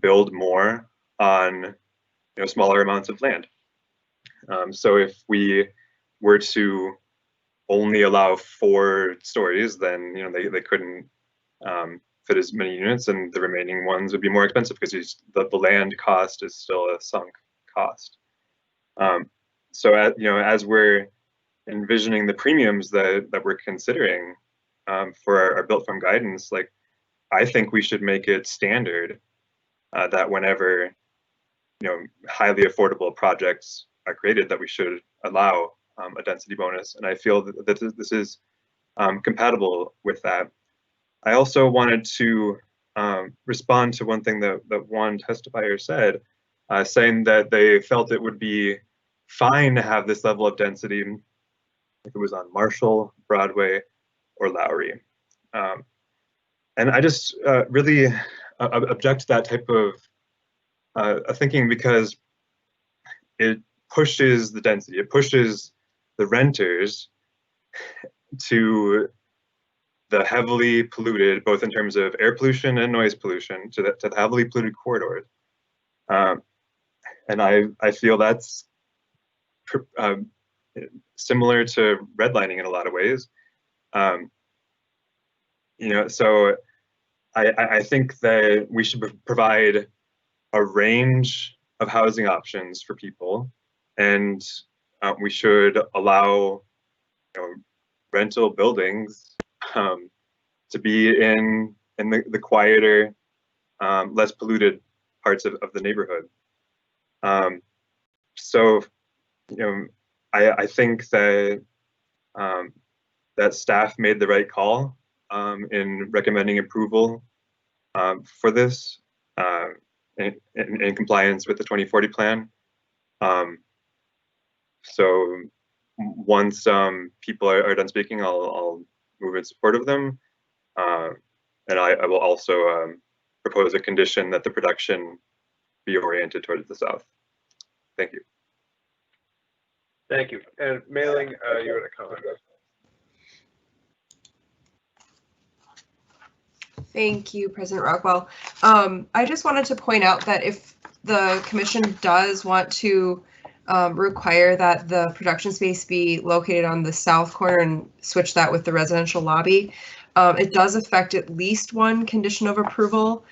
build more on smaller amounts of land. So if we were to only allow 4 stories, then they couldn't fit as many units, and the remaining ones would be more expensive because the land cost is still a sunk cost. So as we're envisioning the premiums that we're considering for our built form guidance, like I think we should make it standard that whenever highly affordable projects are created, that we should allow a density bonus, and I feel that this is compatible with that. I also wanted to respond to one thing that one testifier said, saying that they felt it would be fine to have this level of density if it was on Marshall, Broadway, or Lowry. And I just really object to that type of thinking, because it pushes the density, it pushes the renters to the heavily polluted, both in terms of air pollution and noise pollution, to the heavily polluted corridors. And I feel that's similar to redlining in a lot of ways. So I think that we should provide a range of housing options for people, and we should allow rental buildings to be in the quieter, less polluted parts of the neighborhood. So I think that that staff made the right call in recommending approval for this in compliance with the 2040 plan. So once people are done speaking, I'll move in support of them, and I will also propose a condition that the production be oriented towards the south. Thank you. Thank you. And Mailing, you had a comment. Thank you, President Rockwell. I just wanted to point out that if the commission does want to require that the production space be located on the south corner and switch that with the residential lobby, it does affect at least one condition of approval,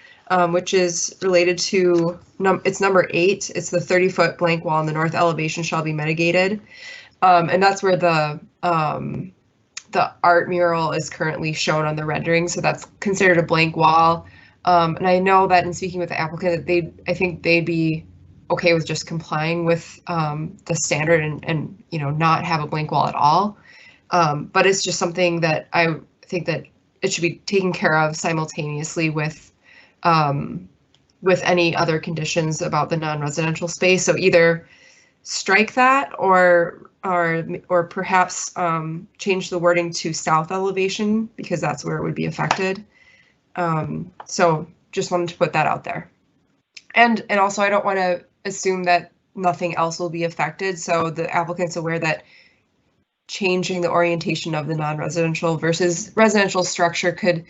which is related to it's number 8. It's the 30-foot blank wall in the north elevation shall be mitigated, and that's where the art mural is currently shown on the rendering. So that's considered a blank wall, and I know that in speaking with the applicant, that I think they'd be okay with just complying with the standard and not have a blank wall at all. But it's just something that I think that it should be taken care of simultaneously with any other conditions about the non-residential space. So either strike that or perhaps change the wording to south elevation, because that's where it would be affected. So just wanted to put that out there. And also, I don't want to assume that nothing else will be affected. So the applicant's aware that changing the orientation of the non-residential versus residential structure could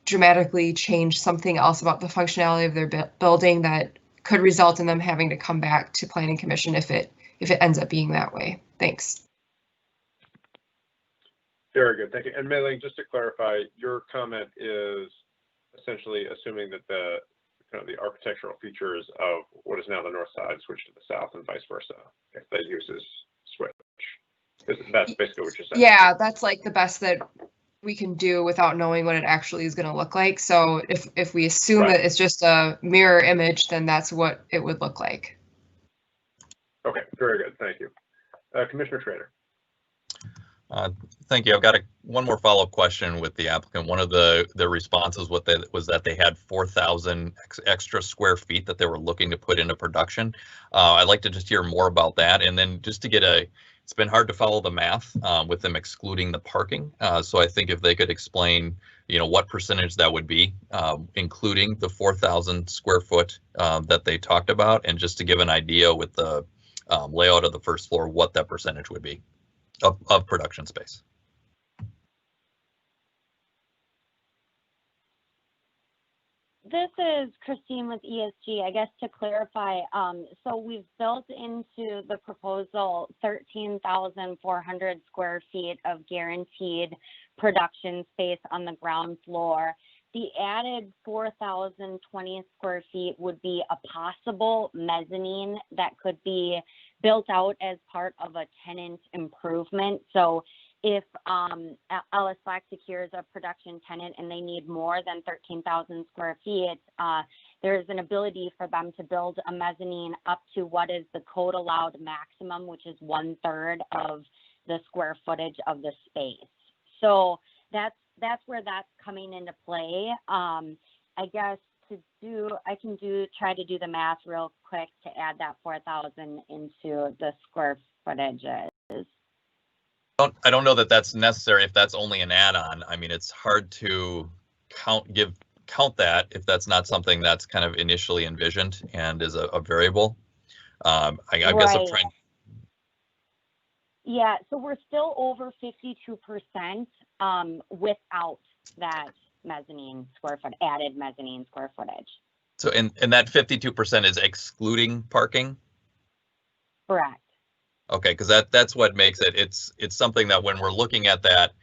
dramatically change something else about the functionality of their building that could result in them having to come back to Planning Commission if it ends up being that way. Thanks. Very good, thank you. And Mei-Ling, just to clarify, your comment is essentially assuming that the the architectural features of what is now the north side switch to the south and vice versa if the uses switch. That's basically what you're saying. Yeah, that's like the best that we can do without knowing what it actually is going to look like. So if we assume that it's just a mirror image, then that's what it would look like. Okay, very good. Thank you. Commissioner Schrader. Thank you. I've got one more follow-up question with the applicant. One of the responses was that they had 4,000 extra square feet that they were looking to put into production. I'd like to just hear more about that, and then just to get it's been hard to follow the math with them excluding the parking. So I think if they could explain, what percentage that would be, including the 4,000 square foot that they talked about, and just to give an idea with the layout of the first floor, what that percentage would be of production space. This is Christine with ESG. I guess to clarify, so we've built into the proposal 13,400 square feet of guaranteed production space on the ground floor. The added 4,020 square feet would be a possible mezzanine that could be built out as part of a tenant improvement. So if Ellis Black secures a production tenant and they need more than 13,000 square feet, there's an ability for them to build a mezzanine up to what is the code allowed maximum, which is 1/3 of the square footage of the space. So that's where that's coming into play. I guess I can try to do the math real quick to add that 4,000 into the square footages. I don't know that that's necessary if that's only an add-on. I mean, it's hard to count that if that's not something that's kind of initially envisioned and is a variable. I guess I'm trying. Yeah, so we're still over 52% without that added mezzanine square footage. So and that 52% is excluding parking? Correct. Okay, because that's what makes it. It's something that when we're looking at that,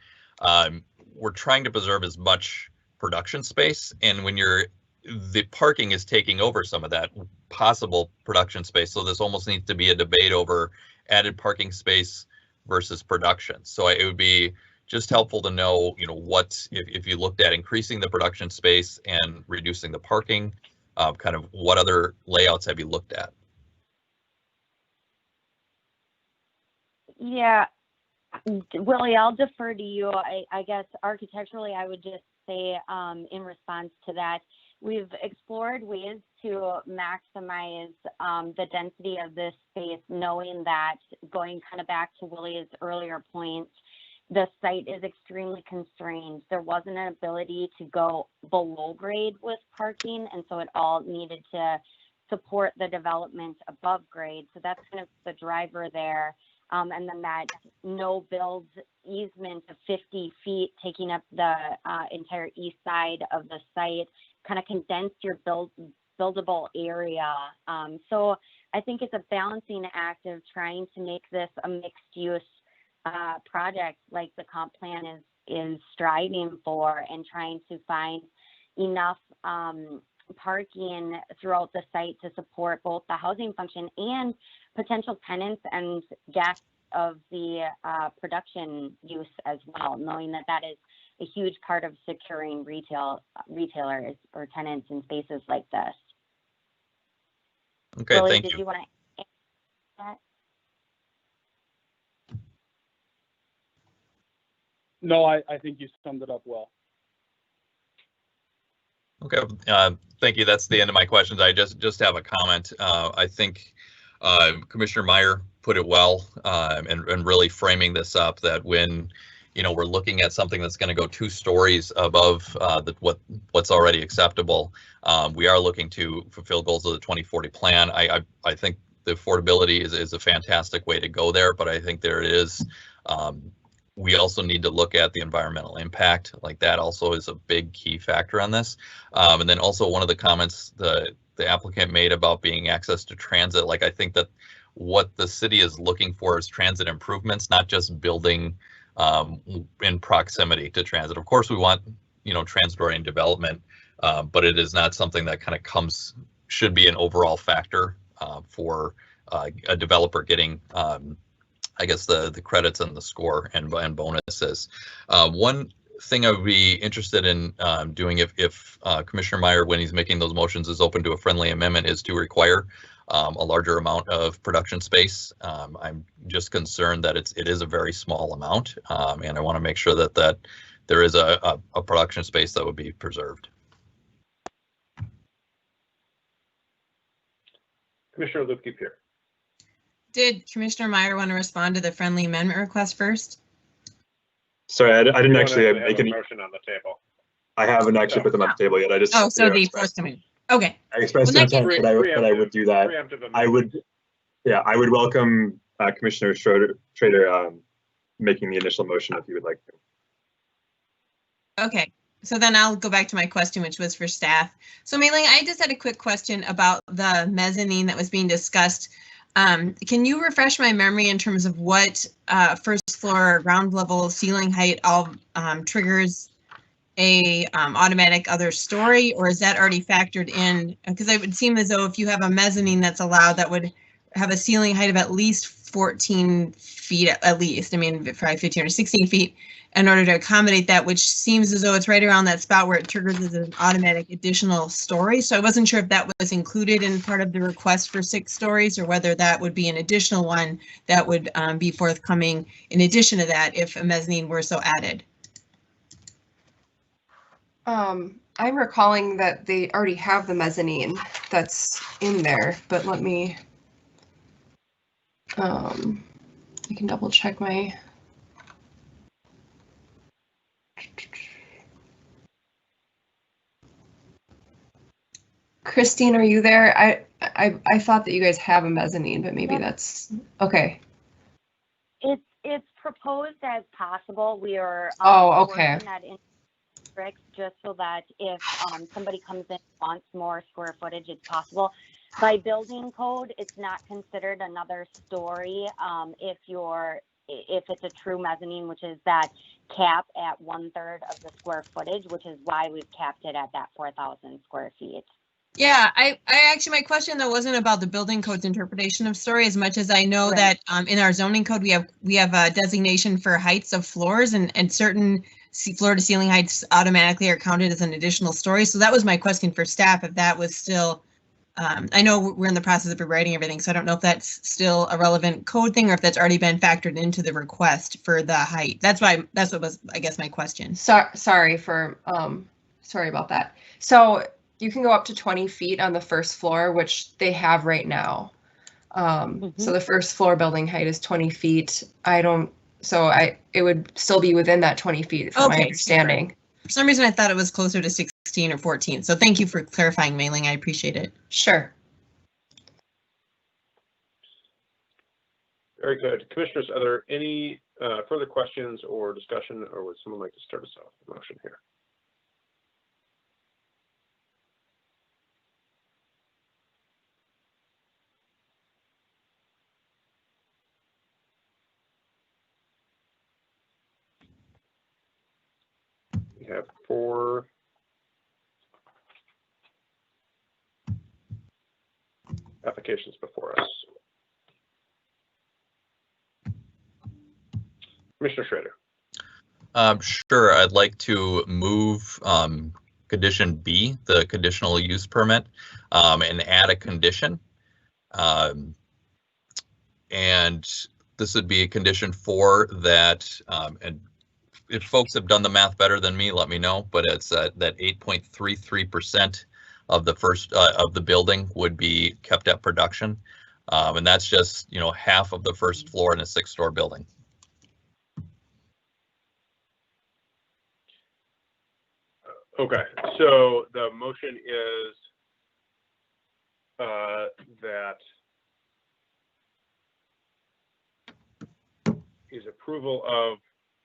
we're trying to preserve as much production space, and when the parking is taking over some of that possible production space. So this almost needs to be a debate over added parking space versus production. So it would be just helpful to know, what if you looked at increasing the production space and reducing the parking, kind of what other layouts have you looked at? Yeah, Willie, I'll defer to you. I guess architecturally, I would just say in response to that, we've explored ways to maximize the density of this space, knowing that, going kind of back to Willie's earlier point, the site is extremely constrained. There wasn't an ability to go below grade with parking, and so it all needed to support the development above grade. So that's kind of the driver there. And then that no build easement of 50 feet taking up the entire east side of the site kind of condensed your buildable area. So I think it's a balancing act of trying to make this a mixed use project like the comp plan is striving for, and trying to find enough parking throughout the site to support both the housing function and potential tenants and guests of the production use as well, knowing that that is a huge part of securing retailers or tenants in spaces like this. Okay, Willie, thank did you. You want to add that? No, I think you summed it up well. Okay, thank you. That's the end of my questions. I just have a comment. I think Commissioner Meyer put it well, and really framing this up that when we're looking at something that's going to go 2 stories above what's already acceptable, we are looking to fulfill goals of the 2040 plan. I think the affordability is a fantastic way to go there, but I think there is. We also need to look at the environmental impact. Like that also is a big key factor on this. And then also one of the comments the applicant made about being access to transit. Like I think that what the city is looking for is transit improvements, not just building in proximity to transit. Of course, we want transit-oriented development, but it is not something that kind of should be an overall factor for a developer getting I guess the credits and the score and bonuses. One thing I would be interested in doing if Commissioner Meyer, when he's making those motions, is open to a friendly amendment, is to require a larger amount of production space. I'm just concerned that it is a very small amount, and I want to make sure that there is a production space that would be preserved. Commissioner Lupke-Peer. Did Commissioner Meyer want to respond to the friendly amendment request first? Sorry, I didn't actually make any motion on the table. I haven't actually put them on the table yet. I just so the first committee. Okay. I expressed intent that I would do that. I would welcome Commissioner Schrader making the initial motion if you would like to. Okay. So then I'll go back to my question, which was for staff. So Mei-Ling, I just had a quick question about the mezzanine that was being discussed. Can you refresh my memory in terms of what first floor ground level ceiling height all triggers a automatic other story, or is that already factored in? Because it would seem as though if you have a mezzanine that's allowed, that would have a ceiling height of at least 14 feet at least. I mean, probably 15 or 16 feet in order to accommodate that, which seems as though it's right around that spot where it triggers as an automatic additional story. So I wasn't sure if that was included in part of the request for 6 stories, or whether that would be an additional one that would be forthcoming in addition to that if a mezzanine were so added. I'm recalling that they already have the mezzanine that's in there, but let me, I can double check my. Christine, are you there? I thought that you guys have a mezzanine, but maybe that's okay. It's proposed as possible. We are okay. working that in districts just so that if somebody comes in and wants more square footage, it's possible. By building code, it's not considered another story if it's a true mezzanine, which is that cap at 1/3 of the square footage, which is why we've capped it at that 4,000 square feet. Yeah, I actually, my question though wasn't about the building code's interpretation of story as much as I know that in our zoning code, we have a designation for heights of floors, and certain floor to ceiling heights automatically are counted as an additional story. So that was my question for staff, if that was still, I know we're in the process of rewriting everything, so I don't know if that's still a relevant code thing or if that's already been factored into the request for the height. That's what was, I guess, my question. Sorry about that. So you can go up to 20 feet on the first floor, which they have right now. So the first floor building height is 20 feet. It would still be within that 20 feet from my understanding. Super. For some reason, I thought it was closer to 16 or 14. So thank you for clarifying, Mei-Ling. I appreciate it. Sure. Very good. Commissioners, are there any further questions or discussion, or would someone like to start us off the motion here? We have 4 applications before us. Commissioner Schrader. Sure, I'd like to move condition B, the conditional use permit, and add a condition. And this would be a condition 4 that, and if folks have done the math better than me, let me know, but it's that 8.33% of the first of the building would be kept at production. And that's just, half of the first floor in a 6-story building. Okay, so the motion is that is approval of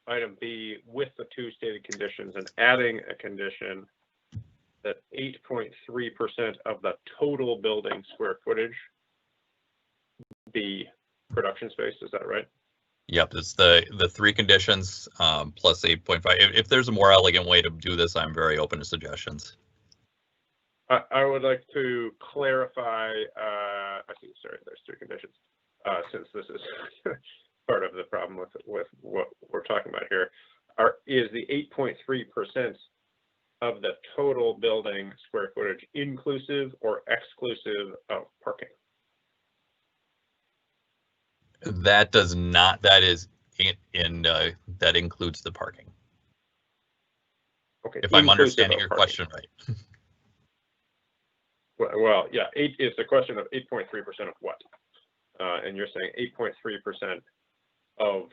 item B with the 2 stated conditions and adding a condition that 8.3% of the total building square footage be production space. Is that right? Yep, it's the 3 conditions plus 8.5. If there's a more elegant way to do this, I'm very open to suggestions. I would like to clarify. There's 3 conditions. Since this is part of the problem with what we're talking about here, is the 8.3% of the total building square footage inclusive or exclusive of parking? That does not. That is that includes the parking. Okay. If I'm understanding your question right. Well, yeah. It's a question of 8.3% of what? And you're saying 8.3% of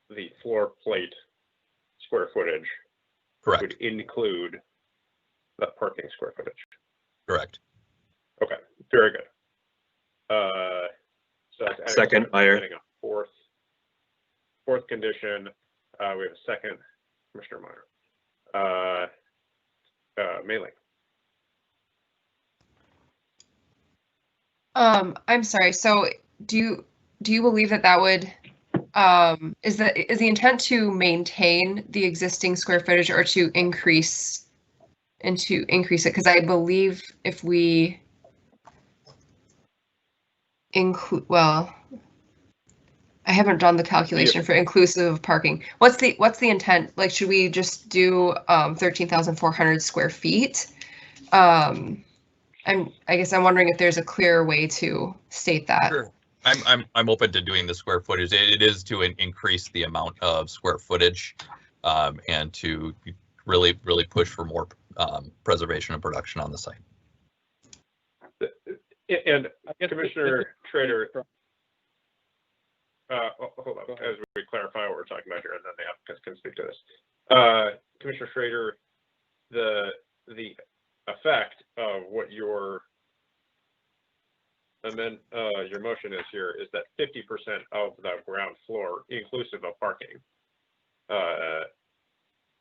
the floor plate square footage. Correct. Would include the parking square footage. Correct. Okay. Very good. So that's second, Meyer. Adding a fourth condition. We have a second, Commissioner Meyer. Mei-Ling. I'm sorry. So do you believe that would is the intent to maintain the existing square footage or to increase it? Because I believe if we include, well, I haven't done the calculation for inclusive of parking. What's the intent? Like, should we just do 13,400 square feet? I guess I'm wondering if there's a clearer way to state that. Sure. I'm open to doing the square footage. It is to increase the amount of square footage and to really push for more preservation and production on the site. And Commissioner Schrader, hold on, as we clarify what we're talking about here, and then the applicants can speak to this. Commissioner Schrader, the effect of what your motion is here is that 50% of the ground floor, inclusive of parking,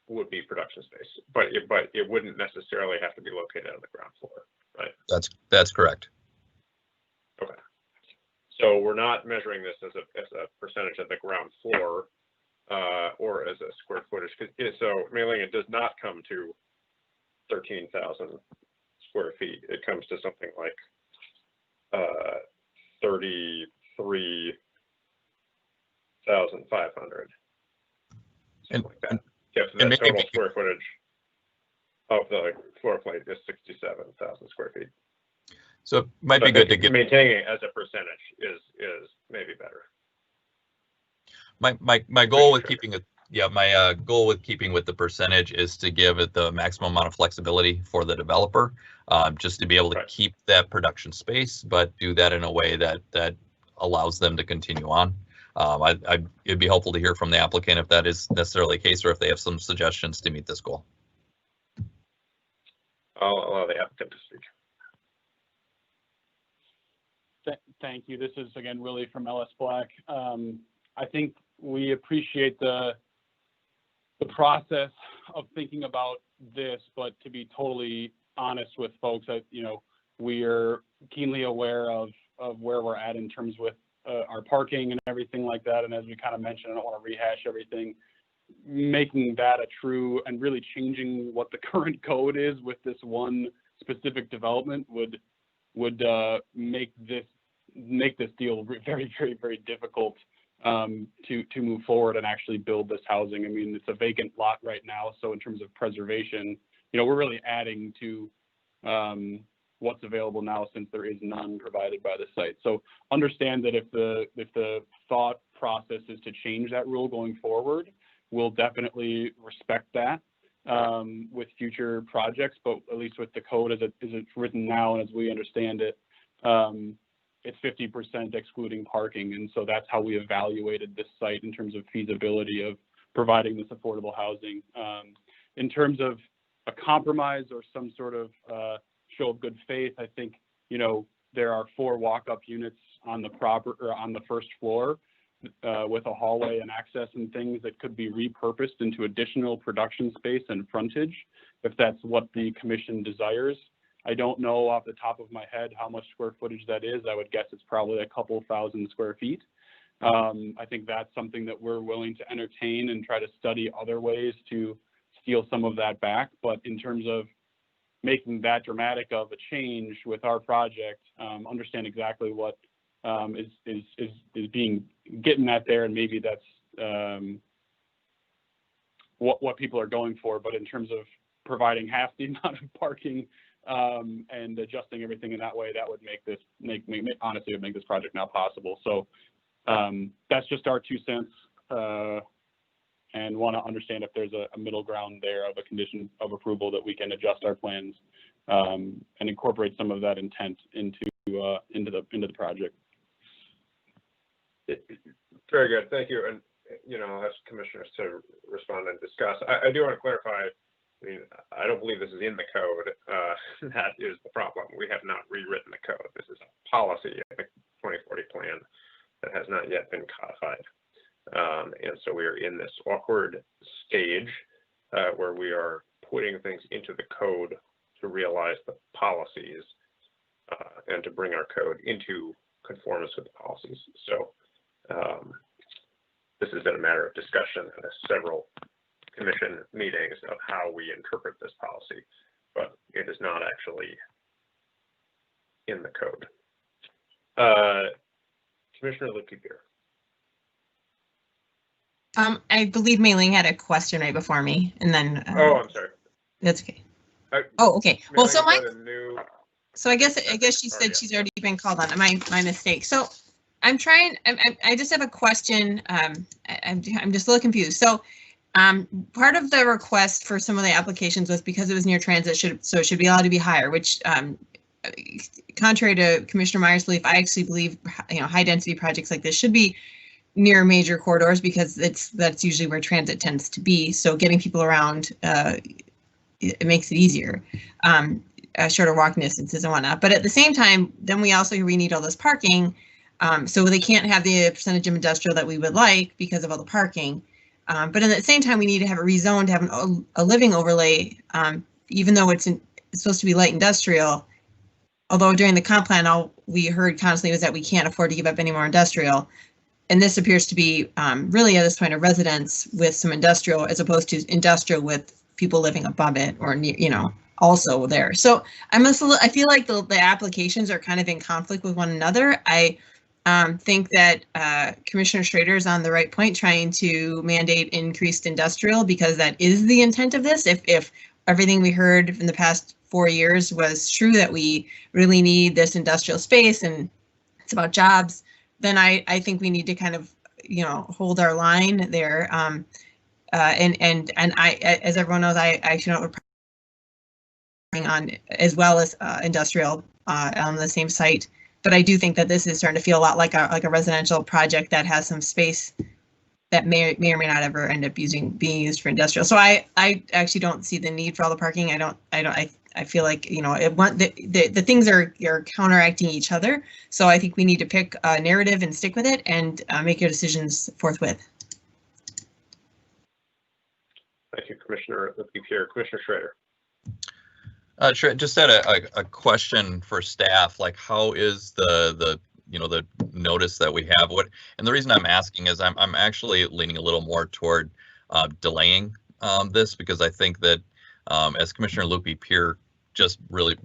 would be production space, but it wouldn't necessarily have to be located on the ground floor, right? That's correct. Okay. So we're not measuring this as a percentage of the ground floor or as a square footage. So Mei-Ling, it does not come to 13,000 square feet. It comes to something like 33,500. Something like that. Yes, the total square footage of the floor plate is 67,000 square feet. So it might be good to get maintaining it as a percentage is maybe better. My goal with keeping it, my goal with keeping with the percentage is to give it the maximum amount of flexibility for the developer, just to be able to keep that production space, but do that in a way that allows them to continue on. It'd be helpful to hear from the applicant if that is necessarily the case, or if they have some suggestions to meet this goal. I'll allow the applicant to speak. Thank you. This is again Willie from LS Black. I think we appreciate the process of thinking about this, but to be totally honest with folks, we are keenly aware of where we're at in terms with our parking and everything like that. And as we kind of mentioned, I don't want to rehash everything. Making that a true and really changing what the current code is with this one specific development would make this deal very, very, very difficult to move forward and actually build this housing. I mean, it's a vacant lot right now, so in terms of preservation, we're really adding to what's available now since there is none provided by the site. So understand that if the thought process is to change that rule going forward, we'll definitely respect that with future projects, but at least with the code as it's written now and as we understand it, it's 50% excluding parking. And so that's how we evaluated this site in terms of feasibility of providing this affordable housing. In terms of a compromise or some sort of show of good faith, I think, there are 4 walk-up units on the first floor with a hallway and access and things that could be repurposed into additional production space and frontage, if that's what the commission desires. I don't know off the top of my head how much square footage that is. I would guess it's probably a couple thousand square feet. I think that's something that we're willing to entertain and try to study other ways to steal some of that back. But in terms of making that dramatic of a change with our project, understand exactly what is being getting at there, and maybe that's what people are going for. But in terms of providing half the amount of parking and adjusting everything in that way, that would make this honestly would make this project now possible. So that's just our 2 cents, and want to understand if there's a middle ground there of a condition of approval that we can adjust our plans and incorporate some of that intent into the project. Very good, thank you. And I'll ask commissioners to respond and discuss. I do want to clarify. I mean, I don't believe this is in the code. That is the problem. We have not rewritten the code. This is a policy, a 2040 plan that has not yet been codified. And so we are in this awkward stage where we are putting things into the code to realize the policies and to bring our code into conformance with the policies. So this has been a matter of discussion at several commission meetings of how we interpret this policy, but it is not actually in the code. Commissioner Lukey-Beer. I believe Mei-Ling had a question right before me, and then. Oh, I'm sorry. That's okay. Oh, okay. Well, so I guess she said she's already been called on. My mistake. So I'm trying. I just have a question. I'm just a little confused. So part of the request for some of the applications was because it was near transit, so it should be allowed to be higher, which contrary to Commissioner Meyer's belief, I actually believe high density projects like this should be near major corridors because that's usually where transit tends to be. So getting people around, it makes it easier. Shorter walking distances and whatnot. But at the same time, then we need all this parking. So they can't have the percentage of industrial that we would like because of all the parking. But at the same time, we need to have it rezoned to have a living overlay, even though it's supposed to be light industrial. Although during the comp plan, all we heard constantly was that we can't afford to give up any more industrial. And this appears to be really at this point a residence with some industrial as opposed to industrial with people living above it or near, also there. So I feel like the applications are kind of in conflict with one another. I think that Commissioner Schrader is on the right point trying to mandate increased industrial because that is the intent of this. If everything we heard in the past 4 years was true that we really need this industrial space and it's about jobs, then I think we need to kind of, hold our line there. And I, as everyone knows, I actually don't bring on as well as industrial on the same site. But I do think that this is starting to feel a lot like a residential project that has some space that may or may not ever end up being used for industrial. So I actually don't see the need for all the parking. I feel like the things are counteracting each other. So I think we need to pick a narrative and stick with it and make your decisions forthwith. Thank you, Commissioner Lukey-Beer. Commissioner Schrader. Just had a question for staff. Like, how is the notice that we have? And the reason I'm asking is I'm actually leaning a little more toward delaying this because I think that as Commissioner Lukey-Beer just really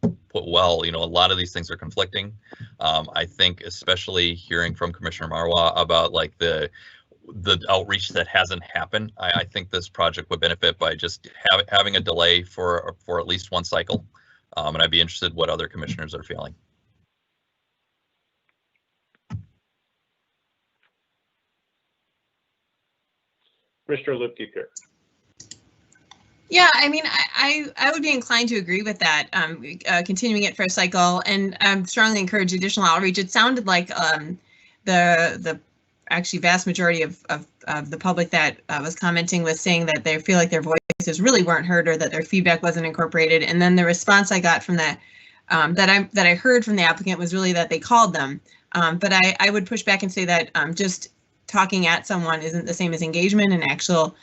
put well, a lot of these things are conflicting. I think especially hearing from Commissioner Marwa about like the outreach that hasn't happened, I think this project would benefit by just having a delay for at least one cycle. And I'd be interested what other commissioners are feeling. Mr. Lukey-Beer. Yeah, I mean, I would be inclined to agree with that, continuing it for a cycle, and strongly encourage additional outreach. It sounded like the actually vast majority of the public that was commenting was saying that they feel like their voices really weren't heard or that their feedback wasn't incorporated. And then the response I got from that that I heard from the applicant was really that they called them. But I would push back and say that just talking at someone isn't the same as engagement and actual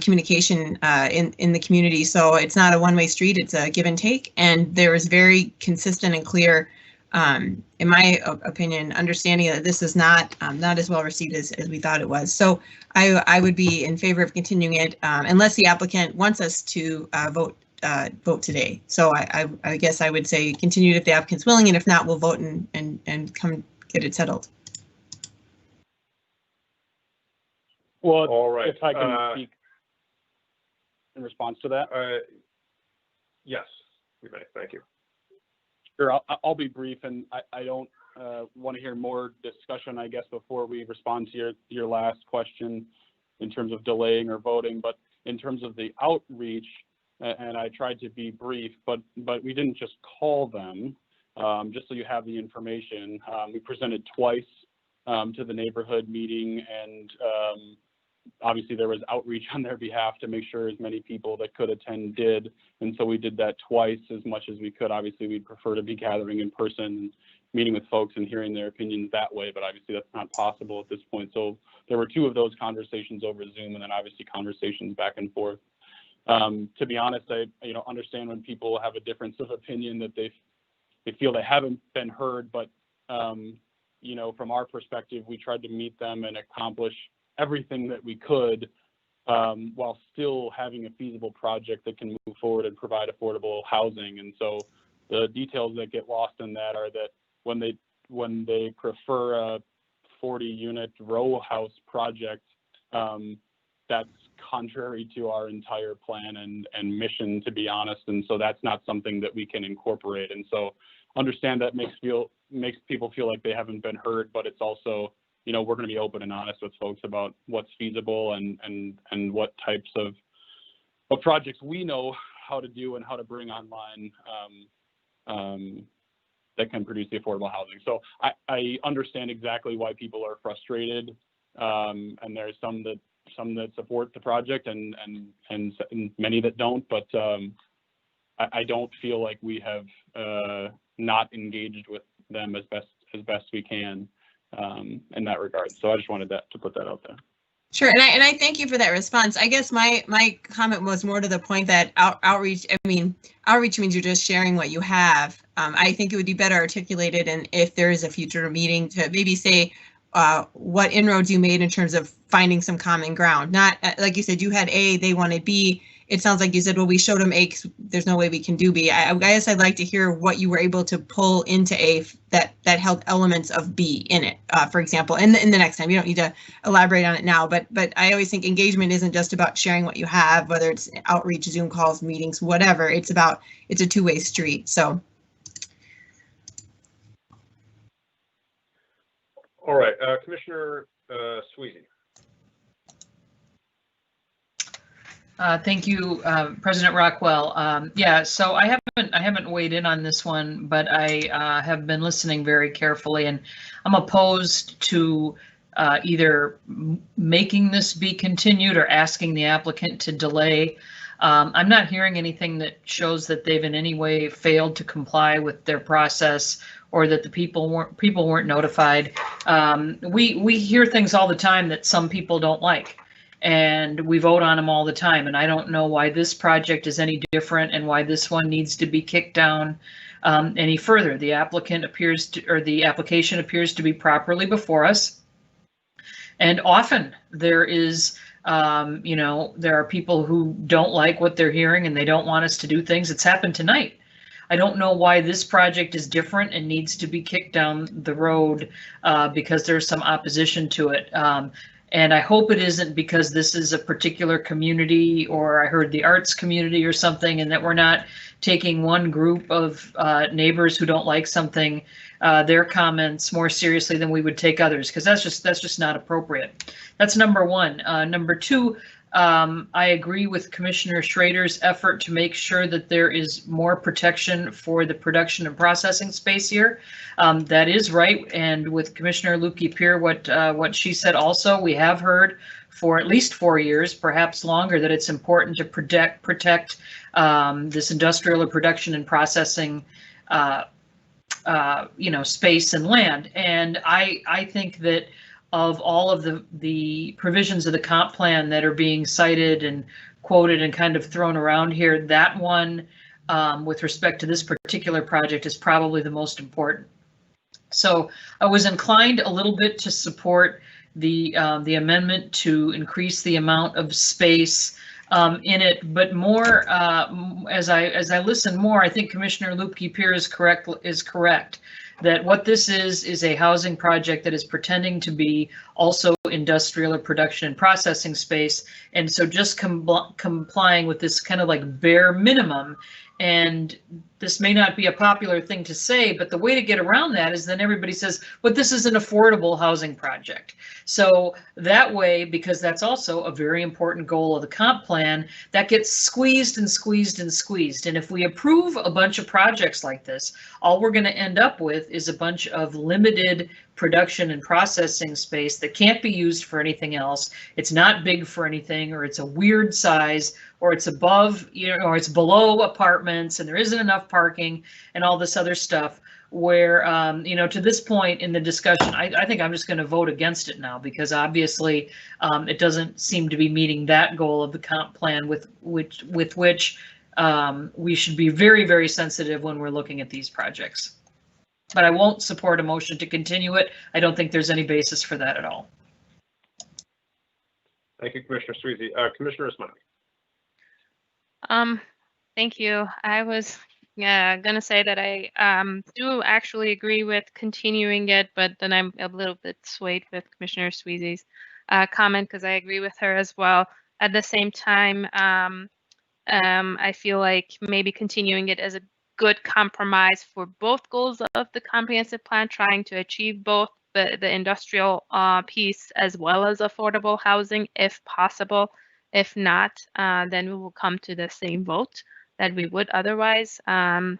communication in the community. So it's not a one-way street, it's a give and take. And there was very consistent and clear, in my opinion, understanding that this is not as well received as we thought it was. So I would be in favor of continuing it unless the applicant wants us to vote today. So I guess I would say continue if the applicant's willing, and if not, we'll vote and come get it settled. Well, all right. If I can speak in response to that. Yes, we may. Thank you. Sure, I'll be brief, and I don't want to hear more discussion, I guess, before we respond to your last question in terms of delaying or voting. But in terms of the outreach, and I tried to be brief, but we didn't just call them. Just so you have the information, we presented twice to the neighborhood meeting, and obviously there was outreach on their behalf to make sure as many people that could attend did. And so we did that twice as much as we could. Obviously we'd prefer to be gathering in person, meeting with folks and hearing their opinions that way, but obviously that's not possible at this point. So there were 2 of those conversations over Zoom, and then obviously conversations back and forth. To be honest, I understand when people have a difference of opinion that they feel they haven't been heard, but from our perspective, we tried to meet them and accomplish everything that we could while still having a feasible project that can move forward and provide affordable housing. And so the details that get lost in that are that when they prefer a 40-unit row house project, that's contrary to our entire plan and mission, to be honest. And so that's not something that we can incorporate. And so understand that makes people feel like they haven't been heard, but it's also, we're going to be open and honest with folks about what's feasible and what types of projects we know how to do and how to bring online that can produce the affordable housing. So I understand exactly why people are frustrated, and there's some that support the project and many that don't, but I don't feel like we have not engaged with them as best we can in that regard. So I just wanted to put that out there. Sure, and I thank you for that response. I guess my comment was more to the point that outreach means you're just sharing what you have. I think it would be better articulated, and if there is a future meeting, to maybe say what inroads you made in terms of finding some common ground. Not like you said, you had A, they wanted B. It sounds like you said, well, we showed them A because there's no way we can do B. I guess I'd like to hear what you were able to pull into A that held elements of B in it, for example, in the next time. You don't need to elaborate on it now, but I always think engagement isn't just about sharing what you have, whether it's outreach, Zoom calls, meetings, whatever. It's a two-way street. So. All right, Commissioner Sweezy. Thank you, President Rockwell. Yeah, so I haven't weighed in on this one, but I have been listening very carefully, and I'm opposed to either making this be continued or asking the applicant to delay. I'm not hearing anything that shows that they've in any way failed to comply with their process or that the people weren't notified. We hear things all the time that some people don't like, and we vote on them all the time. And I don't know why this project is any different and why this one needs to be kicked down any further. The application appears to be properly before us. And often there is, there are people who don't like what they're hearing and they don't want us to do things. It's happened tonight. I don't know why this project is different and needs to be kicked down the road because there's some opposition to it. And I hope it isn't because this is a particular community, or I heard the arts community or something, and that we're not taking one group of neighbors who don't like something, their comments more seriously than we would take others, because that's just not appropriate. That's number one. Number two, I agree with Commissioner Schrader's effort to make sure that there is more protection for the production and processing space here. That is right, and with Commissioner Luebke-Peer, what she said also, we have heard for at least 4 years, perhaps longer, that it's important to protect this industrial or production and processing space and land. And I think that of all of the provisions of the comp plan that are being cited and quoted and kind of thrown around here, that one with respect to this particular project is probably the most important. So I was inclined a little bit to support the amendment to increase the amount of space in it, but more as I listen more, I think Commissioner Luebke-Peer is correct that what this is a housing project that is pretending to be also industrial or production and processing space, and so just complying with this kind of like bare minimum. And this may not be a popular thing to say, but the way to get around that is then everybody says, but this is an affordable housing project. So that way, because that's also a very important goal of the comp plan, that gets squeezed and squeezed and squeezed. And if we approve a bunch of projects like this, all we're going to end up with is a bunch of limited production and processing space that can't be used for anything else. It's not big for anything, or it's a weird size, or it's above, or it's below apartments and there isn't enough parking and all this other stuff. where, to this point in the discussion, I think I'm just going to vote against it now because obviously it doesn't seem to be meeting that goal of the comp plan with which we should be very, very sensitive when we're looking at these projects. But I won't support a motion to continue it. I don't think there's any basis for that at all. Thank you, Commissioner Sweezy. Commissioner Osmanski. Thank you. I was gonna say that I do actually agree with continuing it, but then I'm a little bit swayed with Commissioner Sweezy's comment because I agree with her as well. At the same time, I feel like maybe continuing it as a good compromise for both goals of the comprehensive plan, trying to achieve both the industrial piece as well as affordable housing if possible. If not, then we will come to the same vote that we would otherwise. But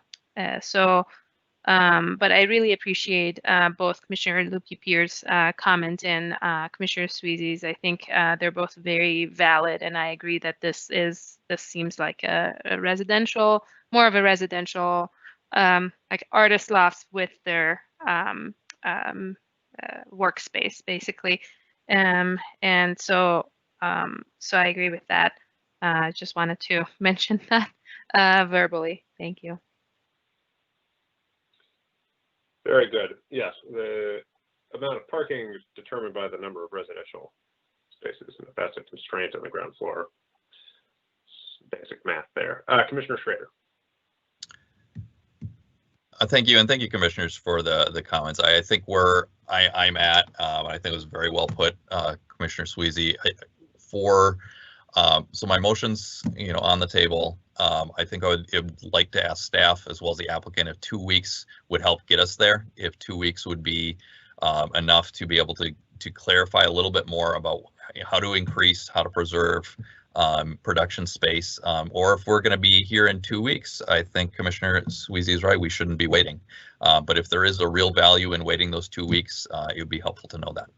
I really appreciate both Commissioner Lupi-Pierre's comment and Commissioner Sweezy's. I think they're both very valid, and I agree that this seems like a residential, more of a residential, like artist lofts with their workspace, basically. And so I agree with that. I just wanted to mention that verbally. Thank you. Very good. Yes, the amount of parking is determined by the number of residential spaces, and if that's a constraint on the ground floor, basic math there. Commissioner Schrader. Thank you, and thank you, commissioners, for the comments. I think where I'm at, I think it was very well put, Commissioner Sweezy. So my motion's on the table. I think I would like to ask staff as well as the applicant if 2 weeks would help get us there. If 2 weeks would be enough to be able to clarify a little bit more about how to increase, how to preserve production space, or if we're going to be here in 2 weeks, I think Commissioner Sweezy is right. We shouldn't be waiting. But if there is a real value in waiting those 2 weeks, it would be helpful to know that.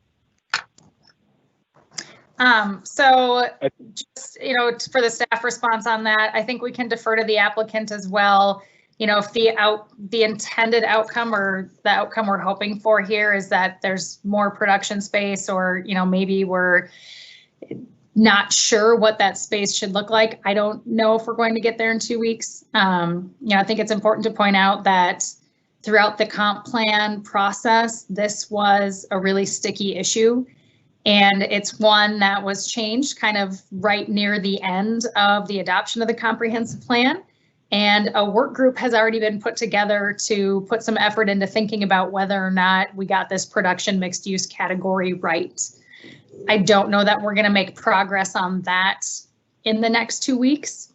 So just, for the staff response on that, I think we can defer to the applicant as well. If the intended outcome or the outcome we're hoping for here is that there's more production space, or, maybe we're not sure what that space should look like. I don't know if we're going to get there in 2 weeks. I think it's important to point out that throughout the comp plan process, this was a really sticky issue. And it's one that was changed kind of right near the end of the adoption of the comprehensive plan. And a work group has already been put together to put some effort into thinking about whether or not we got this production mixed use category right. I don't know that we're going to make progress on that in the next 2 weeks.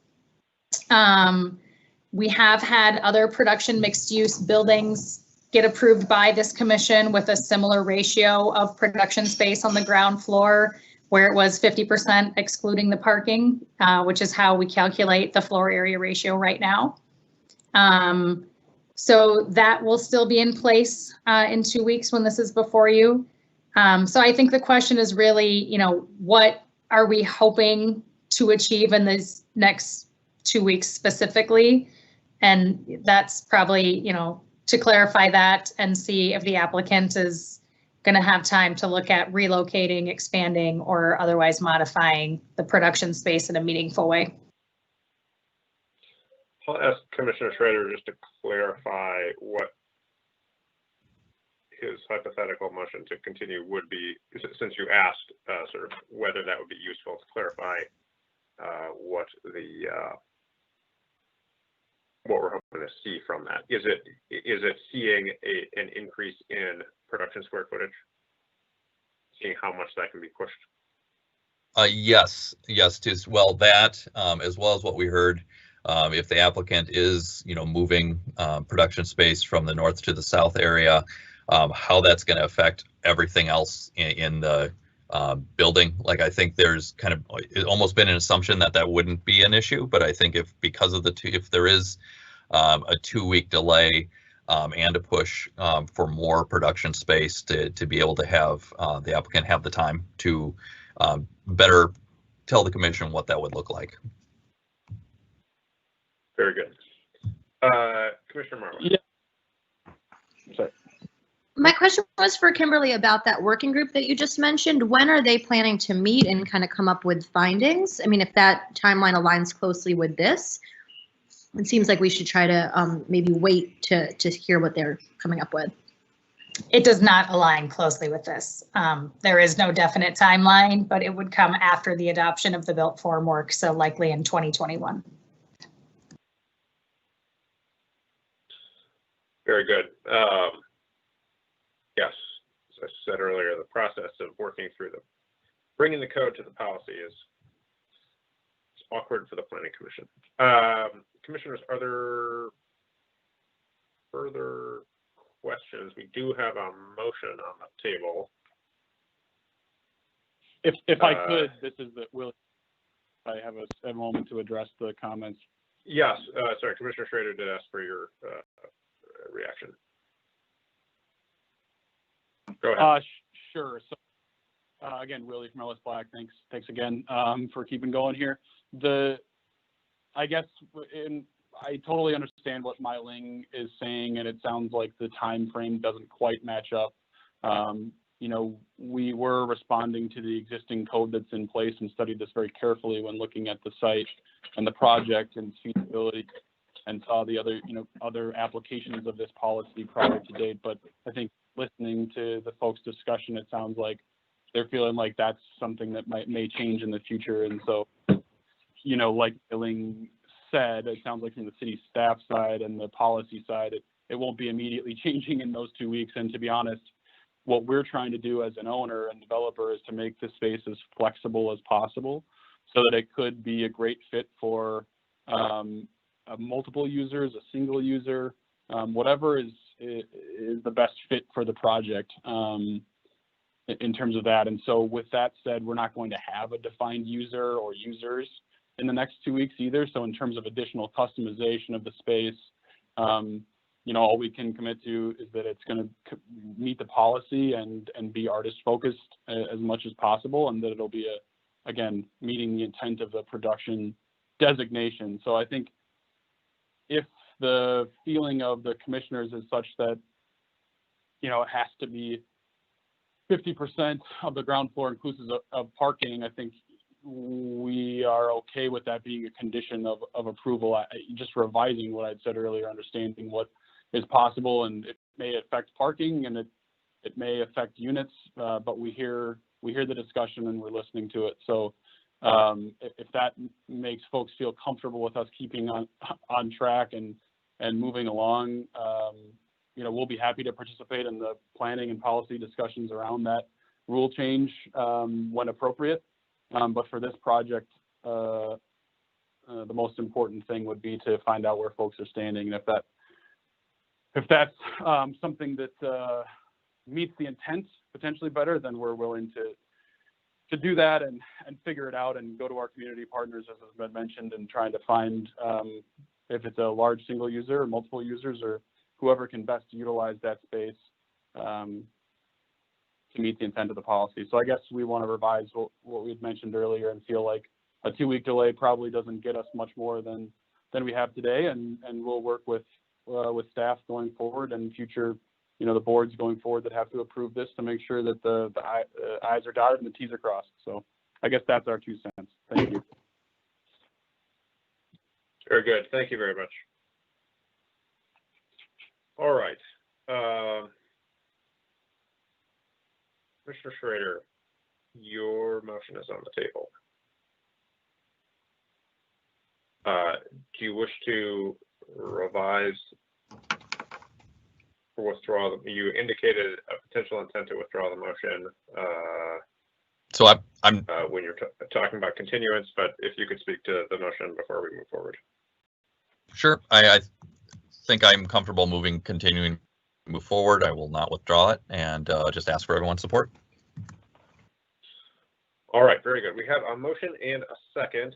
We have had other production mixed use buildings get approved by this commission with a similar ratio of production space on the ground floor, where it was 50% excluding the parking, which is how we calculate the floor area ratio right now. So that will still be in place in 2 weeks when this is before you. So I think the question is really, what are we hoping to achieve in these next 2 weeks specifically? And that's probably, to clarify that and see if the applicant is going to have time to look at relocating, expanding, or otherwise modifying the production space in a meaningful way. I'll ask Commissioner Schrader just to clarify what his hypothetical motion to continue would be, since you asked sort of whether that would be useful to clarify what we're hoping to see from that. Is it seeing an increase in production square footage? Seeing how much that can be pushed? Yes, well, that as well as what we heard, if the applicant is moving production space from the north to the south area, how that's going to affect everything else in the building. Like, I think there's kind of almost been an assumption that wouldn't be an issue, but I think because of if there is a 2 week delay and a push for more production space to be able to have the applicant have the time to better tell the commission what that would look like. Very good. Commissioner Marlowe. My question was for Kimberly about that working group that you just mentioned. When are they planning to meet and kind of come up with findings? I mean, if that timeline aligns closely with this, it seems like we should try to maybe wait to hear what they're coming up with. It does not align closely with this. There is no definite timeline, but it would come after the adoption of the built form work, so likely in 2021. Very good. Yes, as I said earlier, the process of working through bringing the code to the policy is awkward for the Planning Commission. Commissioners, are there further questions? We do have a motion on the table. If I could, this is Will. I have a moment to address the comments. Yes, sorry, Commissioner Schrader did ask for your reaction. Go ahead. Sure. So again, Willie from Ellis Black. Thanks again for keeping going here. I guess I totally understand what Myling is saying, and it sounds like the time frame doesn't quite match up. You know, we were responding to the existing code that's in place and studied this very carefully when looking at the site and the project and feasibility, and saw the other applications of this policy prior to date. But I think listening to the folks' discussion, it sounds like they're feeling like that's something that may change in the future. And so, you know, like Myling said, it sounds like from the city staff side and the policy side, it won't be immediately changing in those 2 weeks. And to be honest, what we're trying to do as an owner and developer is to make the space as flexible as possible so that it could be a great fit for multiple users, a single user, whatever is the best fit for the project in terms of that. And so with that said, we're not going to have a defined user or users in the next 2 weeks either. So in terms of additional customization of the space, you know, all we can commit to is that it's going to meet the policy and be artist focused as much as possible, and that it'll be again, meeting the intent of the production designation. So I think if the feeling of the commissioners is such that, you know, it has to be 50% of the ground floor inclusive of parking, I think we are okay with that being a condition of approval. Just revising what I'd said earlier, understanding what is possible, and it may affect parking and it may affect units, but we hear the discussion and we're listening to it. So if that makes folks feel comfortable with us keeping on track and moving along, you know, we'll be happy to participate in the planning and policy discussions around that rule change when appropriate. But for this project, the most important thing would be to find out where folks are standing, and if that's something that meets the intent potentially better, then we're willing to do that and figure it out and go to our community partners, as has been mentioned, and trying to find if it's a large single user or multiple users or whoever can best utilize that space to meet the intent of the policy. So I guess we want to revise what we had mentioned earlier and feel like a 2-week delay probably doesn't get us much more than we have today, and we'll work with staff going forward and future, you know, the boards going forward that have to approve this to make sure that the I's are dotted and the T's are crossed. So I guess that's our 2 cents. Thank you. Very good. Thank you very much. All right. Commissioner Schrader, your motion is on the table. Do you wish to revise or withdraw? You indicated a potential intent to withdraw the motion. So I'm when you're talking about continuance, but if you could speak to the motion before we move forward. Sure. I think I'm comfortable continuing to move forward. I will not withdraw it, and just ask for everyone's support. All right, very good. We have a motion and a second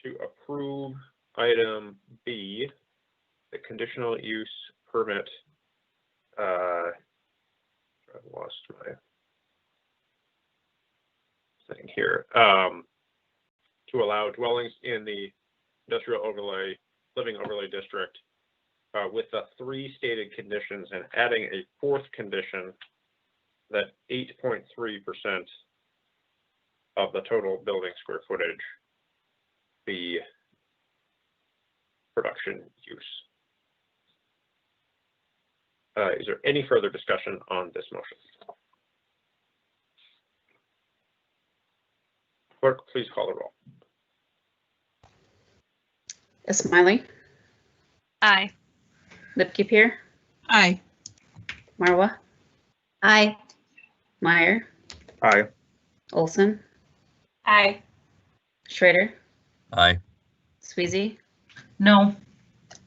to approve item B, the conditional use permit. I've lost my thing here. To allow dwellings in the industrial overlay, living overlay district with the 3 stated conditions and adding a 4th condition that 8.3% of the total building square footage be production use. Is there any further discussion on this motion? Clerk, please call the roll. Ismaili? Aye. Lipke-Peer? Aye. Marwa? Aye. Meyer? Aye. Olson? Aye. Schrader? Aye. Sweezy? No.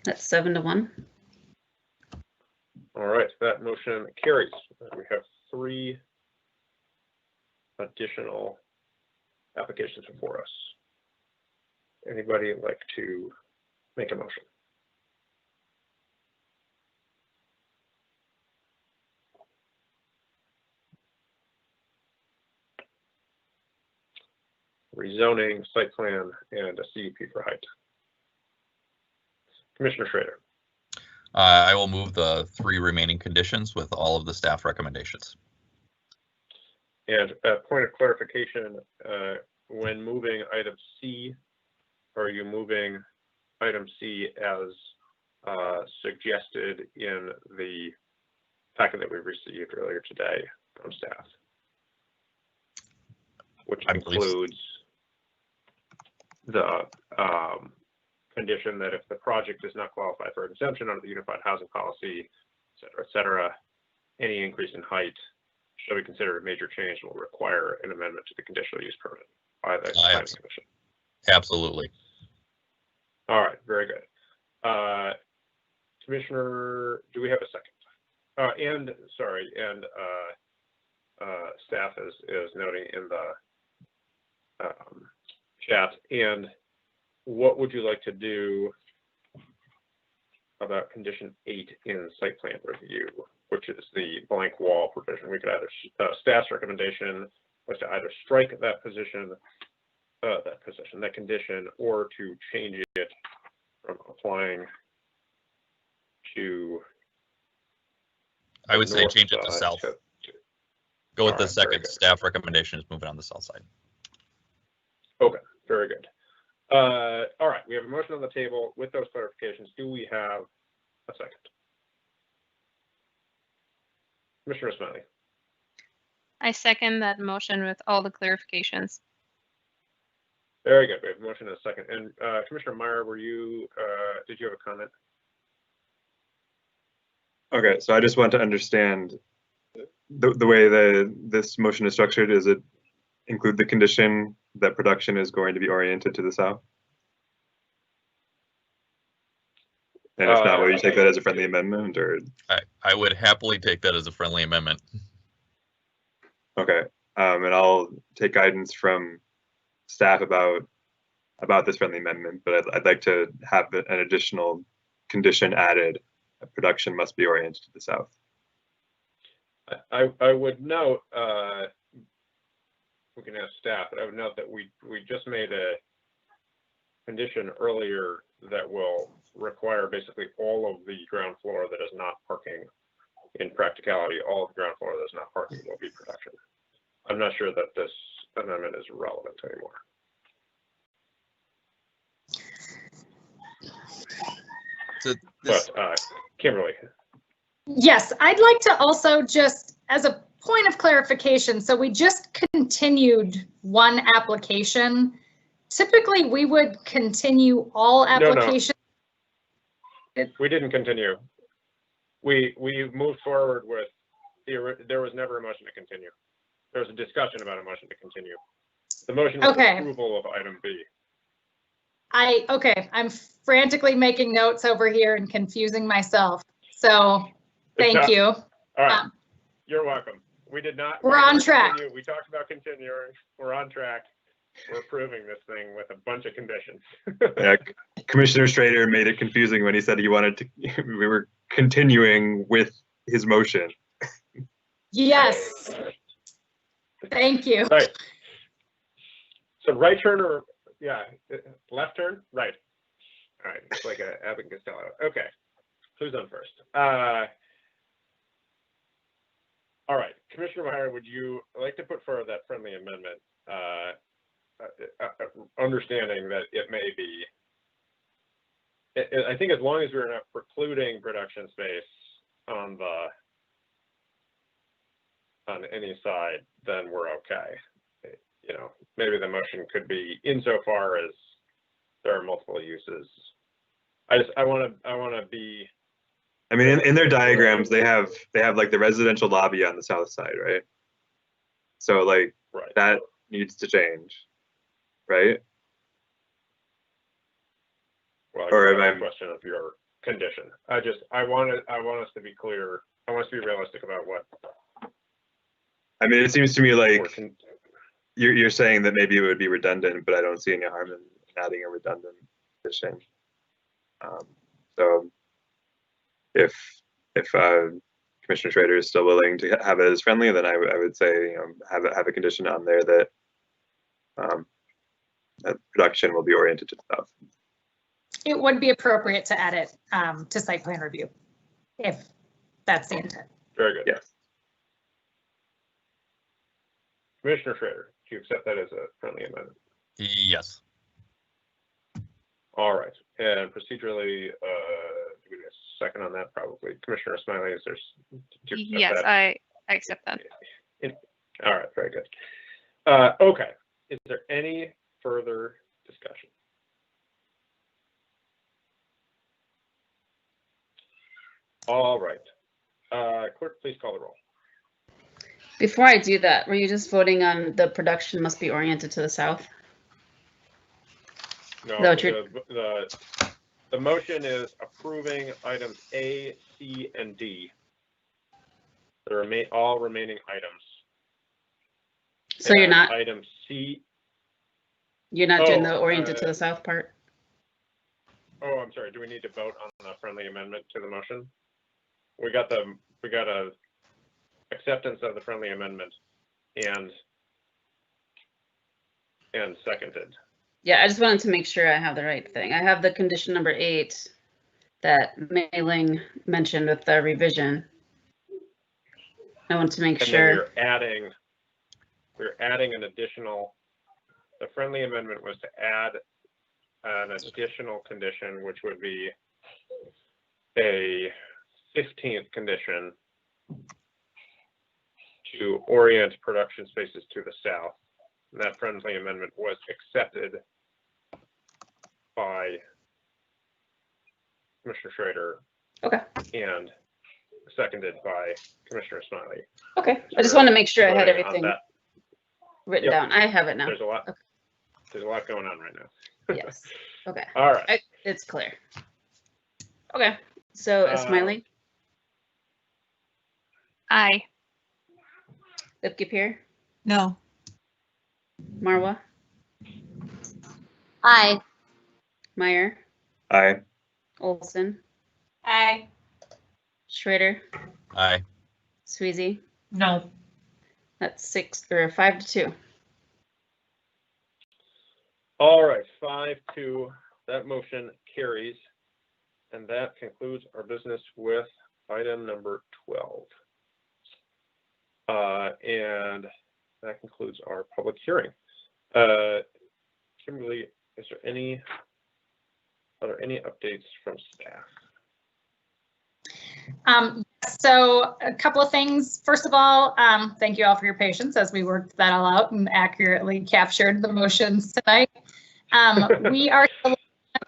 That's 7 to 1. All right, that motion carries. We have 3 additional applications before us. Anybody like to make a motion? Rezoning, site plan, and a CUP for height. Commissioner Schrader. I will move the 3 remaining conditions with all of the staff recommendations. And a point of clarification, when moving item C, are you moving item C as suggested in the packet that we received earlier today from staff? Which includes the condition that if the project does not qualify for exemption under the Unified Housing Policy, et cetera, any increase in height shall be considered a major change and will require an amendment to the conditional use permit by the Planning Commission. Absolutely. All right, very good. Commissioner, do we have a second? And staff is noting in the chat. And what would you like to do about condition 8 in site plan review, which is the blank wall provision? We could either staff's recommendation was to either strike that condition, or to change it from applying to. I would say change it to south. Go with the second staff recommendation is moving on the south side. Okay, very good. All right, we have a motion on the table with those clarifications. Do we have a second? Commissioner Ismaili. I second that motion with all the clarifications. Very good. We have a motion and a second. And Commissioner Meyer, did you have a comment? Okay, so I just want to understand the way this motion is structured. Is it include the condition that production is going to be oriented to the south? And if not, will you take that as a friendly amendment, or? I would happily take that as a friendly amendment. Okay, and I'll take guidance from staff about this friendly amendment, but I'd like to have an additional condition added. Production must be oriented to the south. I would note, we can ask staff, but I would note that we just made a condition earlier that will require basically all of the ground floor that is not parking. In practicality, all of the ground floor that is not parking will be production. I'm not sure that this amendment is relevant anymore. But Kimberly. Yes, I'd like to also just, as a point of clarification, so we just continued one application. Typically, we would continue all applications. No. We didn't continue. We moved forward with there was never a motion to continue. There was a discussion about a motion to continue. The motion was approval of item B. I'm frantically making notes over here and confusing myself. So thank you. All right. You're welcome. We did not. We're on track. We talked about continuing. We're on track. We're approving this thing with a bunch of conditions. Yeah, Commissioner Schrader made it confusing when he said he wanted to. We were continuing with his motion. Yes. Thank you. Right. So right turn or left turn? Right. All right. It's like a Abbott and Costello. Okay. who's on first? All right, Commissioner Meyer, would you like to put forward that friendly amendment, understanding that it may be, I think as long as we're not precluding production space on any side, then we're okay. You know, maybe the motion could be insofar as there are multiple uses. I want to be. I mean, in their diagrams, they have like the residential lobby on the south side, right? So like that needs to change, right? Well, or a am I question of your condition? I want us to be clear. I want us to be realistic about what. I mean, it seems to me like you're saying that maybe it would be redundant, but I don't see any harm in adding a redundant condition. So if Commissioner Schrader is still willing to have it as friendly, then I would say, you know, have a condition on there that that production will be oriented to the south. It would be appropriate to add it to site plan review, if that's the intent. Very good. Yes. Commissioner Schrader, do you accept that as a friendly amendment? Yes. All right. And procedurally, give me a second on that, probably. Commissioner Smiley, is there? Yes, I accept that. All right, very good. Okay. Is there any further discussion? All right. Clerk, please call the roll. Before I do that, were you just voting on the production must be oriented to the south? No, No, the motion is approving items A, C, and D. The all remaining items. So you're not. Item C. You're not doing the oriented to the south part? Oh, I'm sorry. Do we need to vote on the friendly amendment to the motion? We got a acceptance of the friendly amendment and seconded. Yeah, I just wanted to make sure I have the right thing. I have the condition number 8 that Mei-Ling mentioned with the revision. I want to make sure. We're adding an additional, the friendly amendment was to add an additional condition, which would be a 15th condition to orient production spaces to the south. And that friendly amendment was accepted by Commissioner Schrader. Okay. And seconded by Commissioner Smiley. Okay. I just want to make sure I had everything written Yep. down. I have it now. There's a lot. Okay. There's a lot going on right now. Yes. Okay. All right. It's clear. Okay. So Smiley, Aye. Lipke-Peer, No. Marwa, Aye. Meyer, Aye. Olson, Aye. Schrader, Aye. Sweezy. No. That's 5 to 2. All right, 5-2. That motion carries. And that concludes our business with item number 12. And that concludes our public hearing. Kimberly, are there any updates from staff? So a couple of things. First of all, thank you all for your patience as we worked that all out and accurately captured the motions tonight. We are having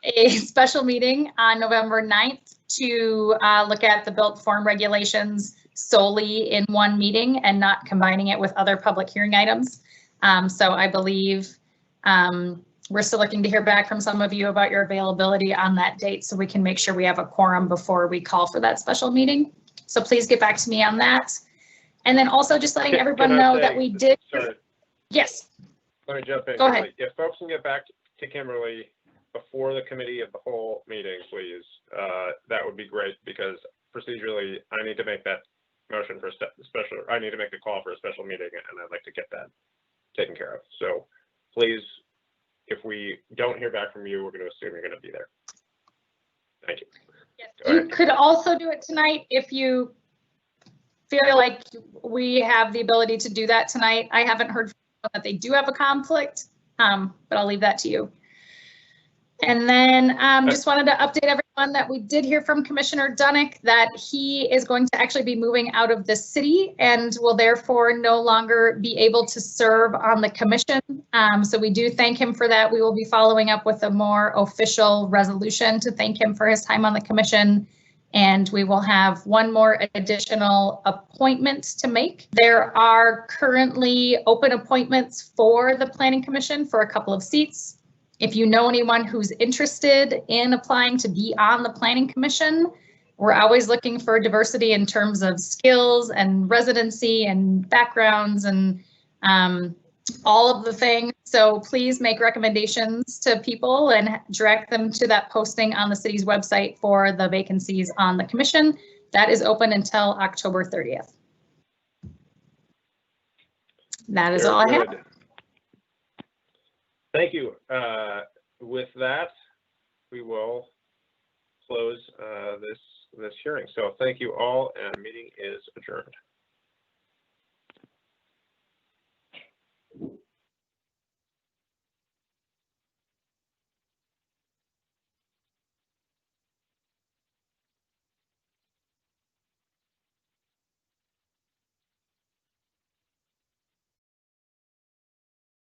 a special meeting on November 9th to look at the built form regulations solely in one meeting and not combining it with other public hearing items. So I believe we're still looking to hear back from some of you about your availability on that date so we can make sure we have a quorum before we call for that special meeting. So please get back to me on that. And then also just letting everyone know that we did. Sorry. Yes. Let me jump in. Go ahead. If folks can get back to Kimberly before the committee of the whole meeting, please, that would be great, because procedurally, I need to make that motion for I need to make the call for a special meeting, and I'd like to get that taken care of. So please, if we don't hear back from you, we're going to assume you're going to be there. Thank you. You could also do it tonight if you feel like we have the ability to do that tonight. I haven't heard from them that they do have a conflict, but I'll leave that to you. And then just wanted to update everyone that we did hear from Commissioner Dunnick that he is going to actually be moving out of the city and will therefore no longer be able to serve on the commission. So we do thank him for that. We will be following up with a more official resolution to thank him for his time on the commission. And we will have one more additional appointment to make. There are currently open appointments for the Planning Commission for a couple of seats. If you know anyone who's interested in applying to be on the Planning Commission, we're always looking for diversity in terms of skills and residency and backgrounds and all of the things. So please make recommendations to people and direct them to that posting on the city's website for the vacancies on the commission. That is open until October 30th. That is all I have. Thank you. With that, we will close this hearing. So thank you all, and meeting is adjourned.